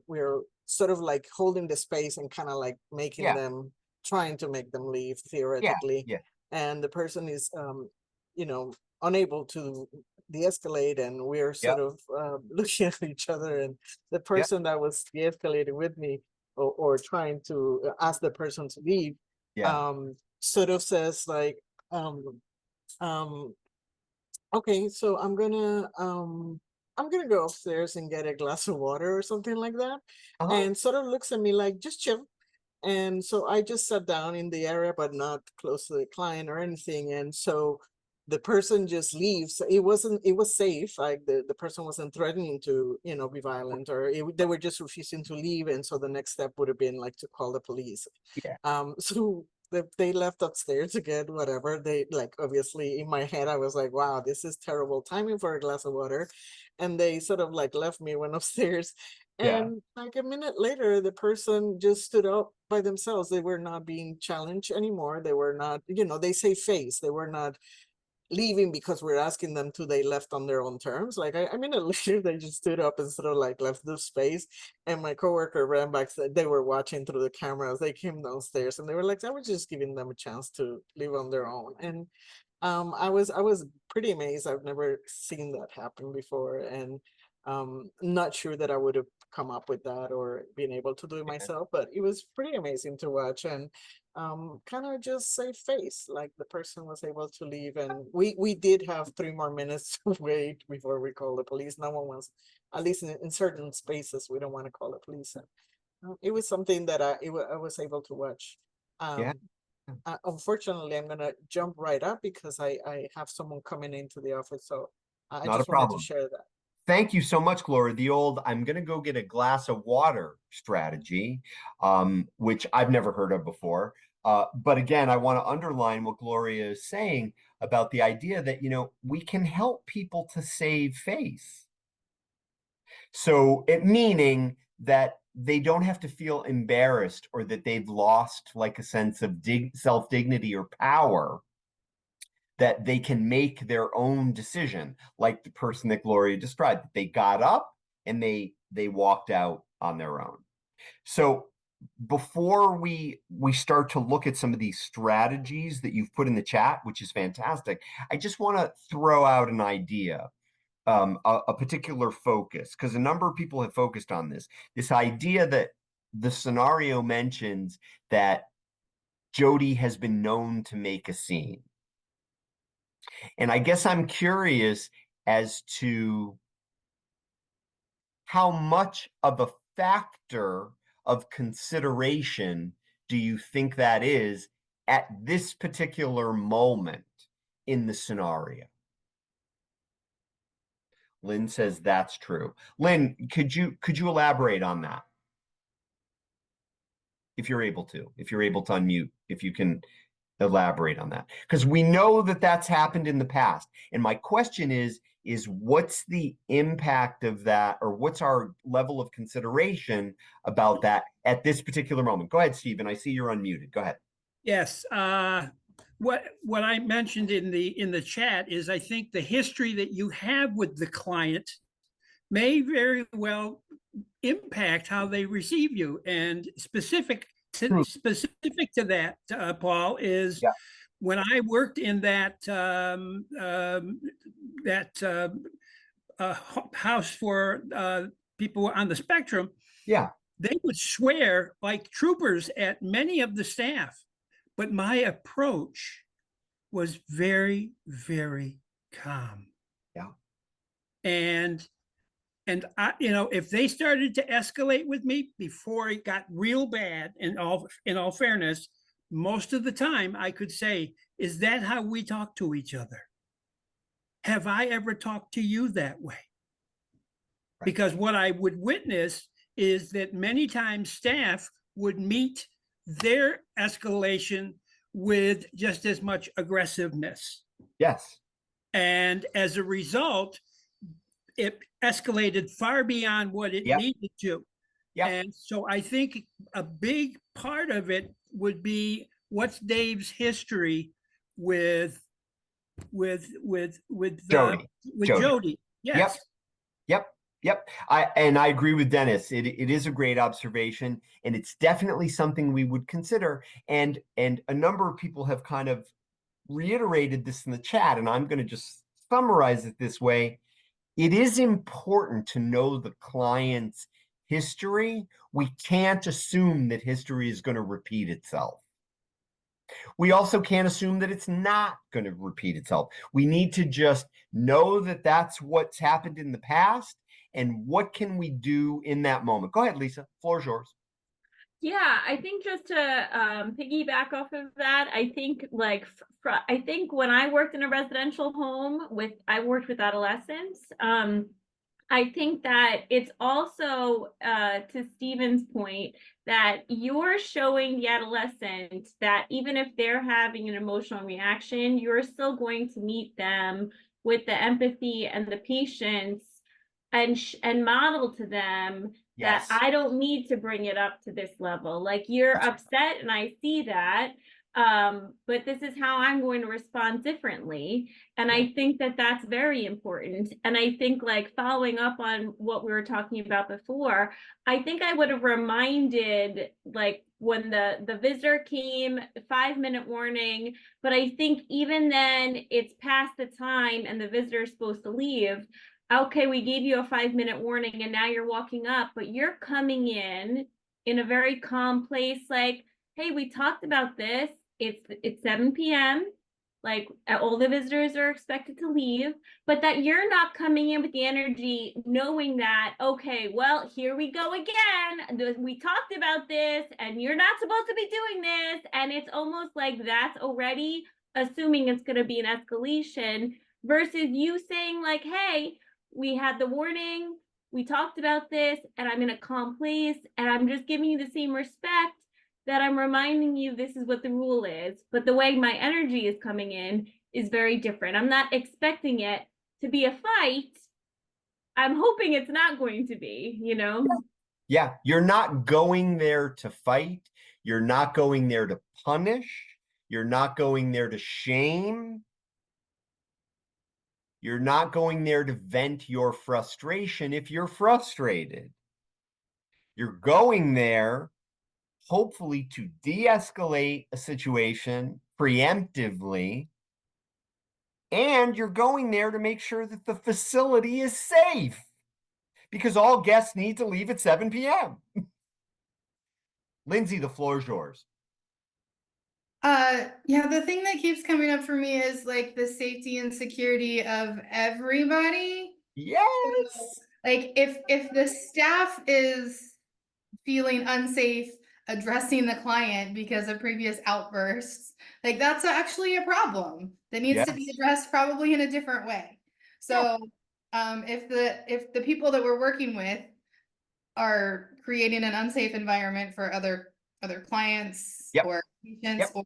we were sort of like holding the space and kind of like making them, trying to make them leave theoretically. And the person is unable to de-escalate, and we're sort of looking at each other, and the person that was de-escalating with me or trying to ask the person to leave sort of says like okay, so I'm gonna go upstairs and get a glass of water or something like that, and sort of looks at me like, just chill. And so I just sat down in the area, but not close to the client or anything. And so the person just leaves. It was safe. Like the person wasn't threatening to, be violent, or they were just refusing to leave. And so the next step would have been like to call the police. So they left upstairs again, whatever. They like, obviously in my head, I was like, wow, this is terrible timing for a glass of water. And they sort of like left me, went upstairs. And like a minute later, the person just stood up by themselves. They were not being challenged anymore. They were not, they say face. They were not leaving because we're asking them to. They left on their own terms. Like a minute later, they just stood up and sort of like left the space. And my coworker ran back. They were watching through the cameras. They came downstairs and they were like, I was just giving them a chance to live on their own. And I was pretty amazed. I've never seen that happen before. And not sure that I would have come up with that or been able to do it myself, but it was pretty amazing to watch. And kind of just save face, like the person was able to leave. And we did have 3 more minutes to wait before we called the police. No one was, at least in certain spaces, we don't want to call the police. And it was something that I was able to watch. Unfortunately, I'm gonna jump right up because I have someone coming into the office, so I just wanted to share that. Thank you so much, Gloria. The old I'm going to go get a glass of water strategy, which I've never heard of before. But again, I want to underline what Gloria is saying about the idea that, we can help people to save face. So it meaning that they don't have to feel embarrassed or that they've lost like a sense of self-dignity or power, that they can make their own decision, like the person that Gloria described. They got up and they walked out on their own. So before we start to look at some of these strategies that you've put in the chat, which is fantastic, I just want to throw out an idea, a particular focus, because a number of people have focused on this idea that the scenario mentions that Jody has been known to make a scene. And I guess I'm curious as to how much of a factor of consideration do you think that is at this particular moment in the scenario? Lynn says that's true. Lynn, could you elaborate on that? If you're able to unmute, if you can elaborate on that, because we know that that's happened in the past. And my question is what's the impact of that, or what's our level of consideration about that at this particular moment? Go ahead, Stephen. I see you're unmuted. Go ahead. Yes. What I mentioned in the chat is I think the history that you have with the client may very well impact how they receive you. And specific to that, Paul, is when I worked in that house for people on the spectrum, they would swear like troopers at many of the staff, but my approach was very, very calm. And I, if they started to escalate with me before it got real bad, in all fairness, most of the time I could say, is that how we talk to each other? Have I ever talked to you that way? Because what I would witness is that many times staff would meet their escalation with just as much aggressiveness. Yes. And as a result, it escalated far beyond what it needed to. And so I think a big part of it would be, what's Dave's history with Jody? Yes. Yep. I agree with Dennis. It is a great observation, and it's definitely something we would consider. And a number of people have kind of reiterated this in the chat, and I'm going to just summarize it this way. It is important to know the client's history. We can't assume that history is going to repeat itself. We also can't assume that it's not going to repeat itself. We need to just know that that's what's happened in the past, and what can we do in that moment. Go ahead, Lisa. Floor is yours. Yeah, I think just to piggyback off of that, I think I think when I worked in a residential home I worked with adolescents. I think that it's also, to Stephen's point, that you're showing the adolescent that even if they're having an emotional reaction, you're still going to meet them with the empathy and the patience and model to them that I don't need to bring it up to this level. Like, you're upset and I see that, but this is how I'm going to respond differently. And I think that that's very important. And I think, like, following up on what we were talking about before, I think I would have reminded, like, when the visitor came, 5-minute warning, but I think even then it's past the time and the visitor is supposed to leave. Okay, we gave you a 5-minute warning and now you're walking up, but you're coming in a very calm place, like, hey, we talked about this. It's 7 p.m. Like, all the visitors are expected to leave, but that you're not coming in with the energy knowing that, okay, well, here we go again. We talked about this and you're not supposed to be doing this. And it's almost like that's already assuming it's going to be an escalation, versus you saying, like, hey, we had the warning, we talked about this, and I'm in a calm place, and I'm just giving you the same respect that I'm reminding you this is what the rule is. But the way my energy is coming in is very different. I'm not expecting it to be a fight. I'm hoping it's not going to be, you know? Yeah, you're not going there to fight. You're not going there to punish. You're not going there to shame. You're not going there to vent your frustration if you're frustrated. You're going there, hopefully, to de-escalate a situation preemptively, and you're going there to make sure that the facility is safe, because all guests need to leave at 7 p.m. Lindsay, the floor is yours. Yeah, the thing that keeps coming up for me is, like, the safety and security of everybody. Yes. So, like, if the staff is feeling unsafe addressing the client because of previous outbursts, like, that's actually a problem that needs to be addressed probably in a different way. So if the people that we're working with are creating an unsafe environment for other clients or patients or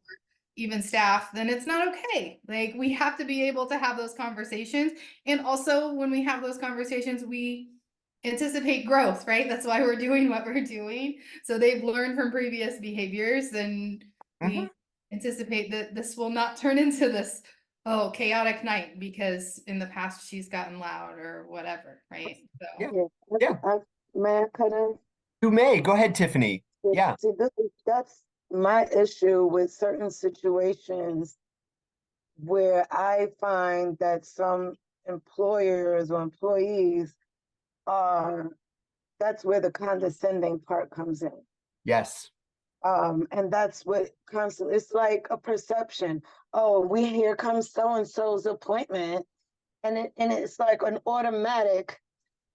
even staff, then it's not okay. Like, we have to be able to have those conversations. And also, when we have those conversations, we anticipate growth, right? That's why we're doing what we're doing. So they've learned from previous behaviors, and we anticipate that this will not turn into this chaotic night because in the past she's gotten loud or whatever, right? So May I cut in? You may. Go ahead, Tiffany. Yeah. See, that's my issue with certain situations where I find that some employers or employees that's where the condescending part comes in. Yes. And that's what constantly, it's like a perception. Oh, here comes so-and-so's appointment. And it's like an automatic,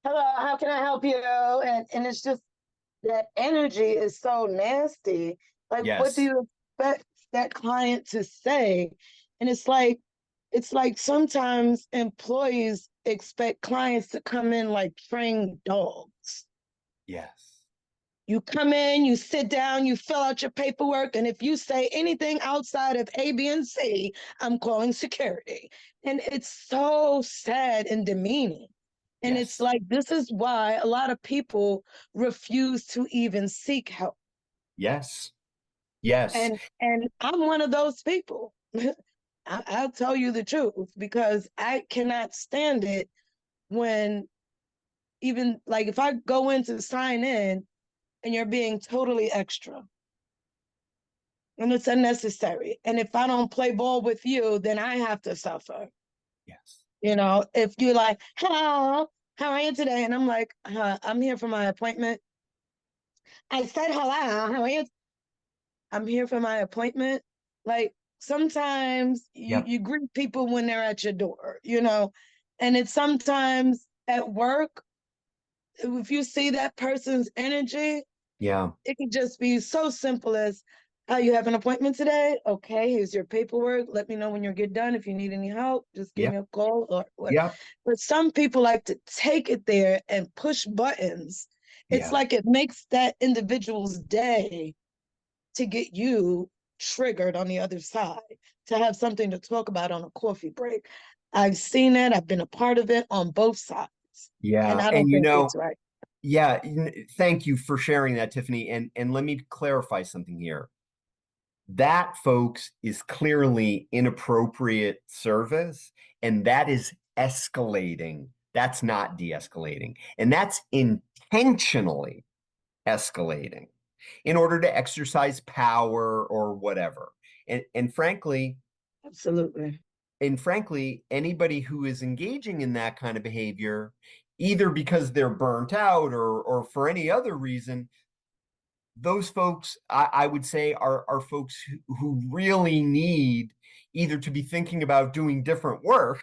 hello, how can I help you? And it's just, that energy is so nasty. Like, what do you expect that client to say. And it's like sometimes employees expect clients to come in like trained dogs. Yes. You come in, you sit down, you fill out your paperwork, and if you say anything outside of A, B, and C, I'm calling security. And it's so sad and demeaning. And Yes. it's like, this is why a lot of people refuse to even seek help. Yes. Yes. And I'm one of those people. I'll tell you the truth, because I cannot stand it when, even like, if I go in to sign in and you're being totally extra and it's unnecessary. And if I don't play ball with you, then I have to suffer. Yes. You know, if you're like, hello, how are you today? And I'm like, I'm here for my appointment. I said, hello, how are you? I'm here for my appointment. Like, sometimes you greet people when they're at your door, you know, and it's sometimes at work, if you see that person's energy, it can just be so simple as, you have an appointment today? Okay, here's your paperwork. Let me know when you get done. If you need any help, just give me a call or what. But some people like to take it there and push buttons. It's like it makes that individual's day to get you triggered on the other side, to have something to talk about on a coffee break. I've seen it. I've been a part of it on both sides. Yeah. And I don't think it's right. Yeah, thank you for sharing that, Tiffany. And let me clarify something here. That, folks, is clearly inappropriate service, and that is escalating. That's not de-escalating. And that's intentionally escalating in order to exercise power or whatever. And frankly, absolutely. And frankly, anybody who is engaging in that kind of behavior, either because they're burnt out or for any other reason, those folks, I would say, are folks who really need either to be thinking about doing different work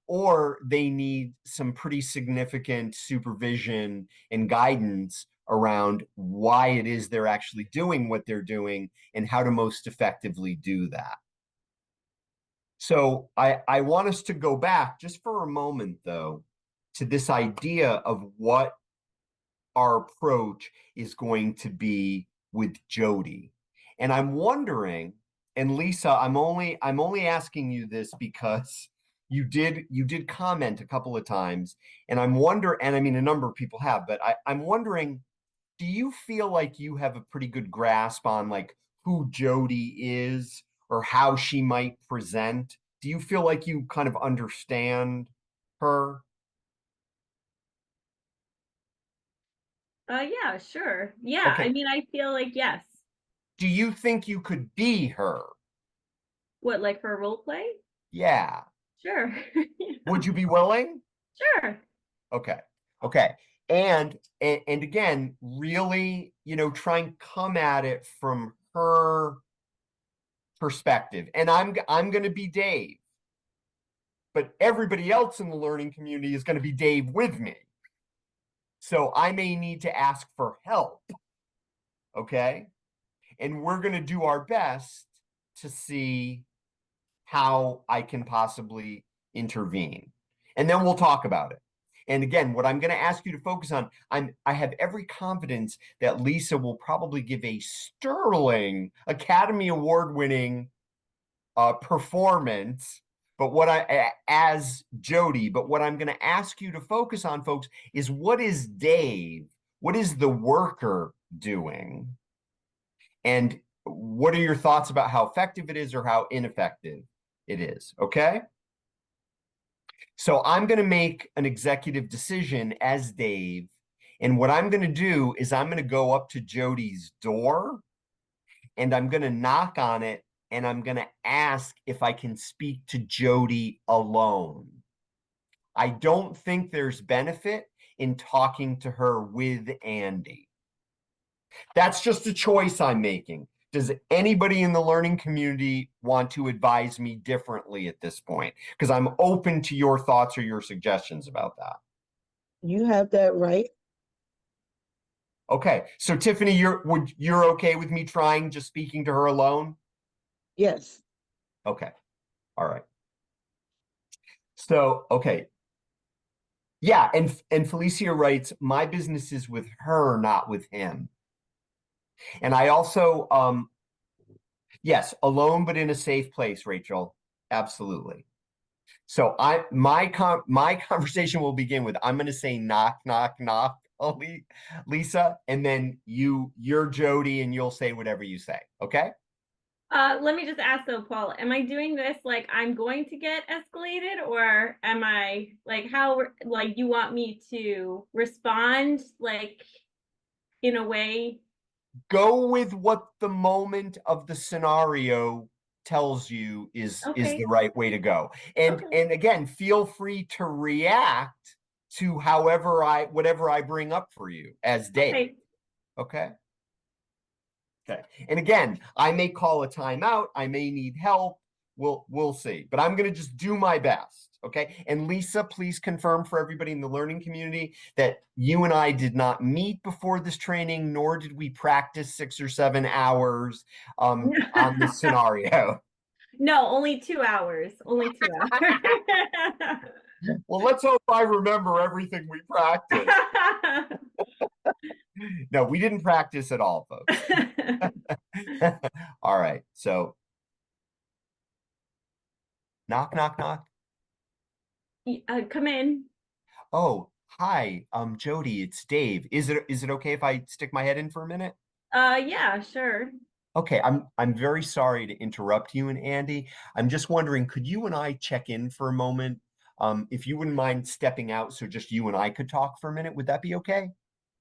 or they need some pretty significant supervision and guidance around why it is they're actually doing what they're doing and how to most effectively do that. So I want us to go back just for a moment, though, to this idea of what our approach is going to be with Jody. And I'm wondering, and Lisa, I'm only asking you this because you did comment a couple of times, and I mean, a number of people have, but I'm wondering, do you feel like you have a pretty good grasp on like who Jody is or how she might present? Do you feel like you kind of understand her? Yeah, sure. Yeah, Okay. I mean, I feel like yes. Do you think you could be her? What, like for a role play? Yeah. Sure. Would you be willing? Sure. Okay. Okay. And again, really, try and come at it from her perspective. And I'm going to be Dave, but everybody else in the learning community is going to be Dave with me. So I may need to ask for help. Okay. And we're going to do our best to see how I can possibly intervene. And then we'll talk about it. And again, what I'm going to ask you to focus on, I have every confidence that Lisa will probably give a sterling Academy Award winning performance, but as Jody, but what I'm going to ask you to focus on, folks, is what is Dave? What is the worker doing? And what are your thoughts about how effective it is or how ineffective it is? Okay. So I'm going to make an executive decision as Dave. And what I'm going to do is I'm going to go up to Jody's door and I'm going to knock on it and I'm going to ask if I can speak to Jody alone. I don't think there's benefit in talking to her with Andy. That's just a choice I'm making. Does anybody in the learning community want to advise me differently at this point? Because I'm open to your thoughts or your suggestions about that. You have that right. Okay, so Tiffany, you're okay with me trying just speaking to her alone? Yes. Okay. All right. So, okay. Yeah, and Felicia writes, my business is with her, not with him. And I also, yes, alone but in a safe place, Rachel. Absolutely. So my conversation will begin with, I'm going to say knock, knock, knock, Lisa, and then you're Jody, and you'll say whatever you say. Okay. Let me just ask though, Paul, am I doing this like I'm going to get escalated, or am I like how like you want me to respond like in a way? Go with what the moment of the scenario tells you is the right way to go. And again, feel free to react to whatever I bring up for you as Dave. Okay. Okay. And again, I may call a timeout. I may need help. We'll see. But I'm going to just do my best. Okay. And Lisa, please confirm for everybody in the learning community that you and I did not meet before this training, nor did we practice 6 or 7 hours on this scenario. No, only 2 hours. Only 2 hours. Well, let's hope I remember everything we practiced. No, we didn't practice at all, folks. All right. So knock, knock, knock. Come in. Oh, hi. Jody, it's Dave. Is it okay if I stick my head in for a minute? Yeah, sure. Okay, I'm very sorry to interrupt you and Andy. I'm just wondering, could you and I check in for a moment? If you wouldn't mind stepping out so just you and I could talk for a minute, would that be okay?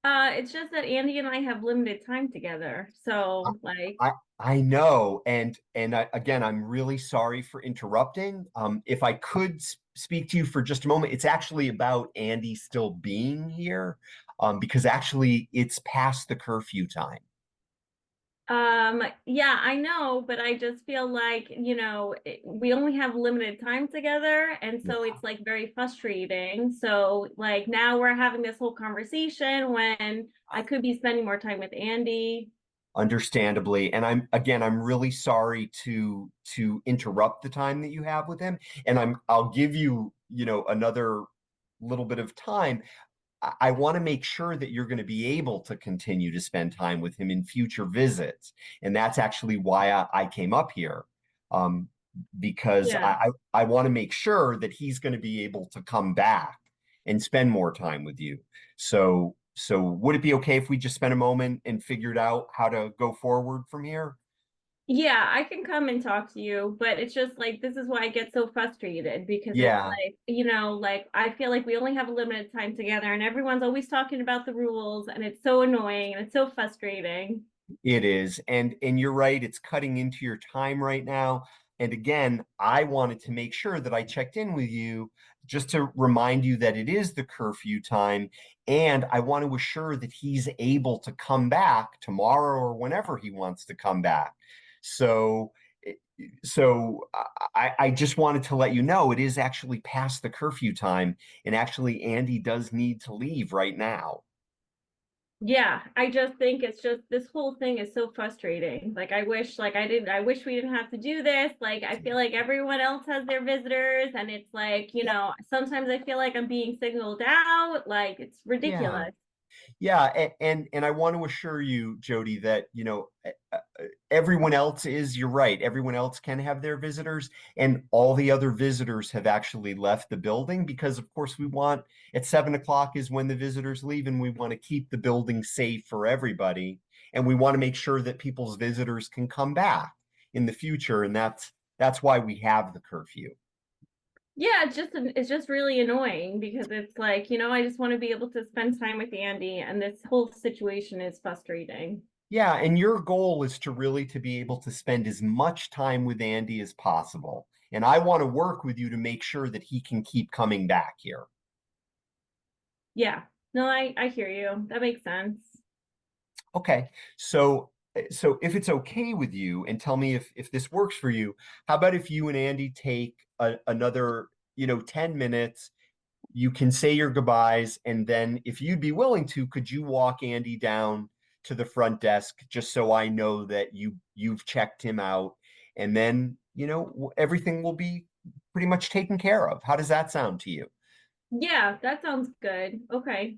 It's just that Andy and I have limited time together. So like I know, and again, I'm really sorry for interrupting. If I could speak to you for just a moment, it's actually about Andy still being here, because actually it's past the curfew time. yeah, I know, but I just feel like, you know, we only have limited time together, and so it's like very frustrating. So like now we're having this whole conversation when I could be spending more time with Andy. Understandably, and I'm really sorry to interrupt the time that you have with him, and I'll give you another little bit of time. I want to make sure that you're going to be able to continue to spend time with him in future visits. And that's actually why I came up here, because I want to make sure that he's going to be able to come back and spend more time with you. So would it be okay if we just spent a moment and figured out how to go forward from here? Yeah, I can come and talk to you, but it's just like this is why I get so frustrated, because it's like, you know, like I feel like we only have a limited time together and everyone's always talking about the rules, and it's so annoying and it's so frustrating. It is. And you're right, it's cutting into your time right now. And again, I wanted to make sure that I checked in with you just to remind you that it is the curfew time. And I want to assure that he's able to come back tomorrow or whenever he wants to come back. So I just wanted to let you know it is actually past the curfew time. And actually, Andy does need to leave right now. Yeah, I just think it's just this whole thing is so frustrating. Like I wish we didn't have to do this. Like I feel like everyone else has their visitors, and it's like, you know, sometimes I feel like I'm being signaled out. Like it's ridiculous. Yeah, and I want to assure you, Jody, that everyone else is, you're right, everyone else can have their visitors, and all the other visitors have actually left the building because, of course, we want at 7 o'clock is when the visitors leave, and we want to keep the building safe for everybody, and we want to make sure that people's visitors can come back in the future, and that's why we have the curfew. Yeah, it's just really annoying because it's like, you know, I just want to be able to spend time with Andy, and this whole situation is frustrating. Yeah, and your goal is to really to be able to spend as much time with Andy as possible. And I want to work with you to make sure that he can keep coming back here. Yeah. No, I hear you. That makes sense. Okay. So if it's okay with you, and tell me if this works for you, how about if you and Andy take another 10 minutes, you can say your goodbyes, and then if you'd be willing to, could you walk Andy down to the front desk just so I know that you've checked him out, and then, you know, everything will be pretty much taken care of. How does that sound to you? Yeah, that sounds good. Okay.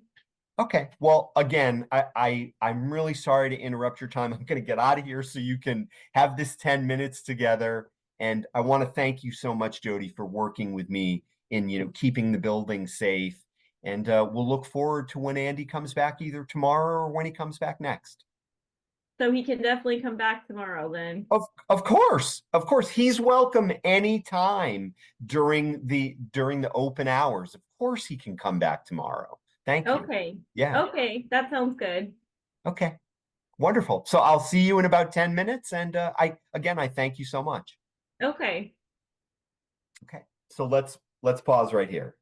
Okay. Well, again, I'm really sorry to interrupt your time. I'm going to get out of here so you can have this 10 minutes together. And I want to thank you so much, Jody, for working with me in, you know, keeping the building safe. And we'll look forward to when Andy comes back either tomorrow or when he comes back next. So he can definitely come back tomorrow then. Of course. Of course. He's welcome anytime during the open hours. Of course he can come back tomorrow. Thank you. Okay. Yeah. Okay, that sounds good. Okay. Wonderful. So I'll see you in about 10 minutes. And I thank you so much. Okay. Okay. So let's pause right here.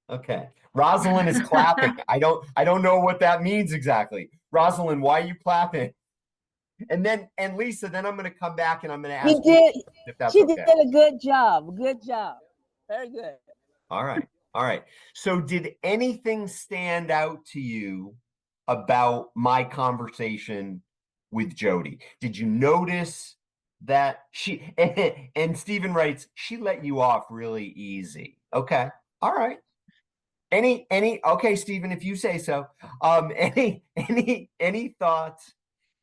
Okay. Rosalind is clapping. I don't know what that means exactly. Rosalind, why are you clapping? And Lisa, then I'm going to come back and I'm going to ask you if that's okay. She did a good job. Good job. Very good. All right. All right. So did anything stand out to you about my conversation with Jody? Did you notice that she and Stephen writes, she let you off really easy. Okay. All right. Okay, Stephen, if you say so. Any thoughts?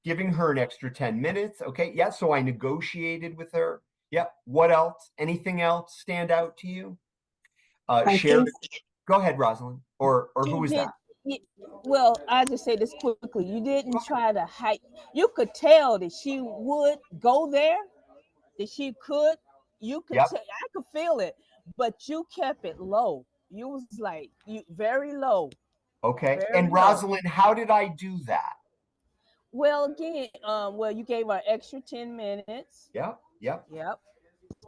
Giving her an extra 10 minutes. Okay. Yeah. So I negotiated with her. Yeah. What else? Anything else stand out to you? Share. Go ahead, Rosalind. Or who is that? Well, I just say this quickly. You didn't try to hide. You could tell that she would go there, that she could. You could tell. I could feel it, but you kept it low. You was like very low. Okay. Very and low. Rosalind, how did I do that? Well, again, you gave her extra 10 minutes. Yep. Yep.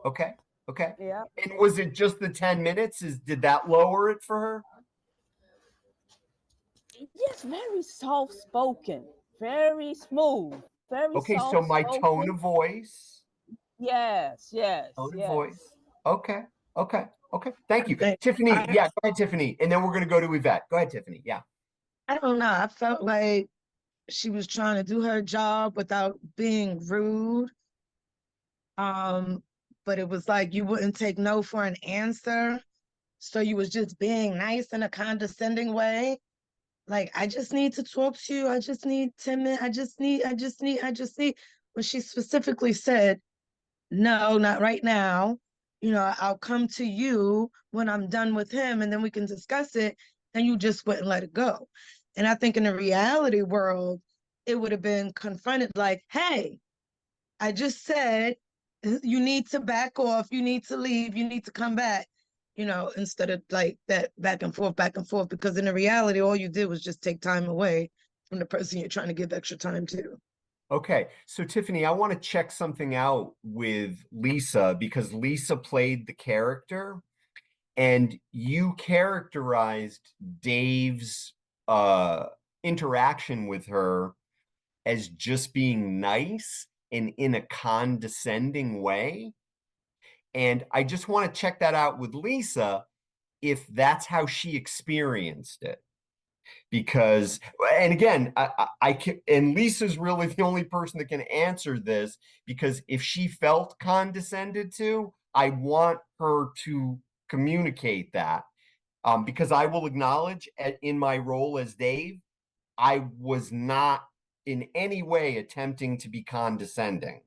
Okay. Okay. Yeah. And was it just the 10 minutes? Did that lower it for her? Yes, very soft spoken, very smooth, very okay, soft. So my tone of voice. Yes. Tone of voice. Okay. Thank you. Tiffany, yeah, go ahead, Tiffany. And then we're gonna go to Yvette. Go ahead, Tiffany. Yeah. I don't know. I felt like she was trying to do her job without being rude. But it was like you wouldn't take no for an answer. So you was just being nice in a condescending way. Like, I just need to talk to you. I just need 10 minutes. I just need. When she specifically said, no, not right now. You know, I'll come to you when I'm done with him and then we can discuss it. And you just wouldn't let it go. And I think in the reality world, it would have been confronted like, hey, I just said, you need to back off. You need to leave. You need to come back, you know, instead of like that back and forth, because in the reality, all you did was just take time away from the person you're trying to give extra time to. Okay, so Tiffany, I want to check something out with Lisa because Lisa played the character and you characterized Dave's interaction with her as just being nice and in a condescending way. And I just want to check that out with Lisa if that's how she experienced it. Because, and again, I can, and Lisa's really the only person that can answer this, because if she felt condescended to, I want her to communicate that. Because I will acknowledge in my role as Dave, I was not in any way attempting to be condescending.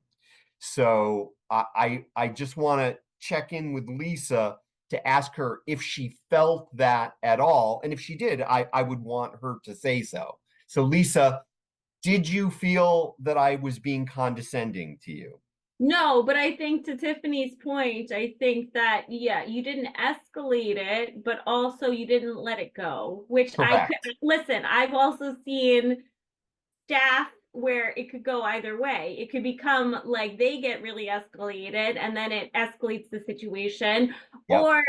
So I just want to check in with Lisa to ask her if she felt that at all. And if she did, I would want her to say so. So Lisa, did you feel that I was being condescending to you? No, but I think to Tiffany's point, I think that, yeah, you didn't escalate it, but also you didn't let it go, which Correct. Listen, I've also seen staff where it could go either way. It could become like they get really escalated and then it escalates the situation. Yep. Or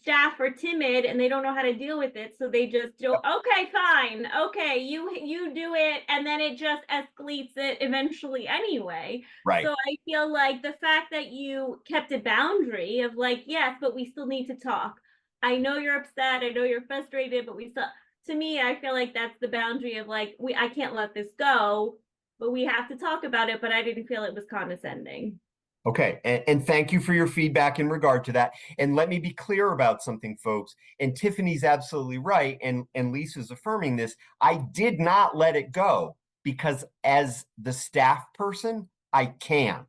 staff are timid and they don't know how to deal with it. So they just do, okay, fine. Okay, you do it. And then it just escalates it eventually anyway. Right. So I feel like the fact that you kept a boundary of like, yes, but we still need to talk. I know you're upset. I know you're frustrated, but we still, to me, I feel like that's the boundary of like, I can't let this go, but we have to talk about it. But I didn't feel it was condescending. Okay, and thank you for your feedback in regard to that. And let me be clear about something, folks. And Tiffany's absolutely right, and Lisa's affirming this. I did not let it go because as the staff person, I can't.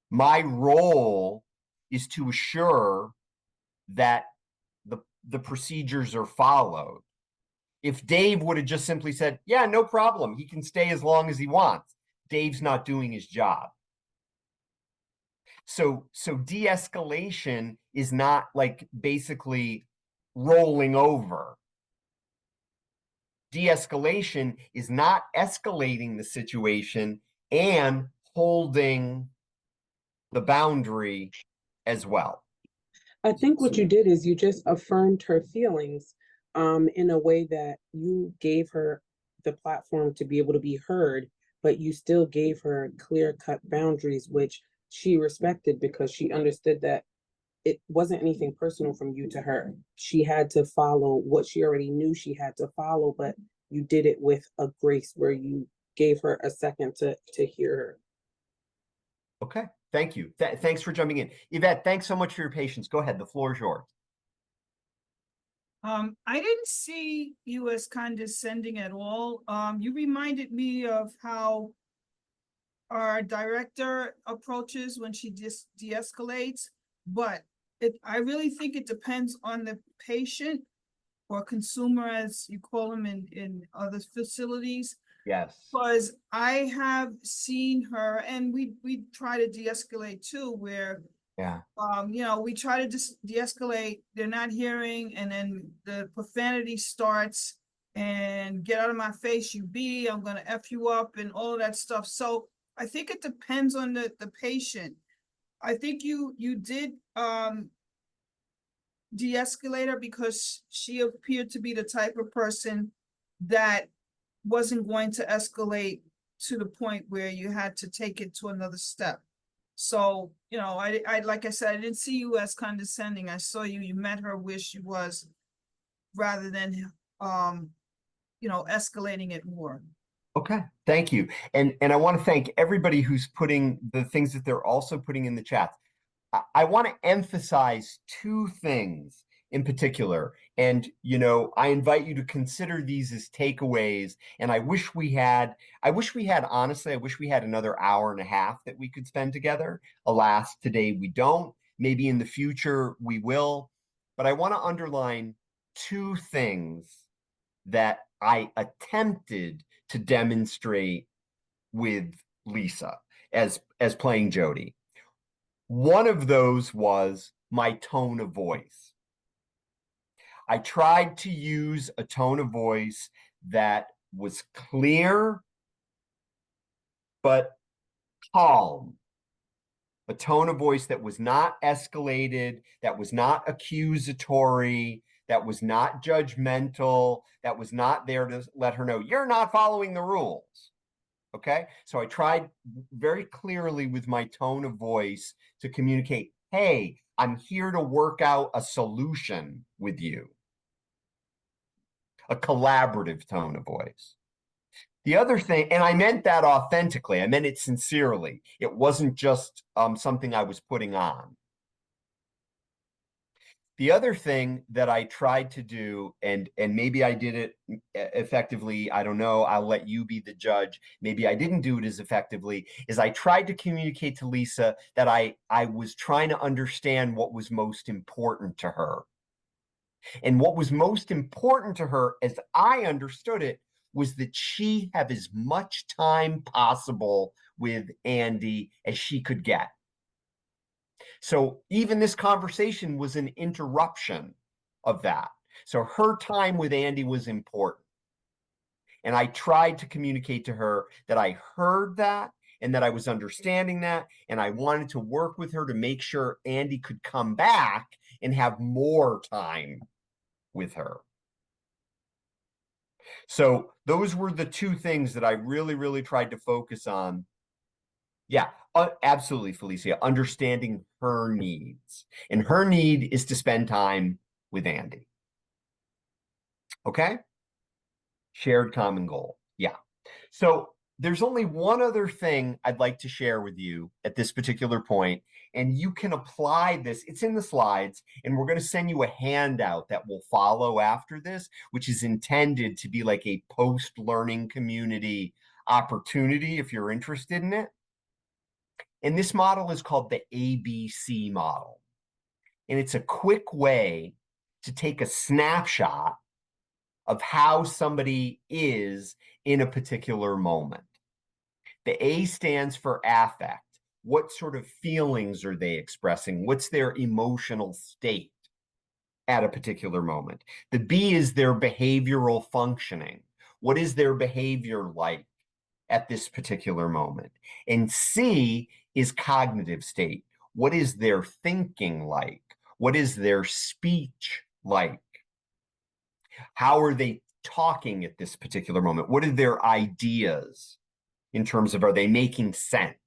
My role is to assure that the procedures are followed. If Dave would have just simply said, yeah, no problem, he can stay as long as he wants, Dave's not doing his job. So de-escalation is not like basically rolling over. De-escalation is not escalating the situation and holding the boundary as well. I think what you did is you just affirmed her feelings in a way that you gave her the platform to be able to be heard, but you still gave her clear-cut boundaries, which she respected because she understood that it wasn't anything personal from you to her. She had to follow what she already knew she had to follow, but you did it with a grace where you gave her a second to hear her. Okay, thank you. Thanks for jumping in. Yvette, thanks so much for your patience. Go ahead, the floor is yours. I didn't see you as condescending at all. You reminded me of how our director approaches when she just de-escalates, but I really think it depends on the patient or consumer, as you call them in other facilities. Yes. Because I have seen her, and we try to de-escalate too, where we try to de-escalate, they're not hearing, and then the profanity starts, and get out of my face, you be, I'm gonna F you up, and all of that stuff. So I think it depends on the patient. I think you did de-escalate her because she appeared to be the type of person that wasn't going to escalate to the point where you had to take it to another step. So, I like I said, I didn't see you as condescending. I saw you met her where she was rather than, escalating it more. Okay, thank you. And I want to thank everybody who's putting the things that they're also putting in the chat. I want to emphasize two things in particular. And, I invite you to consider these as takeaways. And honestly, I wish we had another hour and a half that we could spend together. Alas, today we don't. Maybe in the future we will. But I want to underline two things that I attempted to demonstrate with Lisa as playing Jody. One of those was my tone of voice. I tried to use a tone of voice that was clear, but calm. A tone of voice that was not escalated, that was not accusatory, that was not judgmental, that was not there to let her know, you're not following the rules. Okay, so I tried very clearly with my tone of voice to communicate, hey, I'm here to work out a solution with you. A collaborative tone of voice. The other thing, and I meant that authentically, I meant it sincerely. It wasn't just something I was putting on. The other thing that I tried to do, and maybe I did it effectively, I don't know, I'll let you be the judge. Maybe I didn't do it as effectively, is I tried to communicate to Lisa that I was trying to understand what was most important to her. And what was most important to her, as I understood it, was that she have as much time possible with Andy as she could get. So even this conversation was an interruption of that. So her time with Andy was important. And I tried to communicate to her that I heard that and that I was understanding that. And I wanted to work with her to make sure Andy could come back and have more time with her. So those were the two things that I really, really tried to focus on. Yeah, absolutely, Felicia, understanding her needs. And her need is to spend time with Andy. Okay? Shared common goal. Yeah. So there's only one other thing I'd like to share with you at this particular point, and you can apply this. It's in the slides, and we're going to send you a handout that will follow after this, which is intended to be like a post-learning community opportunity if you're interested in it. And this model is called the ABC model. And it's a quick way to take a snapshot of how somebody is in a particular moment. The A stands for affect. What sort of feelings are they expressing? What's their emotional state at a particular moment? The B is their behavioral functioning. What is their behavior like at this particular moment? And C is cognitive state. What is their thinking like? What is their speech like? How are they talking at this particular moment? What are their ideas in terms of, are they making sense?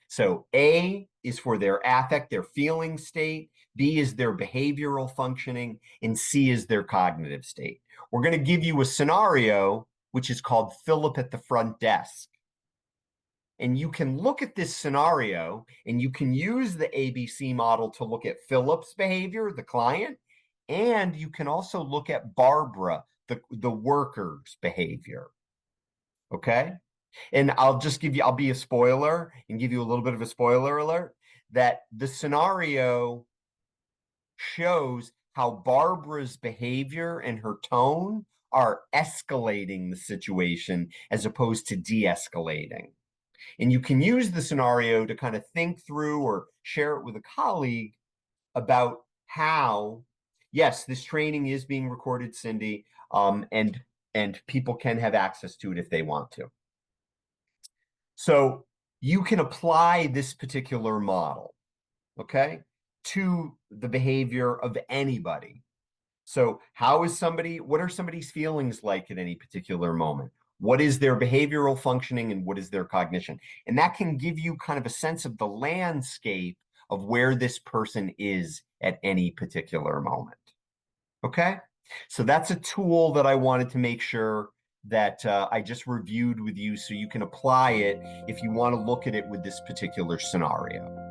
So A is for their affect, their feeling state. B is their behavioral functioning, and C is their cognitive state. We're going to give you a scenario, which is called Philip at the front desk. And you can look at this scenario and you can use the ABC model to look at Philip's behavior, the client, and you can also look at Barbara, the worker's behavior. Okay? And I'll be a spoiler and give you a little bit of a spoiler alert that the scenario shows how Barbara's behavior and her tone are escalating the situation as opposed to de-escalating. And you can use the scenario to kind of think through or share it with a colleague about how, yes, this training is being recorded, Cindy, and people can have access to it if they want to. So you can apply this particular model, okay, to the behavior of anybody. So what are somebody's feelings like at any particular moment? What is their behavioral functioning and what is their cognition? And that can give you kind of a sense of the landscape of where this person is at any particular moment. Okay? So that's a tool that I wanted to make sure that I just reviewed with you so you can apply it if you want to look at it with this particular scenario.